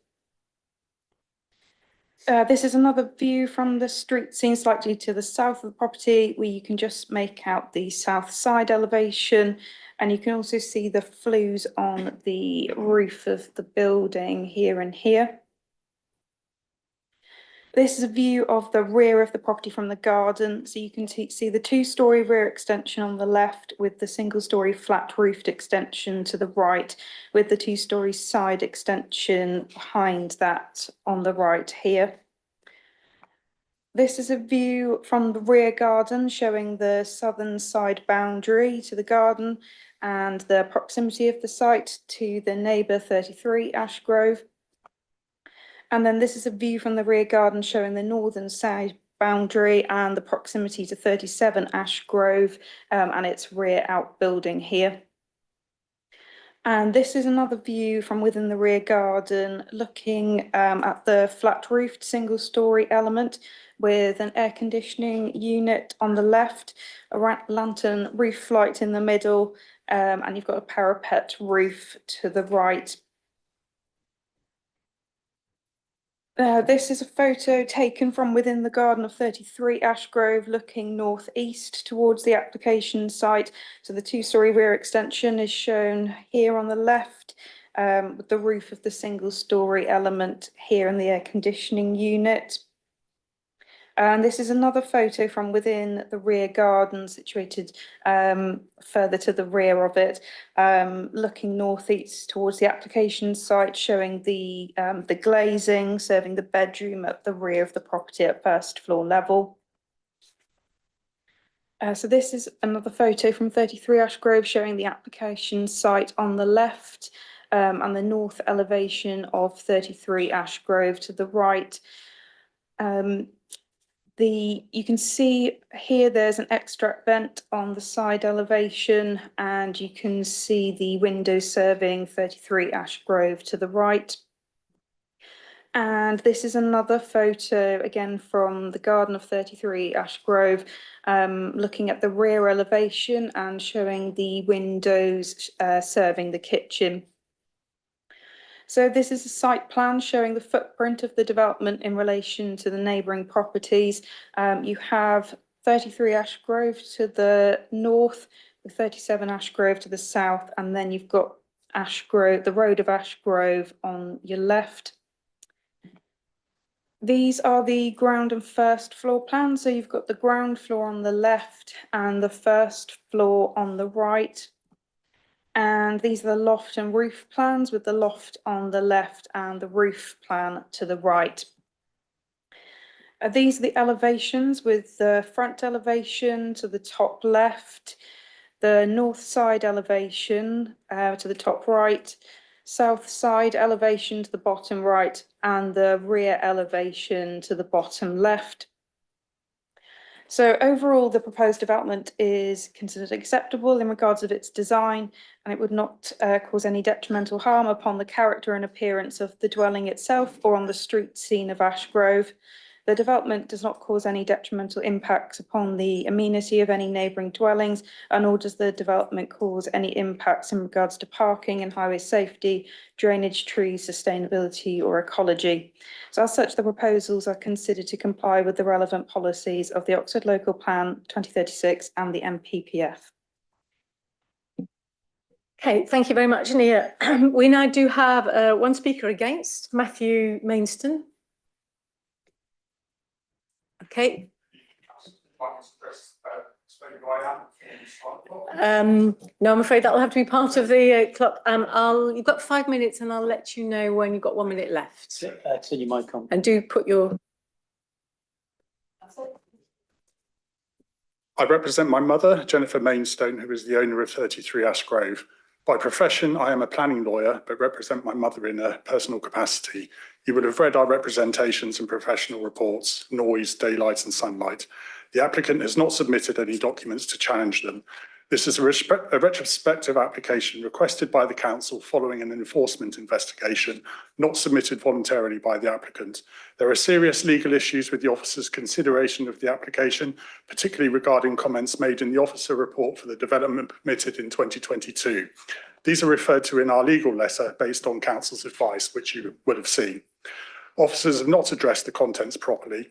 This is another view from the street scene slightly to the south of the property where you can just make out the south side elevation, and you can also see the flues on the roof of the building here and here. This is a view of the rear of the property from the garden. So you can see the two-storey rear extension on the left with the single-storey flat roofed extension to the right with the two-storey side extension behind that on the right here. This is a view from the rear garden showing the southern side boundary to the garden and the proximity of the site to the neighbour 33 Ash Grove. And then this is a view from the rear garden showing the northern side boundary and the proximity to 37 Ash Grove and its rear outbuilding here. And this is another view from within the rear garden looking at the flat roofed single storey element with an air conditioning unit on the left, a lantern roof light in the middle, and you've got a parapet roof to the right. This is a photo taken from within the garden of 33 Ash Grove looking northeast towards the application site. So the two-storey rear extension is shown here on the left with the roof of the single-storey element here in the air conditioning unit. And this is another photo from within the rear garden situated further to the rear of it, looking northeast towards the application site, showing the glazing, serving the bedroom at the rear of the property at first floor level. So this is another photo from 33 Ash Grove showing the application site on the left and the north elevation of 33 Ash Grove to the right. You can see here there's an extract vent on the side elevation and you can see the window serving 33 Ash Grove to the right. And this is another photo again from the garden of 33 Ash Grove, looking at the rear elevation and showing the windows serving the kitchen. So this is a site plan showing the footprint of the development in relation to the neighbouring properties. You have 33 Ash Grove to the north, with 37 Ash Grove to the south, and then you've got Ash Grove, the road of Ash Grove on your left. These are the ground and first floor plans. So you've got the ground floor on the left and the first floor on the right. And And these are the loft and roof plans, with the loft on the left and the roof plan to the right. These are the elevations, with the front elevation to the top left, the north side elevation to the top right, south side elevation to the bottom right, and the rear elevation to the bottom left. So overall, the proposed development is considered acceptable in regards of its design, and it would not cause any detrimental harm upon the character and appearance of the dwelling itself or on the street scene of Ash Grove. The development does not cause any detrimental impacts upon the amenity of any neighbouring dwellings, and nor does the development cause any impacts in regards to parking and highway safety, drainage, trees, sustainability or ecology. So as such, the proposals are considered to comply with the relevant policies of the Oxford Local Plan 2036 and the MPPF. Okay, thank you very much, Nia. We now do have one speaker against, Matthew Mainston. Okay. No, I'm afraid that'll have to be part of the clock. You've got 5 minutes and I'll let you know when you've got 1 minute left. Turn your mic on. And do put your... I represent my mother, Jennifer Mainstone, who is the owner of 33 Ash Grove. By profession, I am a planning lawyer, but represent my mother in a personal capacity. You will have read our representations and professional reports, noise, daylight and sunlight. The applicant has not submitted any documents to challenge them. This is a retrospective application requested by the council following an enforcement investigation, not submitted voluntarily by the applicant. There are serious legal issues with the officer's consideration of the application, particularly regarding comments made in the officer report for the development permitted in 2022. These are referred to in our legal letter based on council's advice, which you would have seen. Officers have not addressed the contents properly.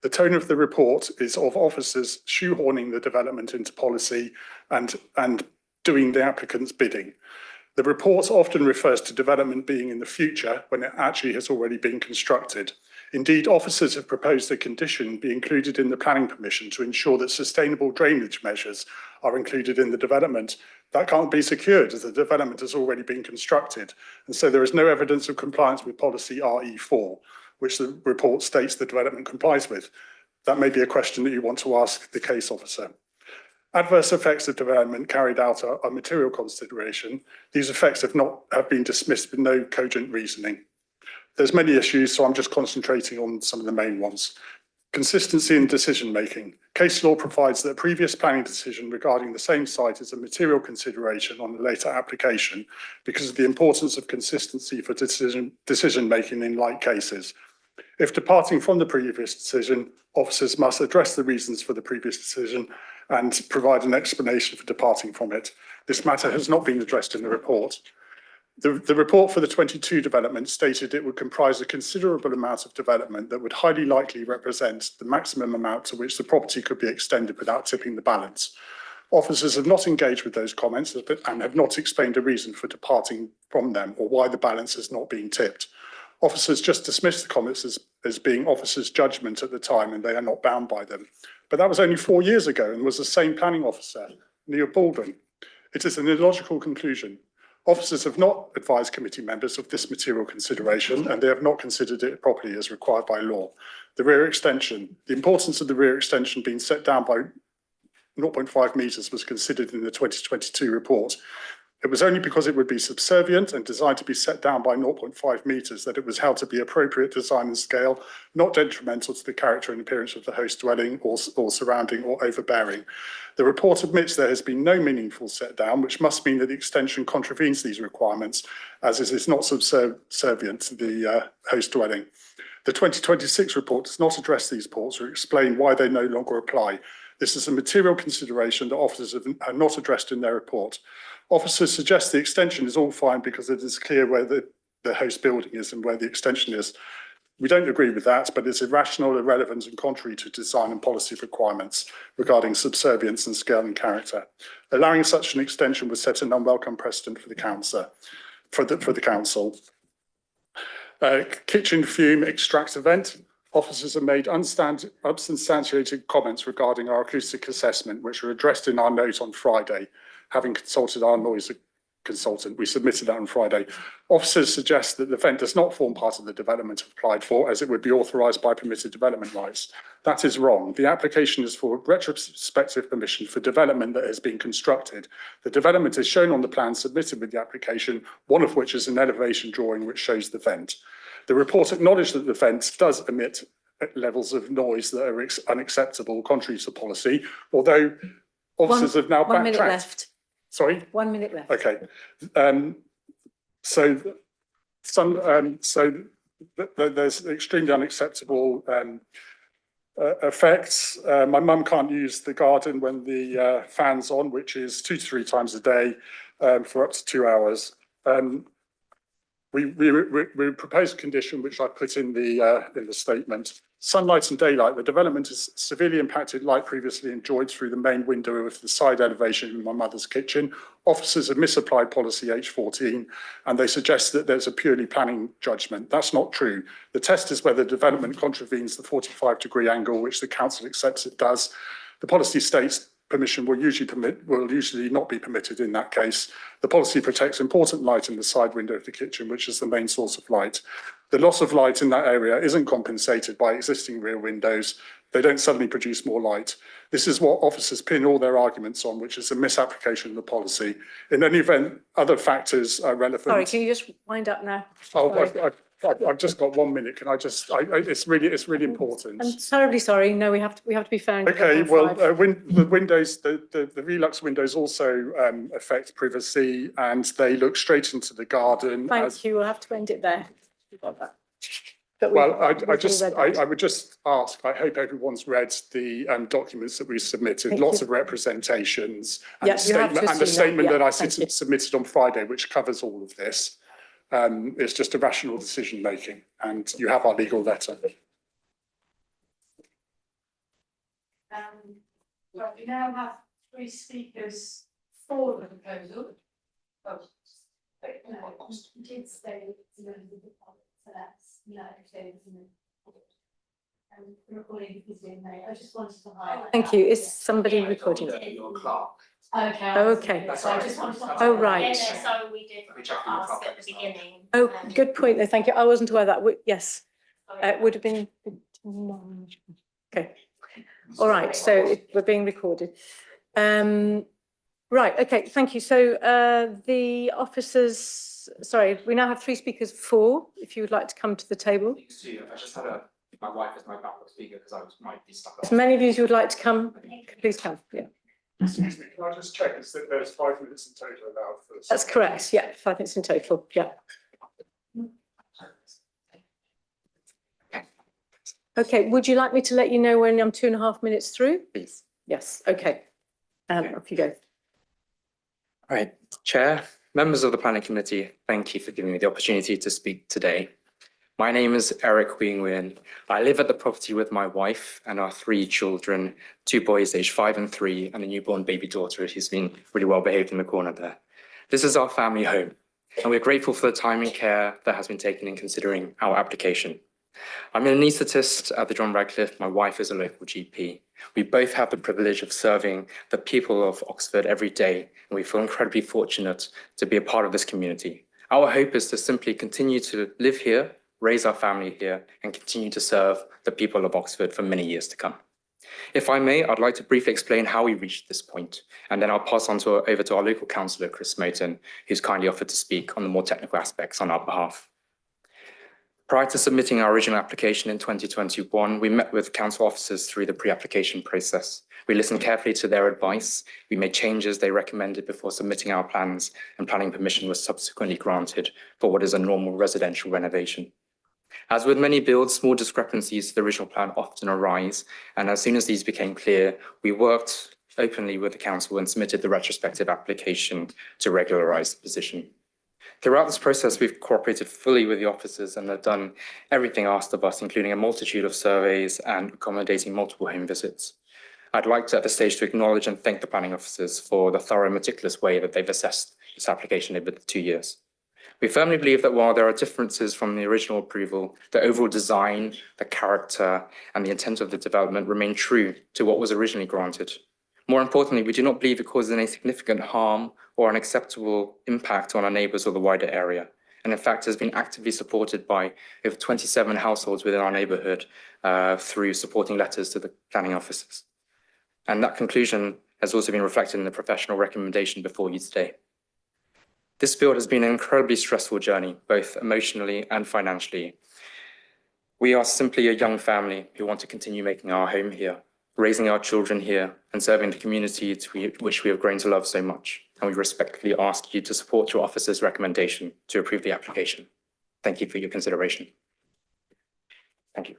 The tone of the report is of officers shoehorning the development into policy and doing the applicant's bidding. The report often refers to development being in the future when it actually has already been constructed. Indeed, officers have proposed a condition be included in the planning permission to ensure that sustainable drainage measures are included in the development. That can't be secured as the development has already been constructed. And so there is no evidence of compliance with policy RE4, which the report states the development complies with. That may be a question that you want to ask the case officer. Adverse effects of development carried out are material consideration. These effects have been dismissed with no cogent reasoning. There's many issues, so I'm just concentrating on some of the main ones. Consistency in decision making. Case law provides that a previous planning decision regarding the same site is a material consideration on the later application because of the importance of consistency for decision making in like cases. If departing from the previous decision, officers must address the reasons for the previous decision and provide an explanation for departing from it. This matter has not been addressed in the report. The report for the 22 development stated it would comprise a considerable amount of development that would highly likely represent the maximum amount to which the property could be extended without tipping the balance. Officers have not engaged with those comments and have not explained a reason for departing from them or why the balance is not being tipped. Officers just dismissed the comments as being officers' judgment at the time and they are not bound by them. But that was only 4 years ago and was the same planning officer, Neil Baldwin. It is an illogical conclusion. Officers have not advised committee members of this material consideration and they have not considered it properly as required by law. The rear extension, the importance of the rear extension being set down by 0.5 metres was considered in the 2022 report. It was only because it would be subservient and designed to be set down by 0.5 metres that it was held to be appropriate design and scale, not detrimental to the character and appearance of the host dwelling or surrounding or overbearing. The report admits there has been no meaningful set down, which must mean that the extension contravenes these requirements, as it is not subservient to the host dwelling. The 2026 report does not address these ports or explain why they no longer apply. This is a material consideration that officers have not addressed in their report. Officers suggest the extension is all fine because it is clear where the host building is and where the extension is. We don't agree with that, but it's irrational, irrelevant and contrary to design and policy requirements regarding subservience and scale and character. Allowing such an extension would set an unwelcome precedent for the council. Kitchen fume extract event. Officers have made unsubstantiated comments regarding our acoustic assessment, which were addressed in our note on Friday, having consulted our noise consultant. We submitted that on Friday. Officers suggest that the vent does not form part of the development applied for, as it would be authorised by permitted development rights. That is wrong. The application is for retrospective permission for development that has been constructed. The development is shown on the plan submitted with the application, one of which is an elevation drawing which shows the vent. The report acknowledged that the vent does emit levels of noise that are unacceptable, contrary to policy, although officers have now backtracked. 1 minute left. Sorry? 1 minute left. Okay. There's extremely unacceptable effects. My mum can't use the garden when the fan's on, which is 2 to 3 times a day for up to 2 hours. We proposed a condition which I put in the statement. Sunlight and daylight. The development has severely impacted light previously enjoyed through the main window of the side elevation in my mother's kitchen. Officers have misapplied policy H14 and they suggest that there's a purely planning judgment. That's not true. The test is whether development contravenes the 45-degree angle, which the council accepts it does. The policy states permission will usually not be permitted in that case. The policy protects important light in the side window of the kitchen, which is the main source of light. The loss of light in that area isn't compensated by existing rear windows. They don't suddenly produce more light. This is what officers pin all their arguments on, which is a misapplication of the policy. In any event, other factors are relevant. Sorry, can you just wind up now? Oh, I've just got 1 minute. Can I just? It's really important. I'm terribly sorry. No, we have to be fair. Okay. Well, the windows, the Velux windows also affect privacy, and they look straight into the garden. Thank you. We'll have to end it there. We've got that. Well, I would just ask, I hope everyone's read the documents that we submitted, Thank lots you. of representations and, Yeah, the statement that I thank you. submitted on Friday, which covers all of this. It's just a rational decision making, and you have our legal letter. Well, we now have 3 speakers for the proposal. Oh, but no, you did say it's no, so that's no, recording is being made. I just wanted to highlight. Thank you. Is somebody recording? Okay. Okay. So I just wanted to. Oh, right. So we did ask at the beginning. Oh, good point. There. Thank you. I wasn't aware that. Yes, it would have been. Okay. All right. So we're being recorded. Right. Okay. Thank you. So the officers. Sorry, we now have 3 speakers. 4. If you would like to come to the table. I just had my wife as my backup speaker because I might be stuck. As many of you as you would like to come, please come. Yeah. Excuse me, can I just check? Is that there's 5 minutes in total allowed for this? That's correct. Yeah, 5 minutes in total. Yeah. Okay, would you like me to let you know when I'm 2.5 minutes through? Please. Yes, okay. Off you go. Right, Chair, members of the Planning Committee, thank you for giving me the opportunity to speak today. My name is Eric Wing-Win. I live at the property with my wife and our 3 children, 2 boys aged 5 and 3, and a newborn baby daughter who's been really well behaved in the corner there. This is our family home, and we're grateful for the time and care that has been taken in considering our application. I'm an anaesthetist at the John Radcliffe. My wife is a local GP. We both have the privilege of serving the people of Oxford every day, and we feel incredibly fortunate to be a part of this community. Our hope is to simply continue to live here, raise our family here, and continue to serve the people of Oxford for many years to come. If I may, I'd like to briefly explain how we reached this point, and then I'll pass on over to our local councillor, Chris Moten, who's kindly offered to speak on the more technical aspects on our behalf. Prior to submitting our original application in 2021, we met with council officers through the pre-application process. We listened carefully to their advice. We made changes they recommended before submitting our plans, and planning permission was subsequently granted for what is a normal residential renovation. As with many builds, small discrepancies to the original plan often arise, and as soon as these became clear, we worked openly with the council and submitted the retrospective application to regularise the position. Throughout this process, we've cooperated fully with the officers and have done everything asked of us, including a multitude of surveys and accommodating multiple home visits. I'd like to, at this stage, to acknowledge and thank the planning officers for the thorough and meticulous way that they've assessed this application over the 2 years. We firmly believe that while there are differences from the original approval, the overall design, the character, and the intent of the development remain true to what was originally granted. More importantly, we do not believe it causes any significant harm or unacceptable impact on our neighbours or the wider area, and in fact has been actively supported by over 27 households within our neighbourhood through supporting letters to the planning officers. And that conclusion has also been reflected in the professional recommendation before you today. This build has been an incredibly stressful journey, both emotionally and financially. We are simply a young family who want to continue making our home here, raising our children here, and serving the community which we have grown to love so much. And we respectfully ask you to support your officer's recommendation to approve the application. Thank you for your consideration. Thank you.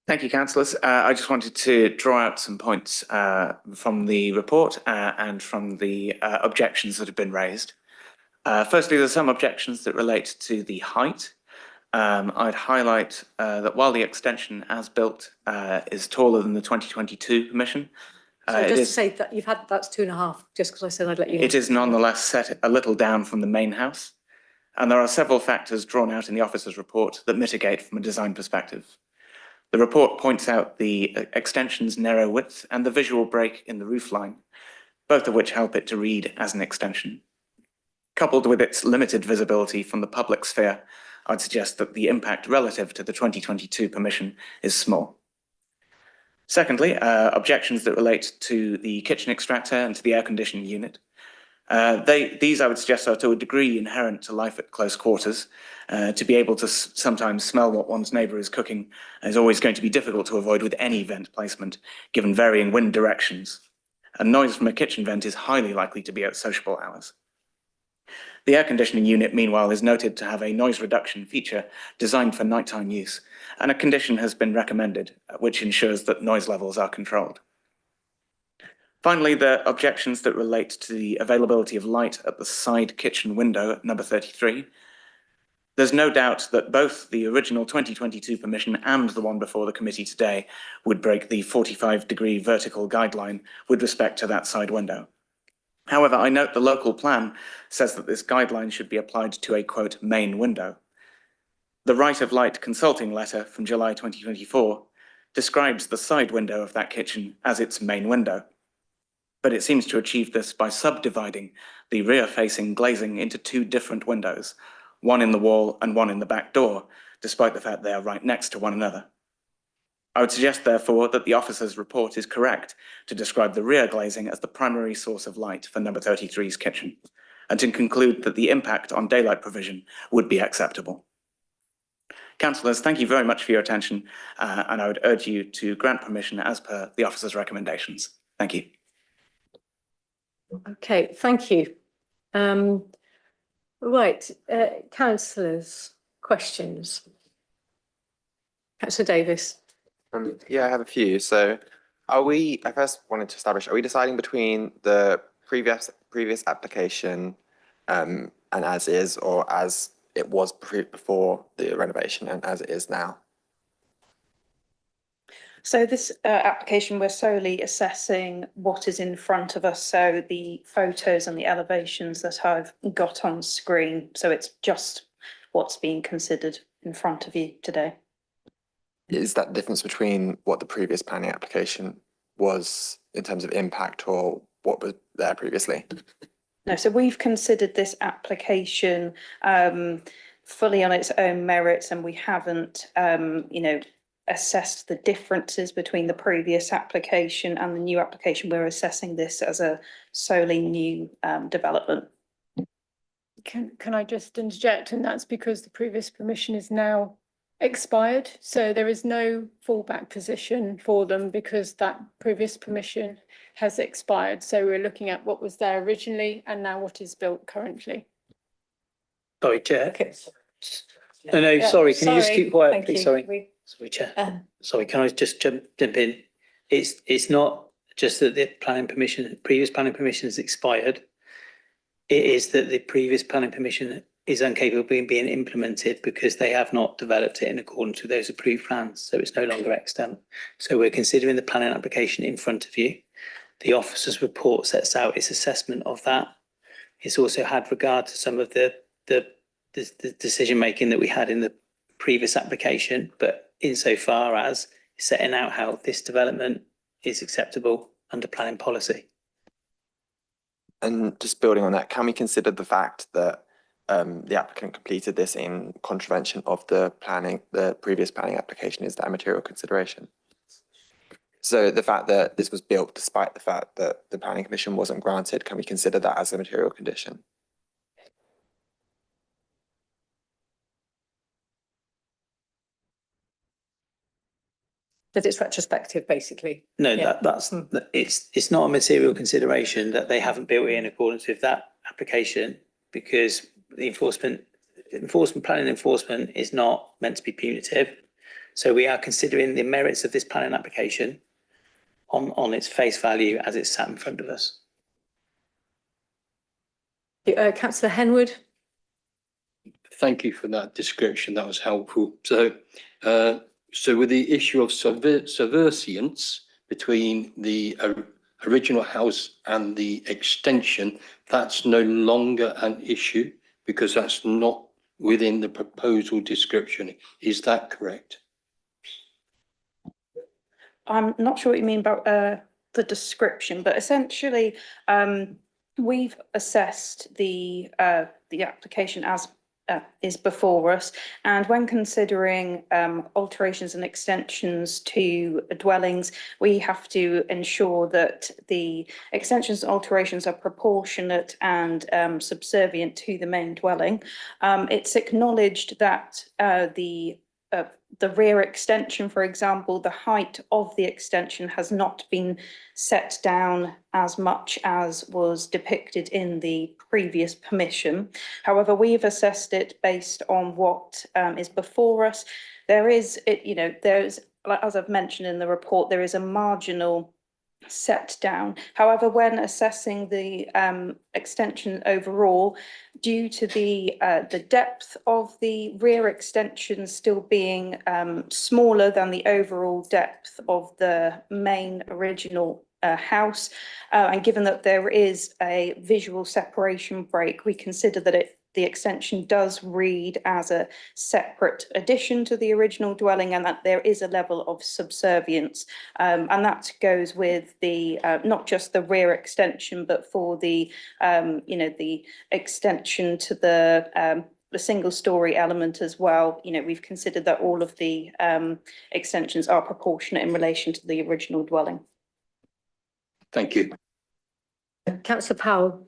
Thank you, councillors. I just wanted to draw out some points from the report and from the objections that have been raised. Firstly, there's some objections that relate to the height. I'd highlight that while the extension as built is taller than the 2022 permission, So just to say that that's 2.5, just because I said I'd let you know. it is nonetheless set a little down from the main house. And there are several factors drawn out in the officer's report that mitigate from a design perspective. The report points out the extension's narrow width and the visual break in the roofline, both of which help it to read as an extension. Coupled with its limited visibility from the public sphere, I'd suggest that the impact relative to the 2022 permission is small. Secondly, objections that relate to the kitchen extractor and to the air conditioning unit. These, I would suggest, are to a degree inherent to life at close quarters. To be able to sometimes smell what one's neighbour is cooking is always going to be difficult to avoid with any vent placement, given varying wind directions. And noise from a kitchen vent is highly likely to be at sociable hours. The air conditioning unit, meanwhile, is noted to have a noise reduction feature designed for nighttime use, and a condition has been recommended, which ensures that noise levels are controlled. Finally, the objections that relate to the availability of light at the side kitchen window at number 33. There's no doubt that both the original 2022 permission and the one before the committee today would break the 45-degree vertical guideline with respect to that side window. However, I note the local plan says that this guideline should be applied to a, quote, main window. The Right of Light consulting letter from July 2024 describes the side window of that kitchen as its main window, but it seems to achieve this by subdividing the rear-facing glazing into two different windows, one in the wall and one in the back door, despite the fact they are right next to one another. I would suggest, therefore, that the officer's report is correct to describe the rear glazing as the primary source of light for number 33's kitchen, and to conclude that the impact on daylight provision would be acceptable. Councillors, thank you very much for your attention, and I would urge you to grant permission as per the officer's recommendations. Thank you. Okay, thank you. Right, councillors, questions? Councillor Davis. Yeah, I have a few. So I first wanted to establish, are we deciding between the previous application and as is, or as it was before the renovation and as it is now? So this application, we're solely assessing what is in front of us. So the photos and the elevations that I've got on screen. So it's just what's being considered in front of you today. Is that the difference between what the previous planning application was in terms of impact or what was there previously? No, so we've considered this application fully on its own merits, and we haven't, assessed the differences between the previous application and the new application. We're assessing this as a solely new development. Can I just interject? And that's because the previous permission is now expired. So there is no fallback position for them because that previous permission has expired. So we're looking at what was there originally and now what is built currently. Sorry, Chair. Okay. No, sorry, can you just keep quiet, please? Sorry. Sorry, Chair. Sorry, can I just jump in? It's not just that the previous planning permission has expired. It is that the previous planning permission is incapable of being implemented because they have not developed it in accordance with those approved plans. So it's no longer extant. So we're considering the planning application in front of you. The officer's report sets out its assessment of that. It's also had regard to some of the decision making that we had in the previous application, but insofar as setting out how this development is acceptable under planning policy. And just building on that, can we consider the fact that the applicant completed this in contravention of the previous planning application? Is that a material consideration? So the fact that this was built despite the fact that the planning permission wasn't granted, can we consider that as a material condition? That it's retrospective, basically. No, Yeah. it's not a material consideration that they haven't built it in accordance with that application, because the planning enforcement is not meant to be punitive. So we are considering the merits of this planning application on its face value as it's sat in front of us. Councillor Henwood. Thank you for that description. That was helpful. So with the issue of subversience between the original house and the extension, that's no longer an issue because that's not within the proposal description. Is that correct? I'm not sure what you mean about the description, but essentially, we've assessed the application as is before us, and when considering alterations and extensions to dwellings, we have to ensure that the extensions and alterations are proportionate and subservient to the main dwelling. It's acknowledged that the rear extension, for example, the height of the extension has not been set down as much as was depicted in the previous permission. However, we've assessed it based on what is before us. There's, as I've mentioned in the report, there is a marginal set down. However, when assessing the extension overall, due to the depth of the rear extension still being smaller than the overall depth of the main original house, and given that there is a visual separation break, we consider that the extension does read as a separate addition to the original dwelling, and that there is a level of subservience. And that goes with the not just the rear extension, but for the the extension to the single story element as well. We've considered that all of the extensions are proportionate in relation to the original dwelling. Thank you. Councillor Powell.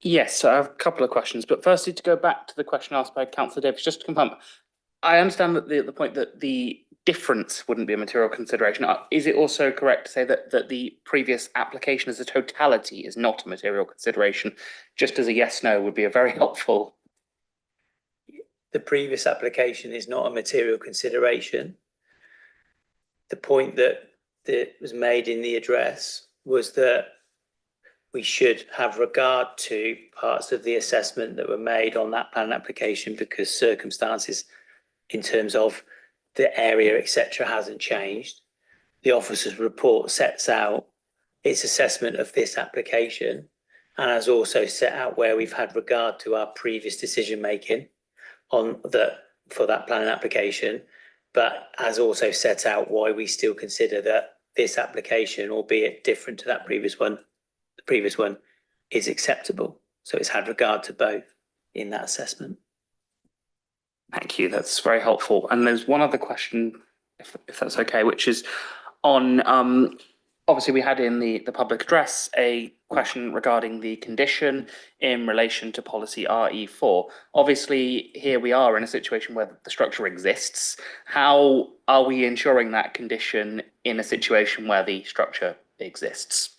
Yes, so I have a couple of questions, but firstly, to go back to the question asked by Councillor Davies, just to confirm, I understand that the point that the difference wouldn't be a material consideration. Is it also correct to say that the previous application as a totality is not a material consideration? Just as a yes/no would be a very helpful. The previous application is not a material consideration. The point that was made in the address was that we should have regard to parts of the assessment that were made on that plan application because circumstances in terms of the area, etc., hasn't changed. The officer's report sets out its assessment of this application and has also set out where we've had regard to our previous decision making for that planning application, but has also set out why we still consider that this application, albeit different to that previous one, is acceptable. So it's had regard to both in that assessment. Thank you, that's very helpful. And there's one other question, if that's okay, which is on, obviously we had in the public address a question regarding the condition in relation to policy RE4. Obviously, here we are in a situation where the structure exists. How are we ensuring that condition in a situation where the structure exists?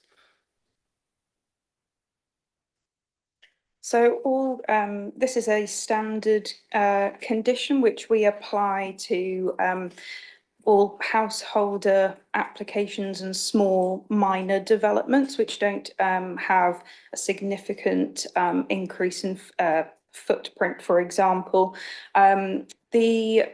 So this is a standard condition which we apply to all householder applications and small minor developments which don't have a significant increase in footprint, for example. Obviously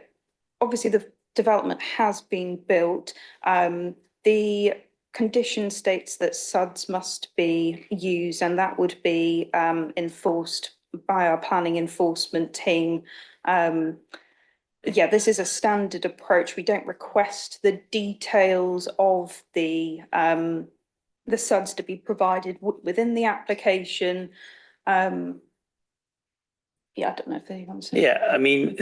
the development has been built. The condition states that SUDs must be used, and that would be enforced by our planning enforcement team. yeah, this is a standard approach. We don't request the details of the SUDs to be provided within the application. Yeah, I don't know if anyone said. Yeah, I mean,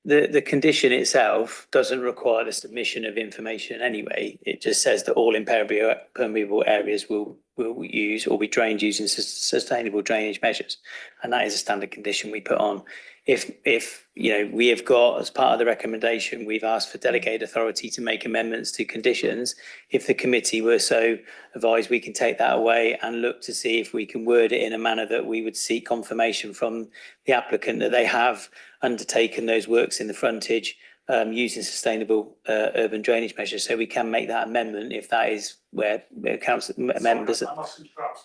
the condition itself doesn't require the submission of information anyway. It just says that all impermeable areas will use or be drained using sustainable drainage measures. And that is a standard condition we put on. If you know, we have got, as part of the recommendation, we've asked for delegated authority to make amendments to conditions. If the committee were so advised, we can take that away and look to see if we can word it in a manner that we would seek confirmation from the applicant that they have undertaken those works in the frontage using sustainable urban drainage measures. So we can make that amendment if that is where council members.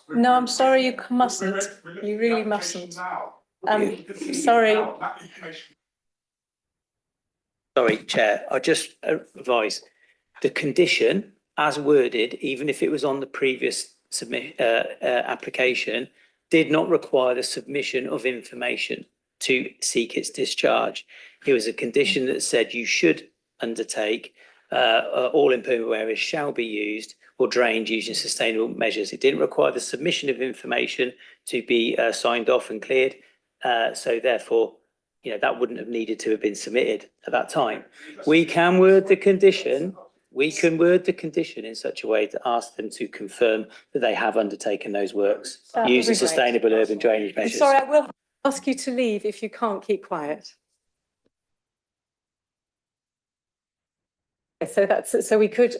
No, I'm sorry, you mustn't. You really mustn't. Sorry. Sorry, Chair, I just advise the condition as worded, even if it was on the previous application, did not require the submission of information to seek its discharge. It was a condition that said you should undertake all impermeable areas shall be used or drained using sustainable measures. It didn't require the submission of information to be signed off and cleared. So therefore, you know, that wouldn't have needed to have been submitted at that time. We can word the condition. We can word the condition in such a way to ask them to confirm that they have undertaken those works using sustainable urban drainage measures. Sorry, I will ask you to leave if you can't keep quiet. So we could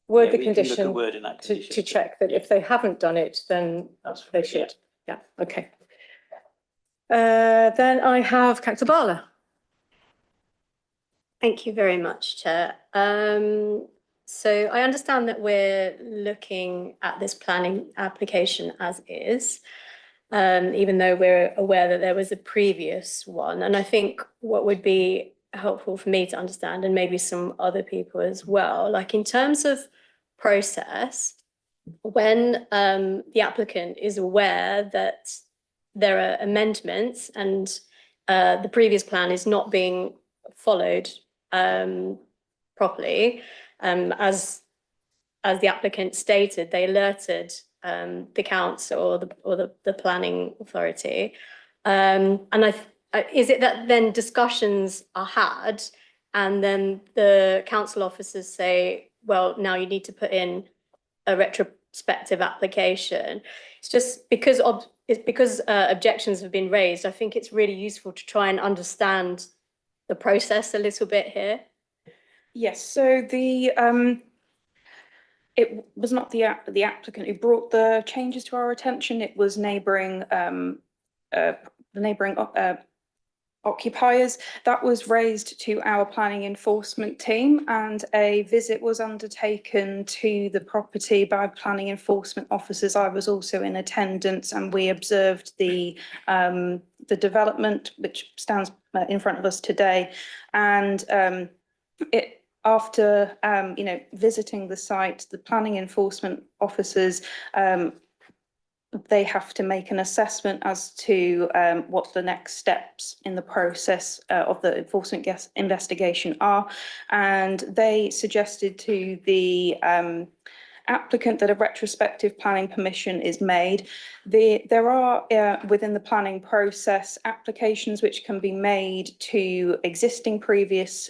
word the condition to check that if they haven't done it, then they should. Yeah, okay. Then I have Councillor Barlow. Thank you very much, Chair. So I understand that we're looking at this planning application as is, even though we're aware that there was a previous one. And I think what would be helpful for me to understand, and maybe some other people as well, like in terms of process, when the applicant is aware that there are amendments and the previous plan is not being followed properly, as the applicant stated, they alerted the council or the planning authority, and is it that then discussions are had and then the council officers say, well, now you need to put in a retrospective application? It's just because objections have been raised. I think it's really useful to try and understand the process a little bit here. Yes, so it was not the applicant who brought the changes to our attention. It was neighbouring occupiers. That was raised to our planning enforcement team, and a visit was undertaken to the property by planning enforcement officers. I was also in attendance, and we observed the development which stands in front of us today. And after visiting the site, the planning enforcement officers they have to make an assessment as to what the next steps in the process of the enforcement investigation are. And they suggested to the applicant that a retrospective planning permission is made. There are within the planning process applications which can be made to existing consents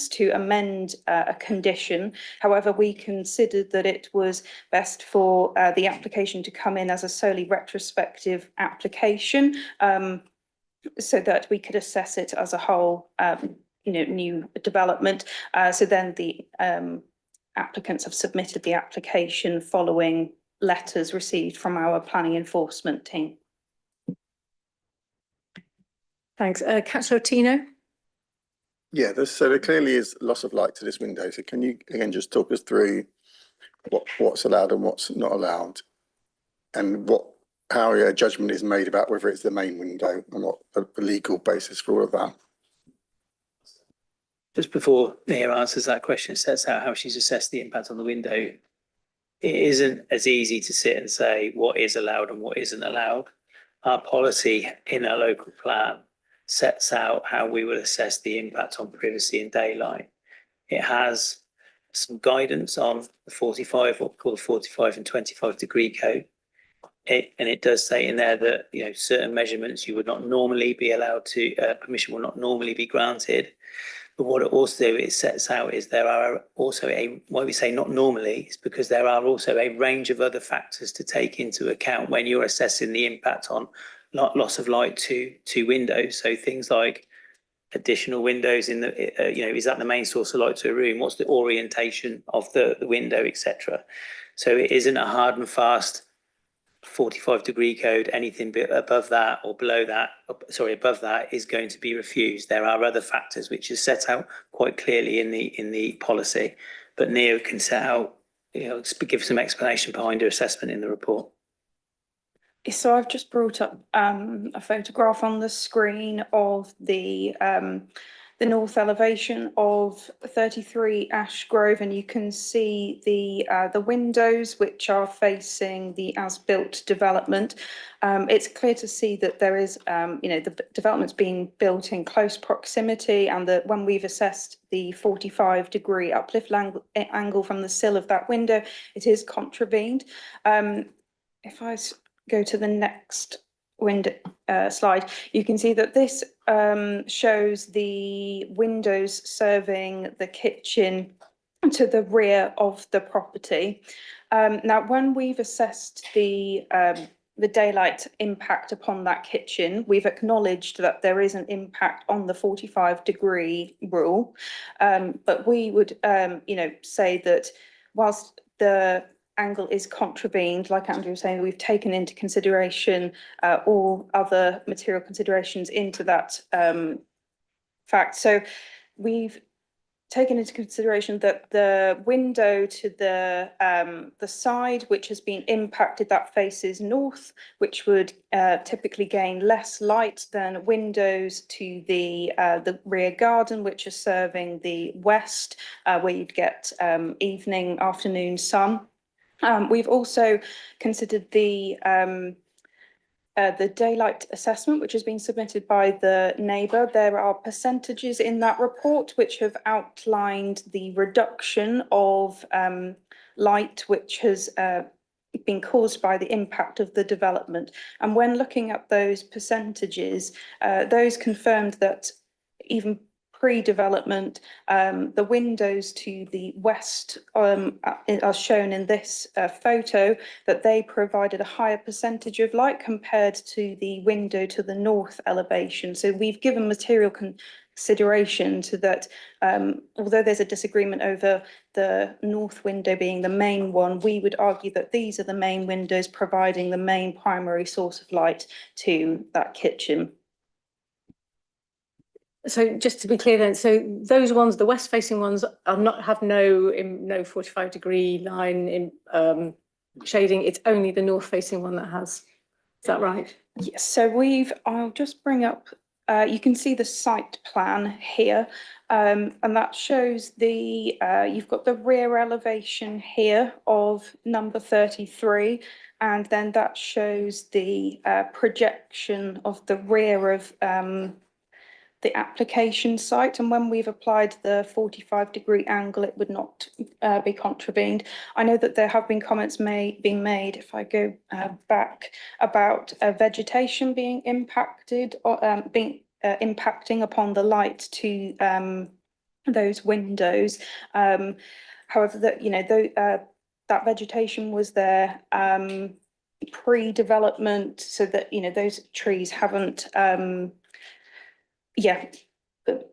to amend a condition. However, we considered that it was best for the application to come in as a solely retrospective application, so that we could assess it as a whole, new development. So then the applicants have submitted the application following letters received from our planning enforcement team. Thanks. Councillor Tino? Yeah, so there clearly is loss of light to this window. So can you again just talk us through what's allowed and what's not allowed, and how a judgment is made about whether it's the main window and what the legal basis for all of that? Just before Mia answers that question, it sets out how she's assessed the impact on the window. It isn't as easy to sit and say what is allowed and what isn't allowed. Our policy in our local plan sets out how we will assess the impact on privacy and daylight. It has some guidance on the 45, what we call the 45 and 25 degree code. And it does say in there that, you know, certain measurements you would not normally be allowed to, permission will not normally be granted. But what it also sets out is there are also why we say not normally, is because there are also a range of other factors to take into account when you're assessing the impact on loss of light to windows. So things like additional windows in the, you know, is that the main source of light to a room? What's the orientation of the window, etc. So it isn't a hard and fast 45 degree code. Anything above that or below that, above that is going to be refused. There are other factors which is set out quite clearly in the policy, but NEO can set out, you know, give some explanation behind their assessment in the report. So I've just brought up a photograph on the screen of the north elevation of 33 Ash Grove, and you can see the windows which are facing the as-built development. It's clear to see that there is, you know, the development's being built in close proximity, and that when we've assessed the 45 degree uplift angle from the sill of that window, it is contravened. If I go to the next window slide, you can see that this shows the windows serving the kitchen to the rear of the property. Now, when we've assessed the daylight impact upon that kitchen, we've acknowledged that there is an impact on the 45 degree rule, but we would, you know, say that whilst the angle is contravened, like Andrew was saying, we've taken into consideration all other material considerations into that fact. So we've taken into consideration that the window to the side which has been impacted, that faces north, which would typically gain less light than windows to the rear garden, which are serving the west, where you'd get evening, afternoon sun. We've also considered the daylight assessment, which has been submitted by the neighbour. There are percentages in that report which have outlined the reduction of light which has been caused by the impact of the development. And when looking at those percentages, those confirmed that even pre-development, the windows to the west are shown in this photo, that they provided a higher percentage of light compared to the window to the north elevation. So we've given material consideration to that, although there's a disagreement over the north window being the main one, we would argue that these are the main windows providing the main primary source of light to that kitchen. So just to be clear then, so those ones, the west facing ones, are have no 45 degree line in shading. It's only the north facing one that has. Is that right? Yes. So I'll just bring up. You can see the site plan here, and that shows the. You've got the rear elevation here of number 33, and then that shows the projection of the rear of the application site. And when we've applied the 45 degree angle, it would not be contravened. I know that there have been comments being made, if I go back, about vegetation being impacted or impacting upon the light to those windows. However, that vegetation was there pre-development, so that those trees haven't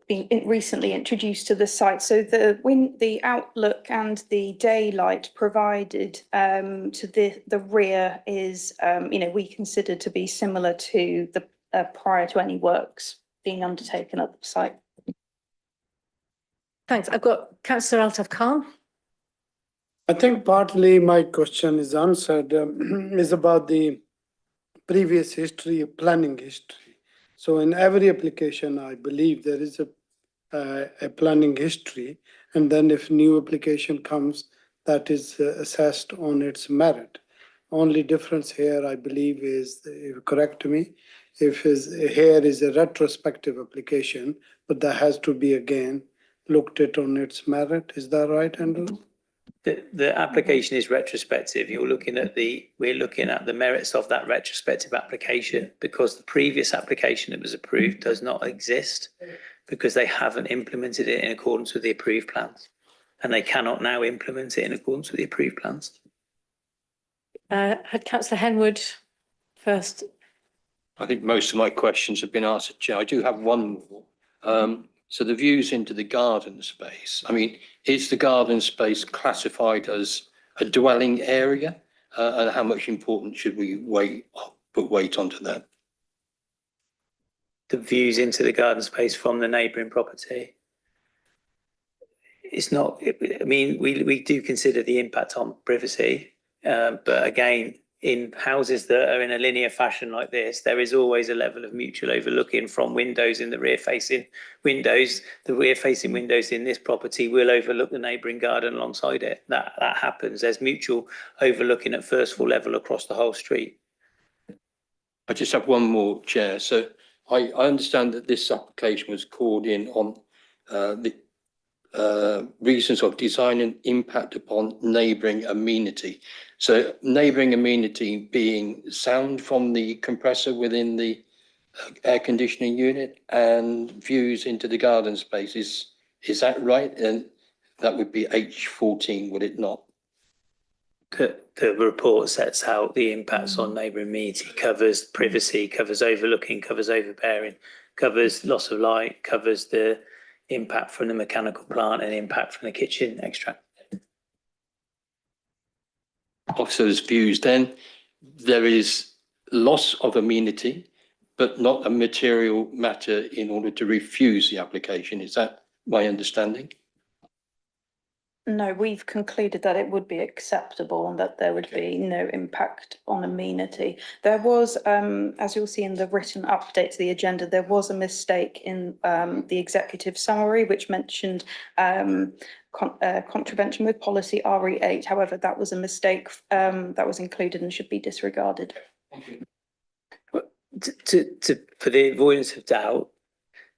been recently introduced to the site. So the outlook and the daylight provided to the rear is, we consider to be similar to the prior to any works being undertaken at the site. Thanks. I've got Councillor Altaf Khan. I think partly my question is answered, is about the previous history, planning history. So in every application, I believe there is a planning history, and then if new application comes, that is assessed on its merit. Only difference here, I believe, is, if you correct me, if here is a retrospective application, but that has to be again looked at on its merit. Is that right, Andrew? The application is retrospective. We're looking at the merits of that retrospective application, because the previous application that was approved does not exist, because they haven't implemented it in accordance with the approved plans, and they cannot now implement it in accordance with the approved plans. Had Councillor Henwood first. I think most of my questions have been answered, Chair. I do have one more. So the views into the garden space, I mean, is the garden space classified as a dwelling area? And how much importance should we put weight onto that? The views into the garden space from the neighbouring property. It's not, I mean, we do consider the impact on privacy, but again, in houses that are in a linear fashion like this, there is always a level of mutual overlooking from windows in the rear facing windows. The rear facing windows in this property will overlook the neighbouring garden alongside it. That happens. There's mutual overlooking at first floor level across the whole street. I just have one more, Chair. So I understand that this application was called in on the reasons of design and impact upon neighbouring amenity. So neighbouring amenity being sound from the compressor within the air conditioning unit and views into the garden spaces. Is that right? And that would be H14, would it not? The report sets out the impacts on neighbouring amenity, covers privacy, covers overlooking, covers overbearing, covers loss of light, covers the impact from the mechanical plant and impact from the kitchen extract. Officers' views then, there is loss of amenity, but not a material matter in order to refuse the application. Is that my understanding? No, we've concluded that it would be acceptable and that there would be no impact on amenity. There was, as you'll see in the written update to the agenda, there was a mistake in the executive summary, which mentioned contravention with policy RE8. However, that was a mistake that was included and should be disregarded. Thank you. For the avoidance of doubt,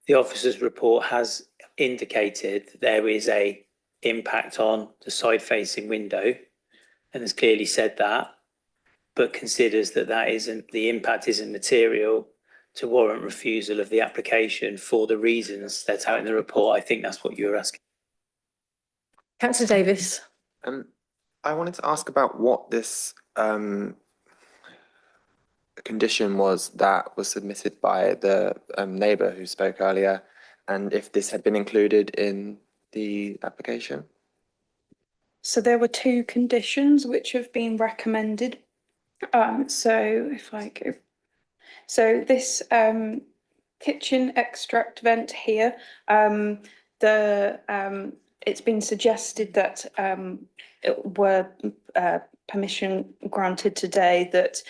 the officer's report has indicated that there is a impact on the side facing window and has clearly said that, but considers that the impact isn't material to warrant refusal of the application for the reasons set out in the report. I think that's what you were asking. Councillor Davis. I wanted to ask about what this condition was that was submitted by the neighbour who spoke earlier, and if this had been included in the application. So there were two conditions which have been recommended. So if I go, so this kitchen extract vent here, it's been suggested that it were permission granted today that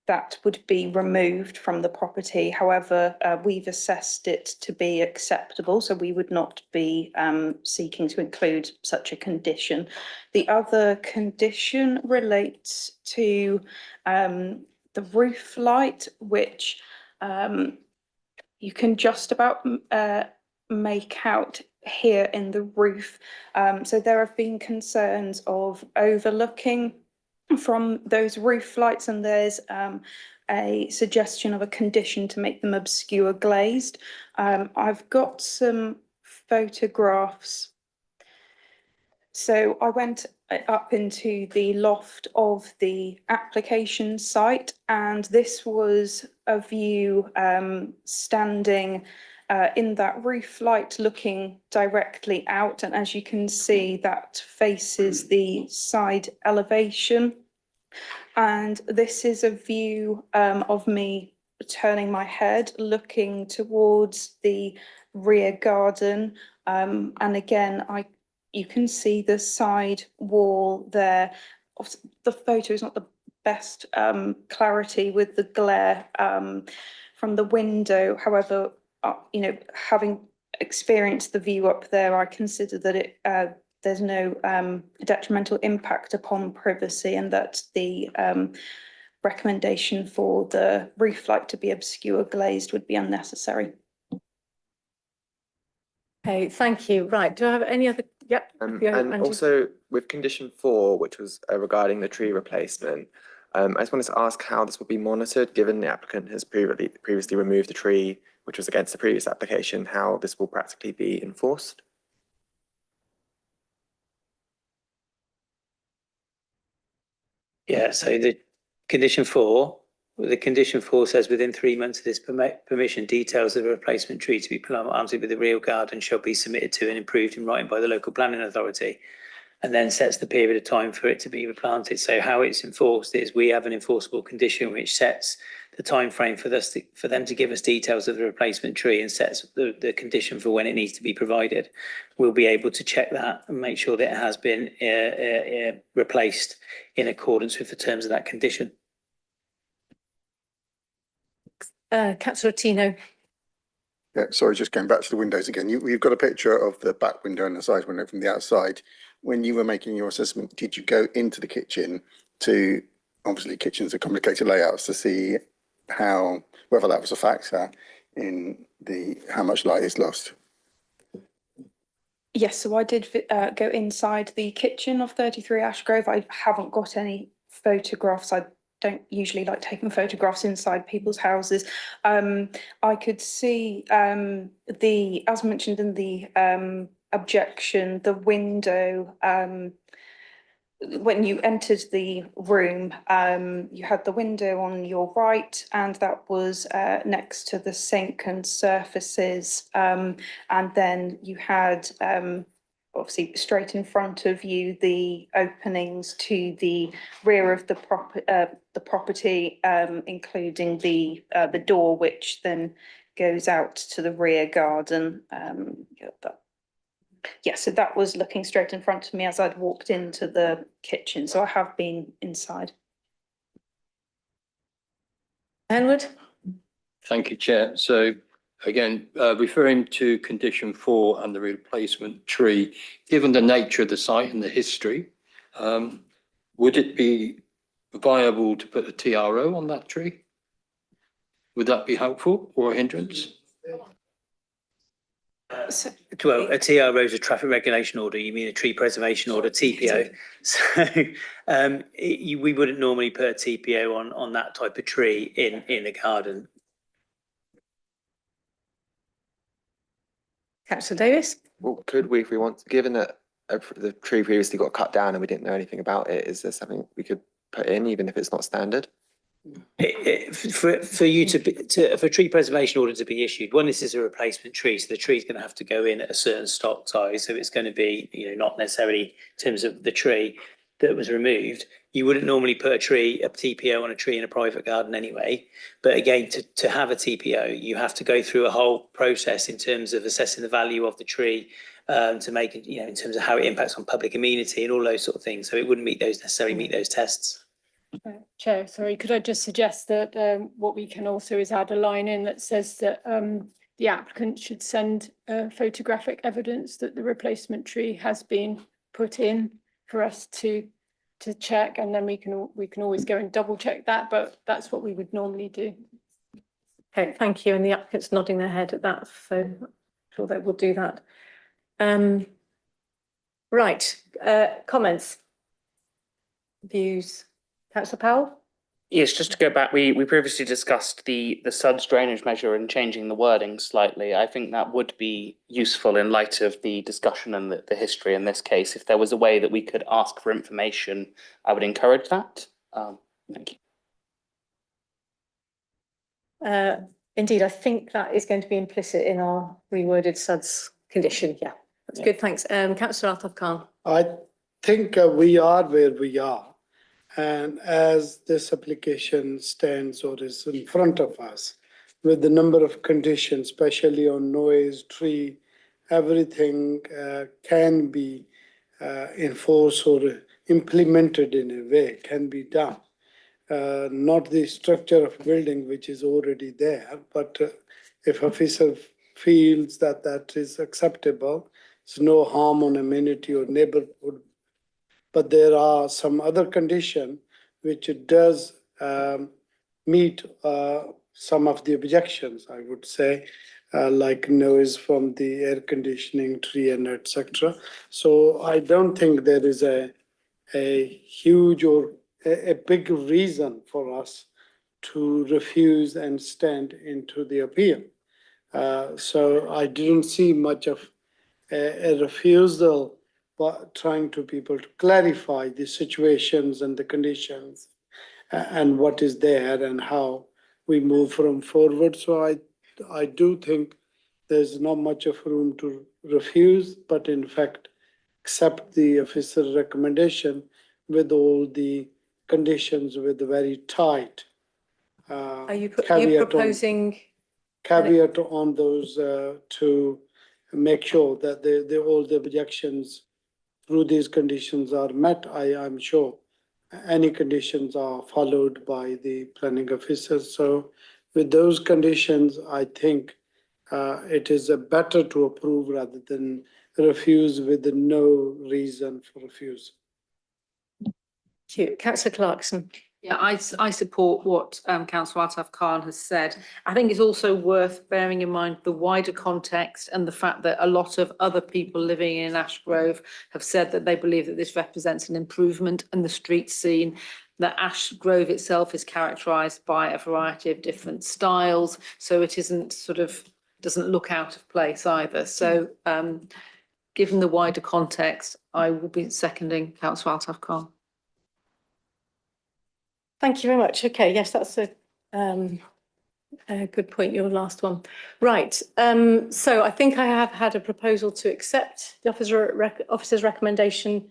that would be removed from the property. However, we've assessed it to be acceptable, so we would not be seeking to include such a condition. The other condition relates to the roof light, which you can just about make out here in the roof. So there have been concerns of overlooking from those roof lights, and there's a suggestion of a condition to make them obscure glazed. I've got some photographs. So I went up into the loft of the application site, and this was a view standing in that roof light looking directly out, and as you can see, that faces the side elevation. And this is a view of me turning my head, looking towards the rear garden. And again, you can see the side wall there. The photo is not the best clarity with the glare from the window. However, you know, having experienced the view up there, I consider that there's no detrimental impact upon privacy, and that the recommendation for the roof light to be obscure glazed would be unnecessary. Okay, thank you. Right, do I have any other? Yep. And Andrew. also with condition 4, which was regarding the tree replacement, I just wanted to ask how this will be monitored, given the applicant has previously removed the tree, which was against the previous application, how this will practically be enforced? Yeah, so the condition 4 says within 3 months of this permission, details of a replacement tree to be planted with the rear garden shall be submitted to and improved in writing by the local planning authority, and then sets the period of time for it to be replanted. So how it's enforced is we have an enforceable condition which sets the time frame for them to give us details of the replacement tree and sets the condition for when it needs to be provided. We'll be able to check that and make sure that it has been replaced in accordance with the terms of that condition. Councillor Tino. Yeah, sorry, just going back to the windows again. You've got a picture of the back window and the side window from the outside. When you were making your assessment, did you go into the kitchen to, obviously kitchens are complicated layouts, to see whether that was a factor in how much light is lost? Yes, so I did go inside the kitchen of 33 Ashgrove. I haven't got any photographs. I don't usually like taking photographs inside people's houses. I could see as mentioned in the objection, the window, when you entered the room, you had the window on your right, and that was next to the sink and surfaces. And then you had obviously straight in front of you the openings to the rear of the property, including the door, which then goes out to the rear garden. Yeah, so that was looking straight in front of me as I'd walked into the kitchen. So I have been inside. Henwood? Thank you, Chair. So again, referring to condition 4 and the replacement tree, given the nature of the site and the history, would it be viable to put a TRO on that tree? Would that be helpful or a hindrance? Well, a TRO is a traffic regulation order. You mean a tree preservation order, TPO. So we wouldn't normally put a TPO on that type of tree in a garden. Councillor Davis? Well, could we, if we want, given that the tree previously got cut down and we didn't know anything about it, is there something we could put in, even if it's not standard? For a tree preservation order to be issued, one, this is a replacement tree, so the tree is going to have to go in at a certain stock size, so it's going to be, not necessarily in terms of the tree that was removed. You wouldn't normally put a TPO on a tree in a private garden anyway. But again, to have a TPO, you have to go through a whole process in terms of assessing the value of the tree, to make it, in terms of how it impacts on public amenity and all those sort of things. So it wouldn't necessarily meet those tests. Chair, sorry, could I just suggest that what we can also is add a line in that says that the applicant should send photographic evidence that the replacement tree has been put in for us to check, and then we can always go and double check that, but that's what we would normally do. Okay, thank you. And the applicant's nodding their head at that, so I'm sure they will do that. Right, comments, views. Councillor Powell? Yes, just to go back, we previously discussed the SUDS drainage measure and changing the wording slightly. I think that would be useful in light of the discussion and the history in this case. If there was a way that we could ask for information, I would encourage that. Thank you. Indeed, I think that is going to be implicit in our reworded SUDS condition. Yeah, that's good. Thanks. Councillor Altaf Khan. I think we are where we are. And as this application stands or is in front of us, with the number of conditions, especially on noise, tree, everything can be enforced or implemented in a way, can be done. Not the structure of building which is already there, but if officer feels that that is acceptable, there's no harm on amenity or neighborhood. But there are some other condition which it does meet some of the objections, I would say, like noise from the air conditioning, tree, and etc. So I don't think there is a huge or a big reason for us to refuse and stand into the appeal. So I didn't see much of a refusal, but trying to people to clarify the situations and the conditions and what is there and how we move from forward. So I do think there's not much of room to refuse, but in fact, accept the officer's recommendation with all the conditions with very tight Are you caveat proposing? caveat on those to make sure that all the objections through these conditions are met. I'm sure any conditions are followed by the planning officer. So with those conditions, I think it is better to approve rather than refuse with no reason for refusal. Councillor Clarkson. Yeah, I support what Councillor Altaf Khan has said. I think it's also worth bearing in mind the wider context and the fact that a lot of other people living in Ashgrove have said that they believe that this represents an improvement in the street scene, that Ashgrove itself is characterised by a variety of different styles, so it isn't doesn't look out of place either. So given the wider context, I will be seconding Councillor Altaf Khan. Thank you very much. Okay, yes, that's a good point, your last one. Right, so I think I have had a proposal to accept the officer's recommendation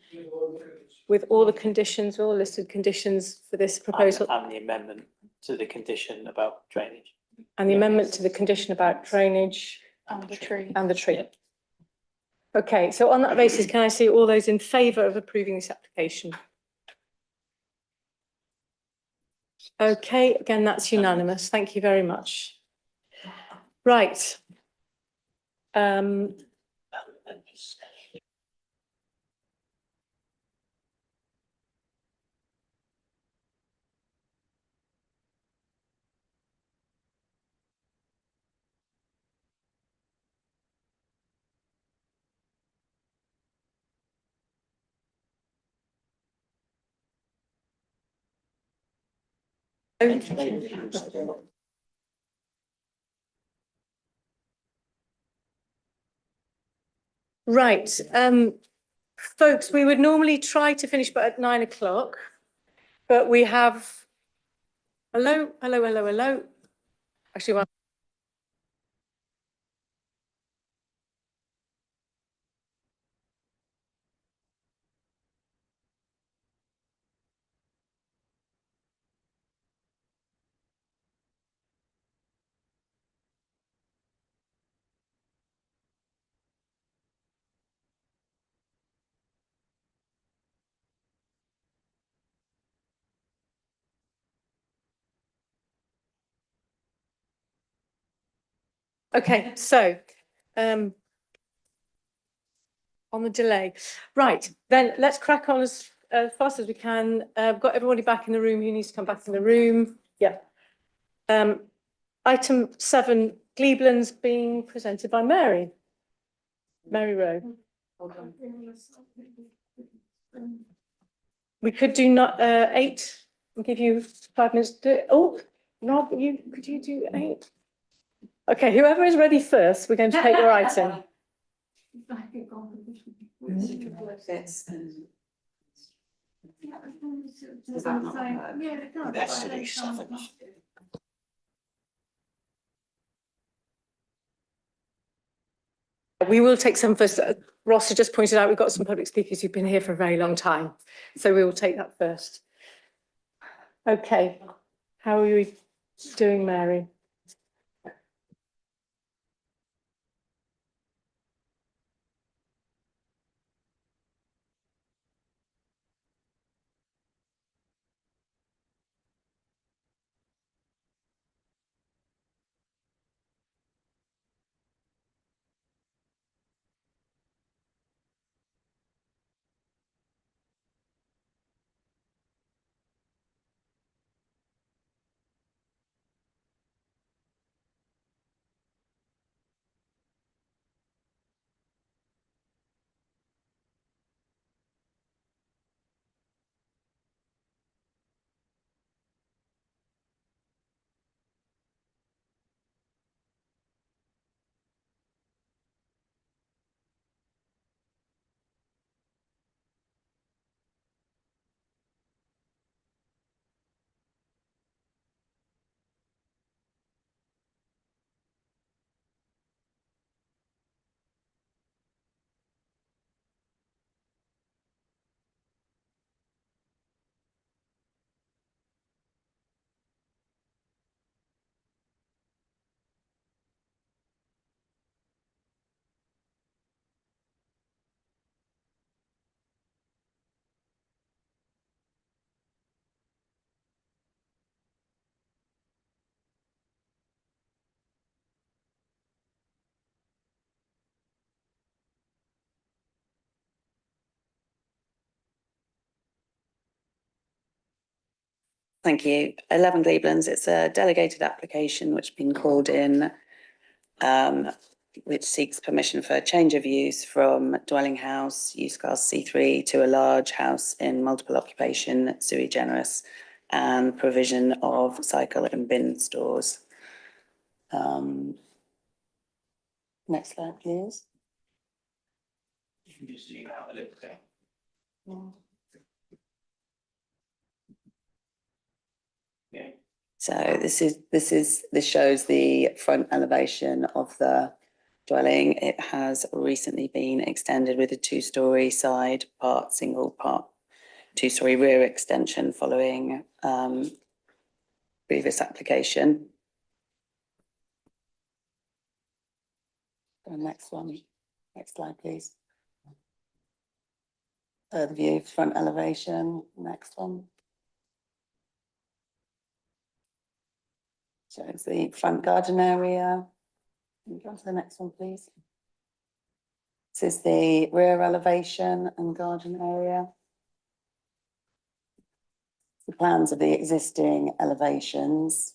with all the conditions, all listed conditions for this proposal. And the amendment to the condition about drainage. And the amendment to the condition about drainage. And the tree. And the tree. Okay, so on that basis, can I see all those in favour of approving this application? Okay, again, that's unanimous. Thank you very much. Right. Right, folks, we would normally try to finish but at 9 o'clock, but we have, hello. Actually, well, okay, so, on the delay. Right, then let's crack on as fast as we can. Got everybody back in the room who needs to come back in the room. Yeah. Item 7, Gleeblands being presented by Mary. Mary Rowe. We could do not 8. We'll give you 5 minutes to do it. Oh, Rob, could you do 8? Okay, whoever is ready first, we're going to take your item. We will take some first. Ross has just pointed out we've got some public speakers who've been here for a very long time. So we will take that first. Okay, how are we doing, Mary? Thank you. 11 Gleeblands, it's a delegated application which has been called in, which seeks permission for a change of use from dwelling house, use class C3 to a large house in multiple occupation, sui generis, and provision of cycle and bin stores. Next slide, please. So this shows the front elevation of the dwelling. It has recently been extended with a 2-story side part, single part, 2-story rear extension following previous application. The next one, next slide, please. Third view, front elevation, next one. Shows the front garden area. Can you go on to the next one, please? This is the rear elevation and garden area. The plans of the existing elevations.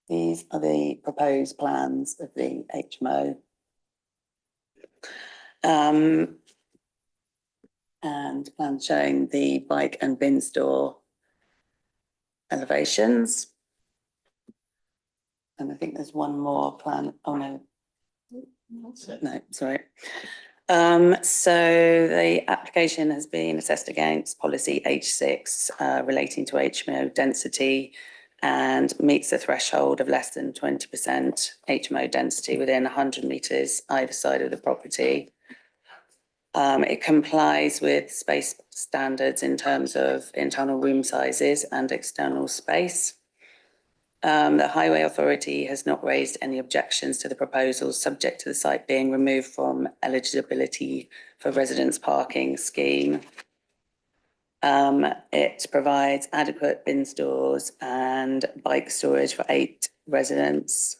These are the proposed plans of the HMO. And plans showing the bike and bin store elevations. And I think there's one more plan. Oh no, no, sorry. So the application has been assessed against policy H6 relating to HMO density and meets the threshold of less than 20% HMO density within 100 metres either side of the property. It complies with space standards in terms of internal room sizes and external space. The Highway Authority has not raised any objections to the proposals subject to the site being removed from eligibility for residence parking scheme. It provides adequate bin stores and bike storage for 8 residents.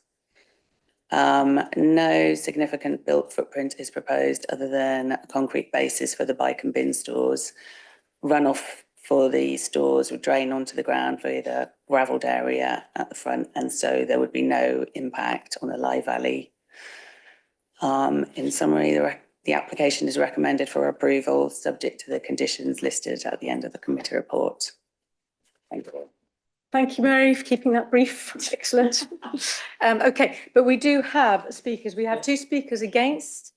No significant built footprint is proposed other than a concrete basis for the bike and bin stores. Runoff for the stores would drain onto the ground via the gravelled area at the front, and so there would be no impact on the Lye Valley. In summary, the application is recommended for approval subject to the conditions listed at the end of the committee report. Thank you. Thank you, Mary, for keeping that brief. Excellent. Okay, but we do have speakers. We have 2 speakers against,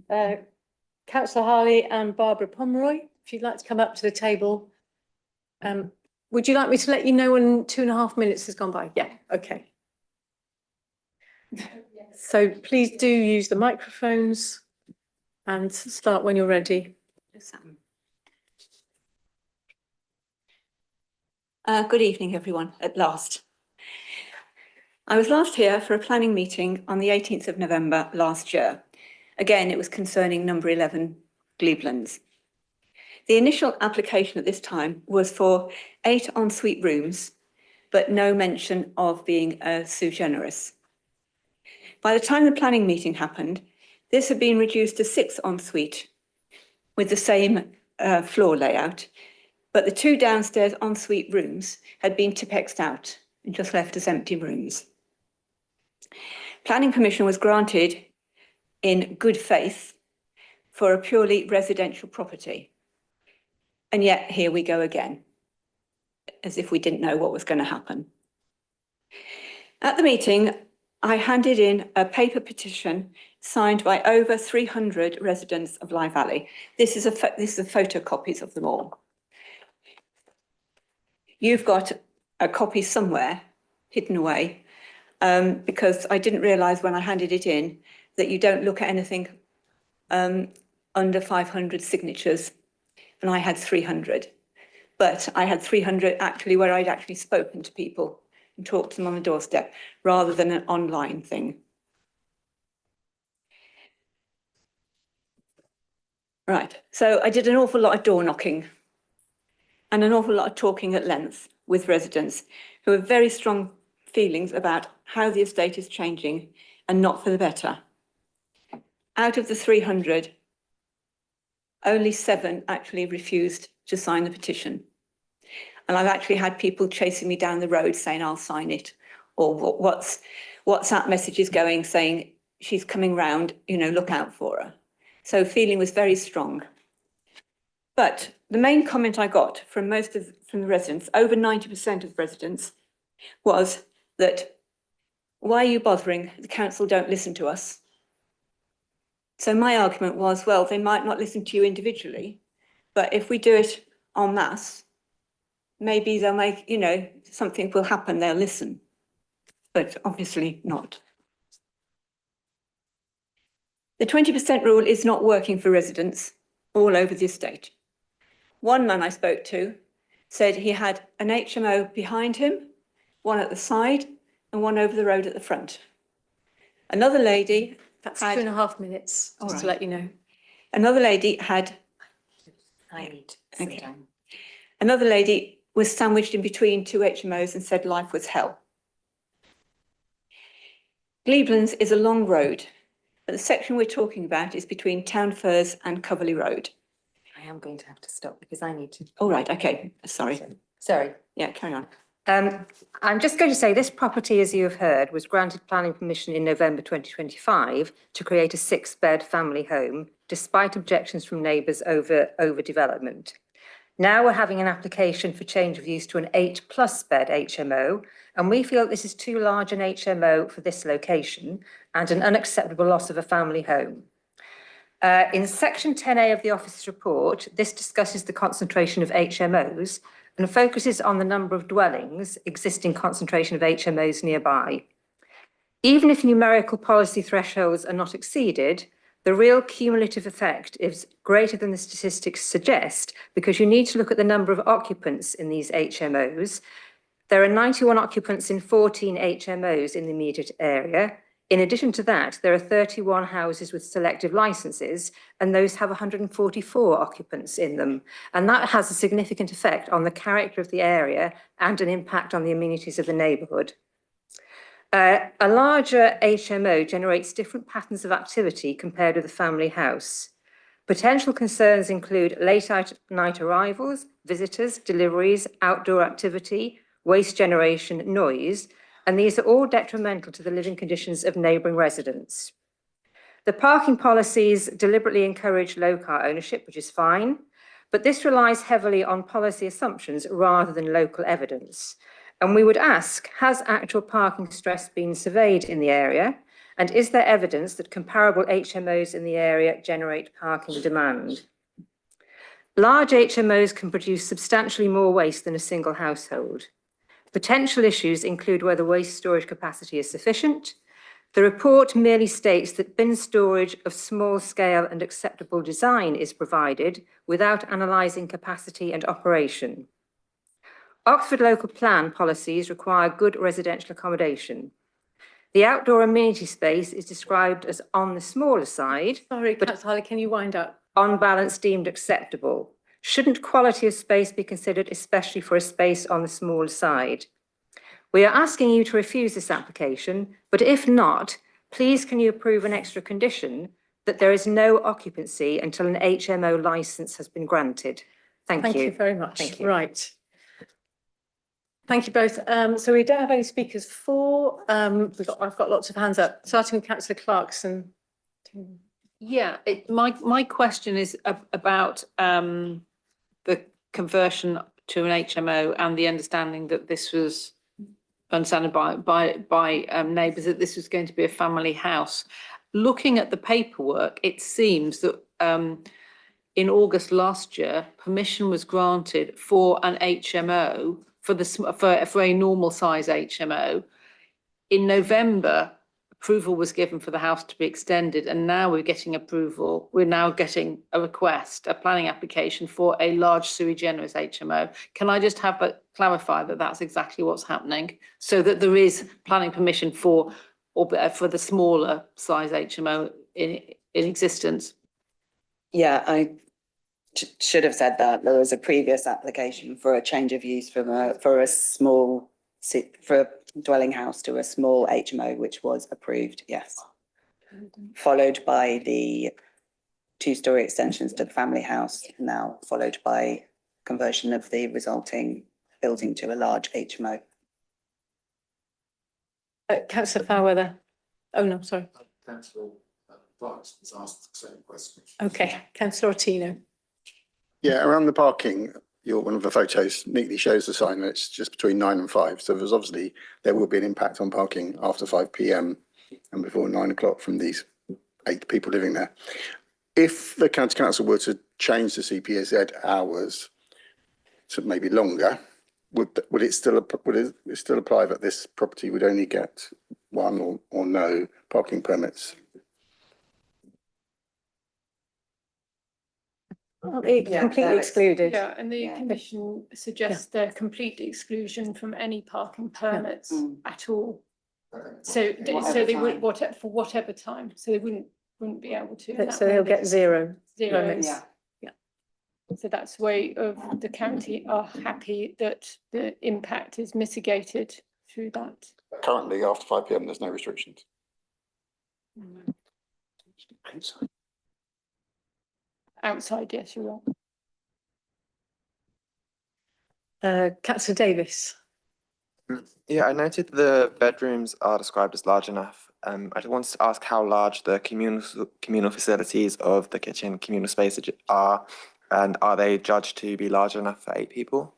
Councillor Harley and Barbara Pomeroy. If you'd like to come up to the table. Would you like me to let you know when 2.5 minutes has gone by? Yeah, okay. So please do use the microphones and start when you're ready. Good evening, everyone, at last. I was last here for a planning meeting on the 18th of November last year. Again, it was concerning number 11 Gleeblands. The initial application at this time was for 8 ensuite rooms, but no mention of being sui generis. By the time the planning meeting happened, this had been reduced to 6 ensuite with the same floor layout, but the 2 downstairs ensuite rooms had been Tipexed out and just left as empty rooms. Planning permission was granted in good faith for a purely residential property. And yet here we go again, as if we didn't know what was going to happen. At the meeting, I handed in a paper petition signed by over 300 residents of Lye Valley. This is the photocopies of them all. You've got a copy somewhere hidden away because I didn't realise when I handed it in that you don't look at anything under 500 signatures, and I had 300. But I had 300 actually where I'd actually spoken to people and talked to them on the doorstep rather than an online thing. Right, so I did an awful lot of door knocking and an awful lot of talking at length with residents who have very strong feelings about how the estate is changing and not for the better. Out of the 300, only 7 actually refused to sign the petition. And I've actually had people chasing me down the road saying, I'll sign it. Or WhatsApp messages going saying, she's coming round, you know, look out for her. So feeling was very strong. But the main comment I got from from the residents, over 90% of residents, was that, why are you bothering? The council don't listen to us. So my argument was, well, they might not listen to you individually, but if we do it en masse, maybe they'll make, you know, something will happen, they'll listen, but obviously not. The 20% rule is not working for residents all over the estate. One man I spoke to said he had an HMO behind him, one at the side and one over the road at the front. Another lady... That's 2.5 minutes, just to let you know. Another lady had... Another lady was sandwiched in between 2 HMOs and said life was hell. Gleeblands is a long road, but the section we're talking about is between Town Firs and Coverley Road. I am going to have to stop because I need to. All right, okay, sorry. Sorry. Yeah, carry on. I'm just going to say this property, as you have heard, was granted planning permission in November 2025 to create a 6-bed family home, despite objections from neighbours over overdevelopment. Now we're having an application for change of use to an 8+ bed HMO, and we feel this is too large an HMO for this location and an unacceptable loss of a family home. In section 10A of the office's report, this discusses the concentration of HMOs and focuses on the number of dwellings, existing concentration of HMOs nearby. Even if numerical policy thresholds are not exceeded, the real cumulative effect is greater than the statistics suggest, because you need to look at the number of occupants in these HMOs. There are 91 occupants in 14 HMOs in the immediate area. In addition to that, there are 31 houses with selective licenses, and those have 144 occupants in them. And that has a significant effect on the character of the area and an impact on the amenities of the neighbourhood. A larger HMO generates different patterns of activity compared with a family house. Potential concerns include late night arrivals, visitors, deliveries, outdoor activity, waste generation, noise, and these are all detrimental to the living conditions of neighbouring residents. The parking policies deliberately encourage low car ownership, which is fine, but this relies heavily on policy assumptions rather than local evidence. And we would ask, has actual parking stress been surveyed in the area? And is there evidence that comparable HMOs in the area generate parking demand? Large HMOs can produce substantially more waste than a single household. Potential issues include whether waste storage capacity is sufficient. The report merely states that bin storage of small scale and acceptable design is provided without analysing capacity and operation. Oxford local plan policies require good residential accommodation. The outdoor amenity space is described as on the smaller side. Sorry, Councillor Harley, can you wind up? On balance deemed acceptable. Shouldn't quality of space be considered, especially for a space on the smaller side? We are asking you to refuse this application, but if not, please can you approve an extra condition that there is no occupancy until an HMO licence has been granted? Thank you. Thank you very much. Thank you. Right. Thank you both. So we don't have any speakers for. I've got lots of hands up, starting with Councillor Clarkson. Yeah, my question is about the conversion to an HMO and the understanding that this was understood by neighbours that this was going to be a family house. Looking at the paperwork, it seems that in August last year, permission was granted for an HMO for a normal size HMO. In November, approval was given for the house to be extended, and now we're getting approval. We're now getting a request, a planning application for a large sui generis HMO. Can I just clarify that that's exactly what's happening, so that there is planning permission for the smaller size HMO in existence? Yeah, I should have said that. There was a previous application for a change of use for a dwelling house to a small HMO, which was approved, yes. Followed by the two-storey extensions to the family house, now followed by conversion of the resulting building to a large HMO. Councillor Fairweather. Oh, no, sorry. Councillor Fox has asked the same question. Okay, councillor Ottino. Yeah, around the parking, one of the photos neatly shows the sign that it's just between 9 and 5. So there's obviously, there will be an impact on parking after 5 p.m. and before 9 o'clock from these 8 people living there. If the county council were to change the CPZ hours to maybe longer, would it still apply that this property would only get one or no parking permits? Completely excluded. Yeah, and the Commission suggests their complete exclusion from any parking permits at all. So they would, for whatever time, so they wouldn't be able to. and that So way they'll they get could- zero Zero, permits. yeah. So that's the way of the county are happy that the impact is mitigated through that. Currently, after 5 p.m, there's no restrictions. Outside, yes, you're right. Councillor Davis. Yeah, I noted the bedrooms are described as large enough. I just wanted to ask how large the communal facilities of the kitchen communal spaces are, and are they judged to be large enough for 8 people?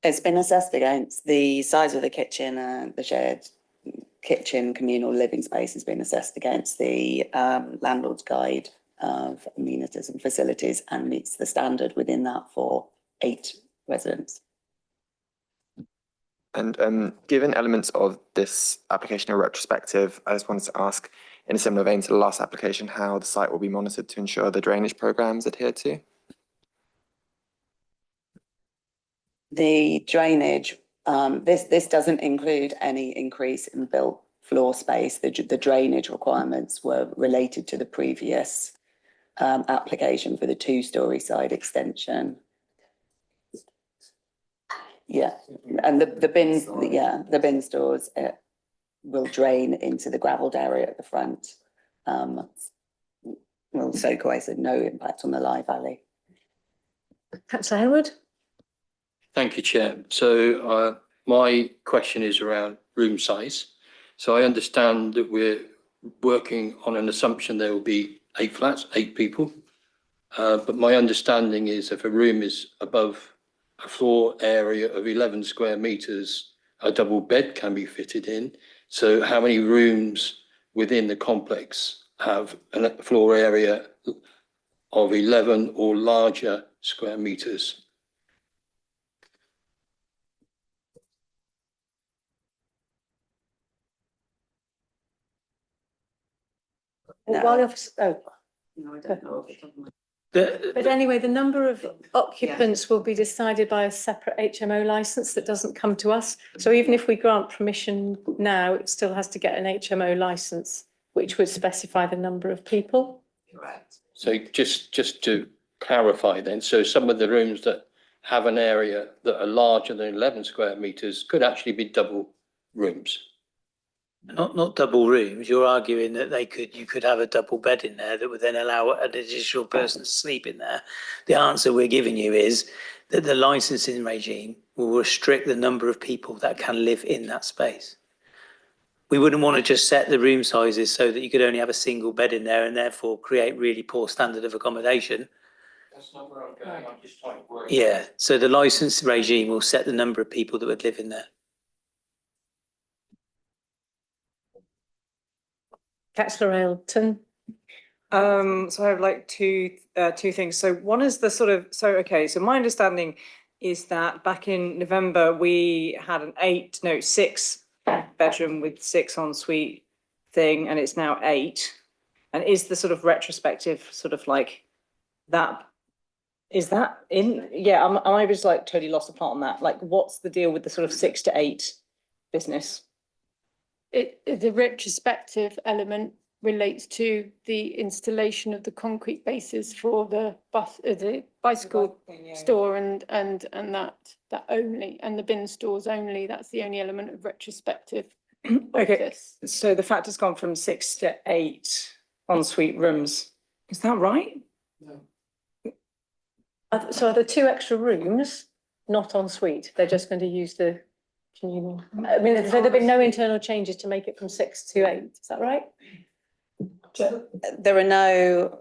It's been assessed against the size of the kitchen and the shared kitchen communal living space has been assessed against the landlord's guide of amenities and facilities and meets the standard within that for 8 residents. And given elements of this application are retrospective, I just wanted to ask, in a similar vein to the last application, how the site will be monitored to ensure the drainage programme is adhered to? The drainage, this doesn't include any increase in built floor space. The drainage requirements were related to the previous application for the 2-storey side extension. Yeah, and the bins, the bin stores will drain into the gravelled area at the front. Will soak away, so no impact on the Lye Valley. Councillor Hayward. Thank you, Chair. So my question is around room size. So I understand that we're working on an assumption there will be 8 flats, 8 people. But my understanding is if a room is above a floor area of 11 square metres, a double bed can be fitted in. So how many rooms within the complex have a floor area of 11 or larger square metres? No. While the office, no, I don't know. But anyway, the number of occupants will be decided by a separate HMO licence that doesn't come to us. So even if we grant permission now, it still has to get an HMO licence, which would specify the number of people. Correct. So just to clarify then, so some of the rooms that have an area that are larger than 11 square metres could actually be double rooms. Not double rooms. You're arguing that you could have a double bed in there that would then allow an additional person to sleep in there. The answer we're giving you is that the licensing regime will restrict the number of people that can live in that space. We wouldn't want to just set the room sizes so that you could only have a single bed in there and therefore create really poor standard of accommodation. That's not where I'm going. I'm just trying to work. Yeah, so the license regime will set the number of people that would live in there. Councillor Ailton. So I have like two things. So one is the sort of, so my understanding is that back in November, we had an 6 bedroom with 6 ensuite thing, and it's now 8. And is the sort of retrospective sort of like that, is that in, I was like totally lost the plot on that. Like, what's the deal with the sort of 6 to 8 business? The retrospective element relates to the installation of the concrete bases for the the bicycle store and that only, and the bin stores only. That's the only element of retrospective. Okay, so the fact has gone from 6 to 8 ensuite rooms. Is that right? So are the 2 extra rooms not en suite? They're just going to use the communal. I mean, so there've been no internal changes to make it from 6 to 8. Is that right? There are no,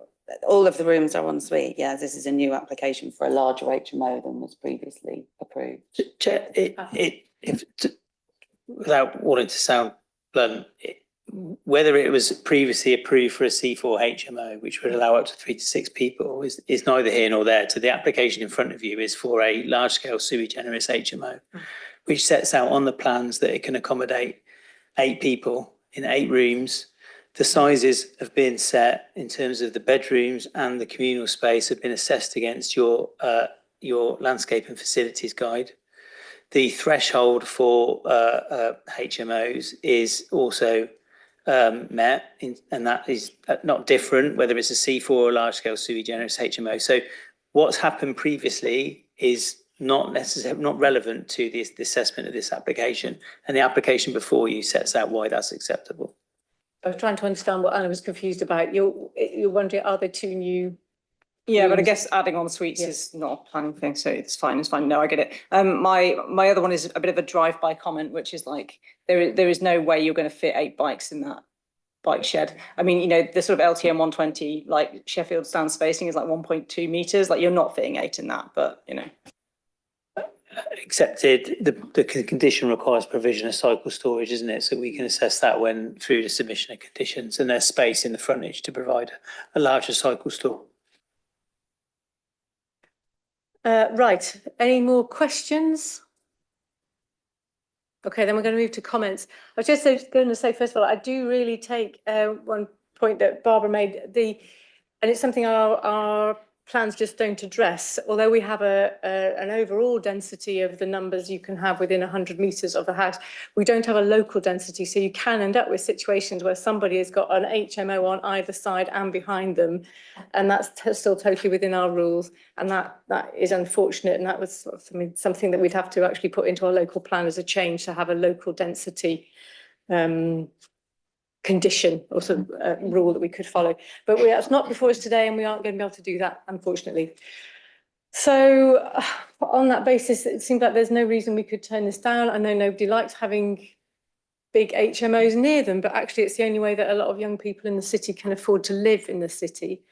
all of the rooms are en suite. Yeah, this is a new application for a larger HMO than was previously approved. Chair, without wanting to sound blunt, whether it was previously approved for a C4 HMO, which would allow up to 3 to 6 people, is neither here nor there. So the application in front of you is for a large-scale sui generis HMO, which sets out on the plans that it can accommodate 8 people in 8 rooms. The sizes have been set in terms of the bedrooms, and the communal space have been assessed against your landscape and facilities guide. The threshold for HMOs is also met, and that is not different whether it's a C4 or a large-scale sui generis HMO. So what's happened previously is not necessarily not relevant to the assessment of this application, and the application before you sets out why that's acceptable. I was trying to understand what Anna was confused about. You're wondering, are there 2 new? Yeah, but I guess adding on suites is not a planning thing, so it's fine. No, I get it. My other one is a bit of a drive-by comment, which is like there is no way you're going to fit 8 bikes in that bike shed. I mean, you know, the sort of LTM 120, like Sheffield stand spacing is like 1.2 meters. Like you're not fitting 8 in that, but you know. Accepted. The condition requires provision of cycle storage, isn't it? So we can assess that when through the submission of conditions, and there's space in the frontage to provide a larger cycle store. Right, any more questions? Okay, then we're going to move to comments. I was just going to say, first of all, I do really take one point that Barbara made, and it's something our plans just don't address. Although we have an overall density of the numbers you can have within 100 metres of the house, we don't have a local density. So you can end up with situations where somebody has got an HMO on either side and behind them, and that's still totally within our rules. And that is unfortunate. And that was sort of something that we'd have to actually put into our local plan as a change, to have a local density condition or sort of rule that we could follow. But that's not before us today, and we aren't going to be able to do that, unfortunately. So on that basis, it seems like there's no reason we could turn this down. I know nobody likes having big HMOs near them, but actually it's the only way that a lot of young people in the city can afford to live in the city.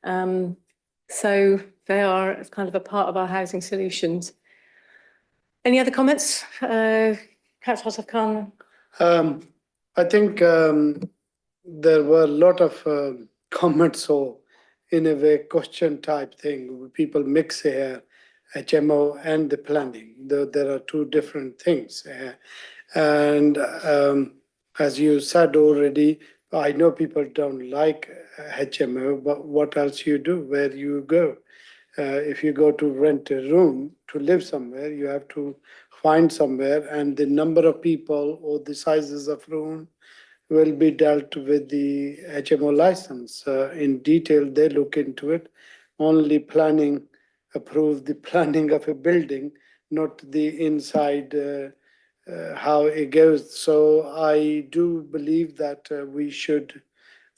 So they are kind of a part of our housing solutions. Any other comments? Councillor Asaf Khan. I think there were a lot of comments, or in a way question type thing. People mix here HMO and the planning. There are 2 different things. And as you said already, I know people don't like HMO, but what else you do? Where you go? If you go to rent a room to live somewhere, you have to find somewhere, and the number of people or the sizes of room will be dealt with the HMO license. In detail, they look into it. Only planning approve the planning of a building, not the inside, how it goes. So I do believe that we should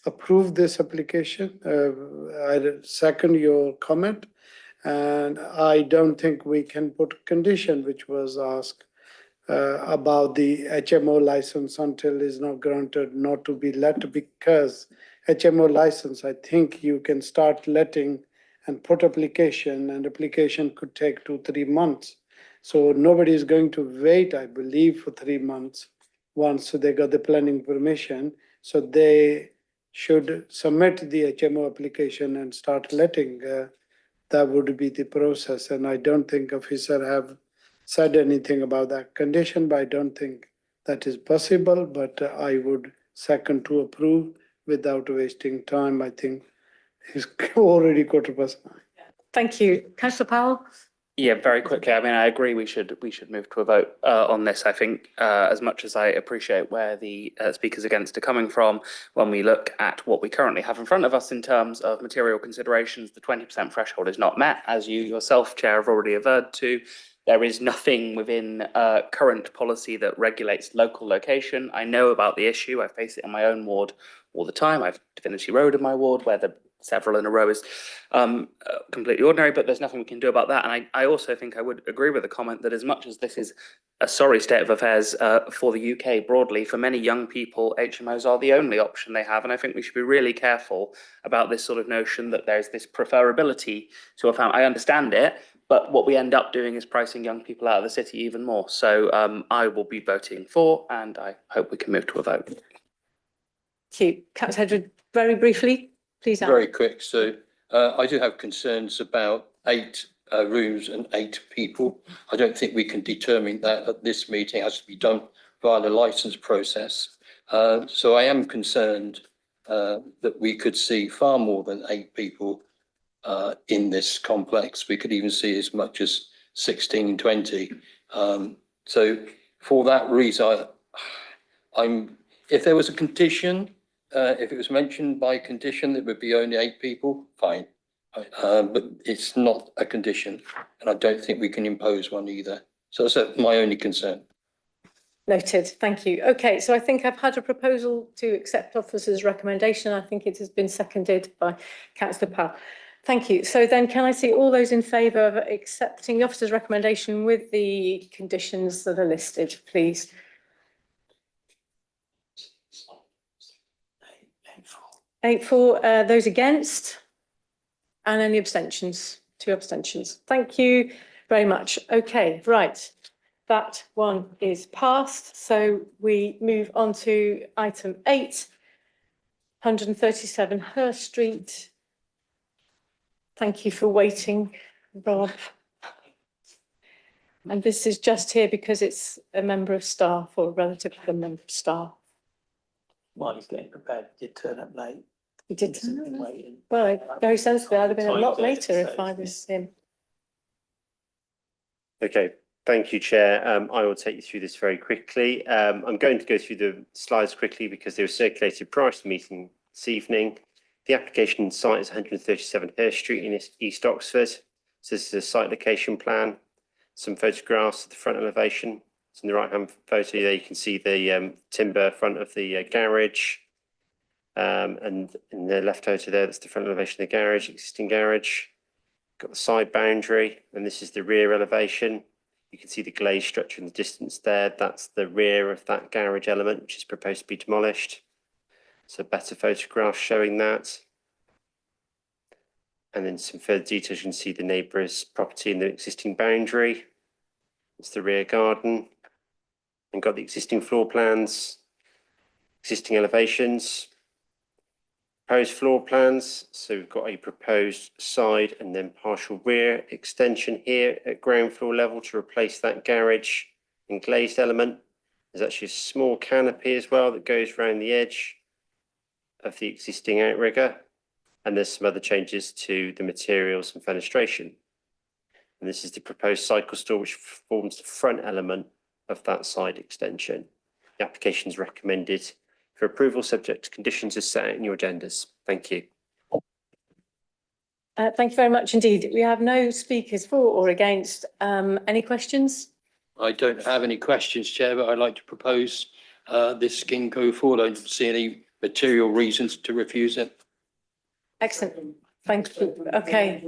approve this application. I second your comment. And I don't think we can put a condition which was asked about the HMO license until is not granted, not to be let, because HMO license, I think you can start letting and put application, and application could take 2-3 months. So nobody is going to wait, I believe, for 3 months once they got the planning permission. So they should submit the HMO application and start letting. That would be the process. And I don't think officer have said anything about that condition, but I don't think that is possible. But I would second to approve without wasting time. I think it's already 9:15. Thank you. Councillor Powell? Yeah, very quickly. I mean, I agree. We should move to a vote on this. I think as much as I appreciate where the speakers against are coming from, when we look at what we currently have in front of us in terms of material considerations, the 20% threshold is not met, as you yourself, Chair, have already averred to. There is nothing within current policy that regulates local location. I know about the issue. I face it in my own ward all the time. I've Divinity Road in my ward where the several in a row is completely ordinary, but there's nothing we can do about that. And I also think I would agree with the comment that as much as this is a sorry state of affairs for the UK broadly, for many young people, HMOs are the only option they have. And I think we should be really careful about this sort of notion that there's this preferability to a family. I understand it, but what we end up doing is pricing young people out of the city even more. So I will be voting for, and I hope we can move to a vote. Thank you. Councillor Hedgewood, very briefly, please. Very quick. So I do have concerns about 8 rooms and 8 people. I don't think we can determine that at this meeting. It has to be done via the licence process. So I am concerned that we could see far more than 8 people in this complex. We could even see as much as 16, 20. So for that reason, if there was a condition, if it was mentioned by condition, it would be only 8 people, fine. But it's not a condition, and I don't think we can impose one either. So that's my only concern. Noted. Thank you. Okay, so I think I've had a proposal to accept officer's recommendation. I think it has been seconded by Councillor Powell. Thank you. So then can I see all those in favour of accepting the officer's recommendation with the conditions that are listed, please? 8-4. Those against? And any abstentions? 2 abstentions. Thank you very much. Okay, right. That one is passed. So we move on to item 8, 137 Hurst Street. Thank you for waiting, Rob. And this is just here because it's a member of staff or a relative of a member of staff. While he's getting prepared, he did turn up late. He did. Well, very sensible. I'd have been a lot later if I was him. Okay, thank you, Chair. I will take you through this very quickly. I'm going to go through the slides quickly because they were circulated prior to the meeting this evening. The application site is 137 Hurst Street in East Oxford. So this is a site location plan, some photographs of the front elevation. So in the right-hand photo there, you can see the timber front of the garage. And in the left photo there, that's the front elevation of the garage, existing garage. Got the side boundary, and this is the rear elevation. You can see the glazed structure in the distance there. That's the rear of that garage element, which is proposed to be demolished. So better photographs showing that. And then some further details, you can see the neighbour's property in the existing boundary. It's the rear garden. And got the existing floor plans, existing elevations, proposed floor plans. So we've got a proposed side and then partial rear extension here at ground floor level to replace that garage and glazed element. There's actually a small canopy as well that goes around the edge of the existing outrigger. And there's some other changes to the materials and fenestration. And this is the proposed cycle store, which forms the front element of that side extension. The application is recommended for approval subject to conditions as set out in your agendas. Thank you. Thank you very much indeed. We have no speakers for or against. Any questions? I don't have any questions, Chair, but I'd like to propose this scheme go forward. I don't see any material reasons to refuse it. Excellent. Thank you. Okay.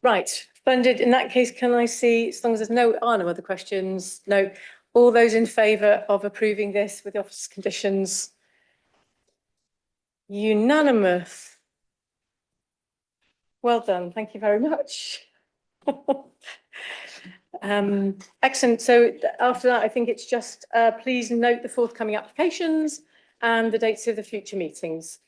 Right. Splendid. In that case, can I see, as long as there's no other questions, no, all those in favour of approving this with the officer's conditions? Unanimous. Well done. Thank you very much. Excellent. So after that, I think it's just please note the forthcoming applications and the dates of the future meetings.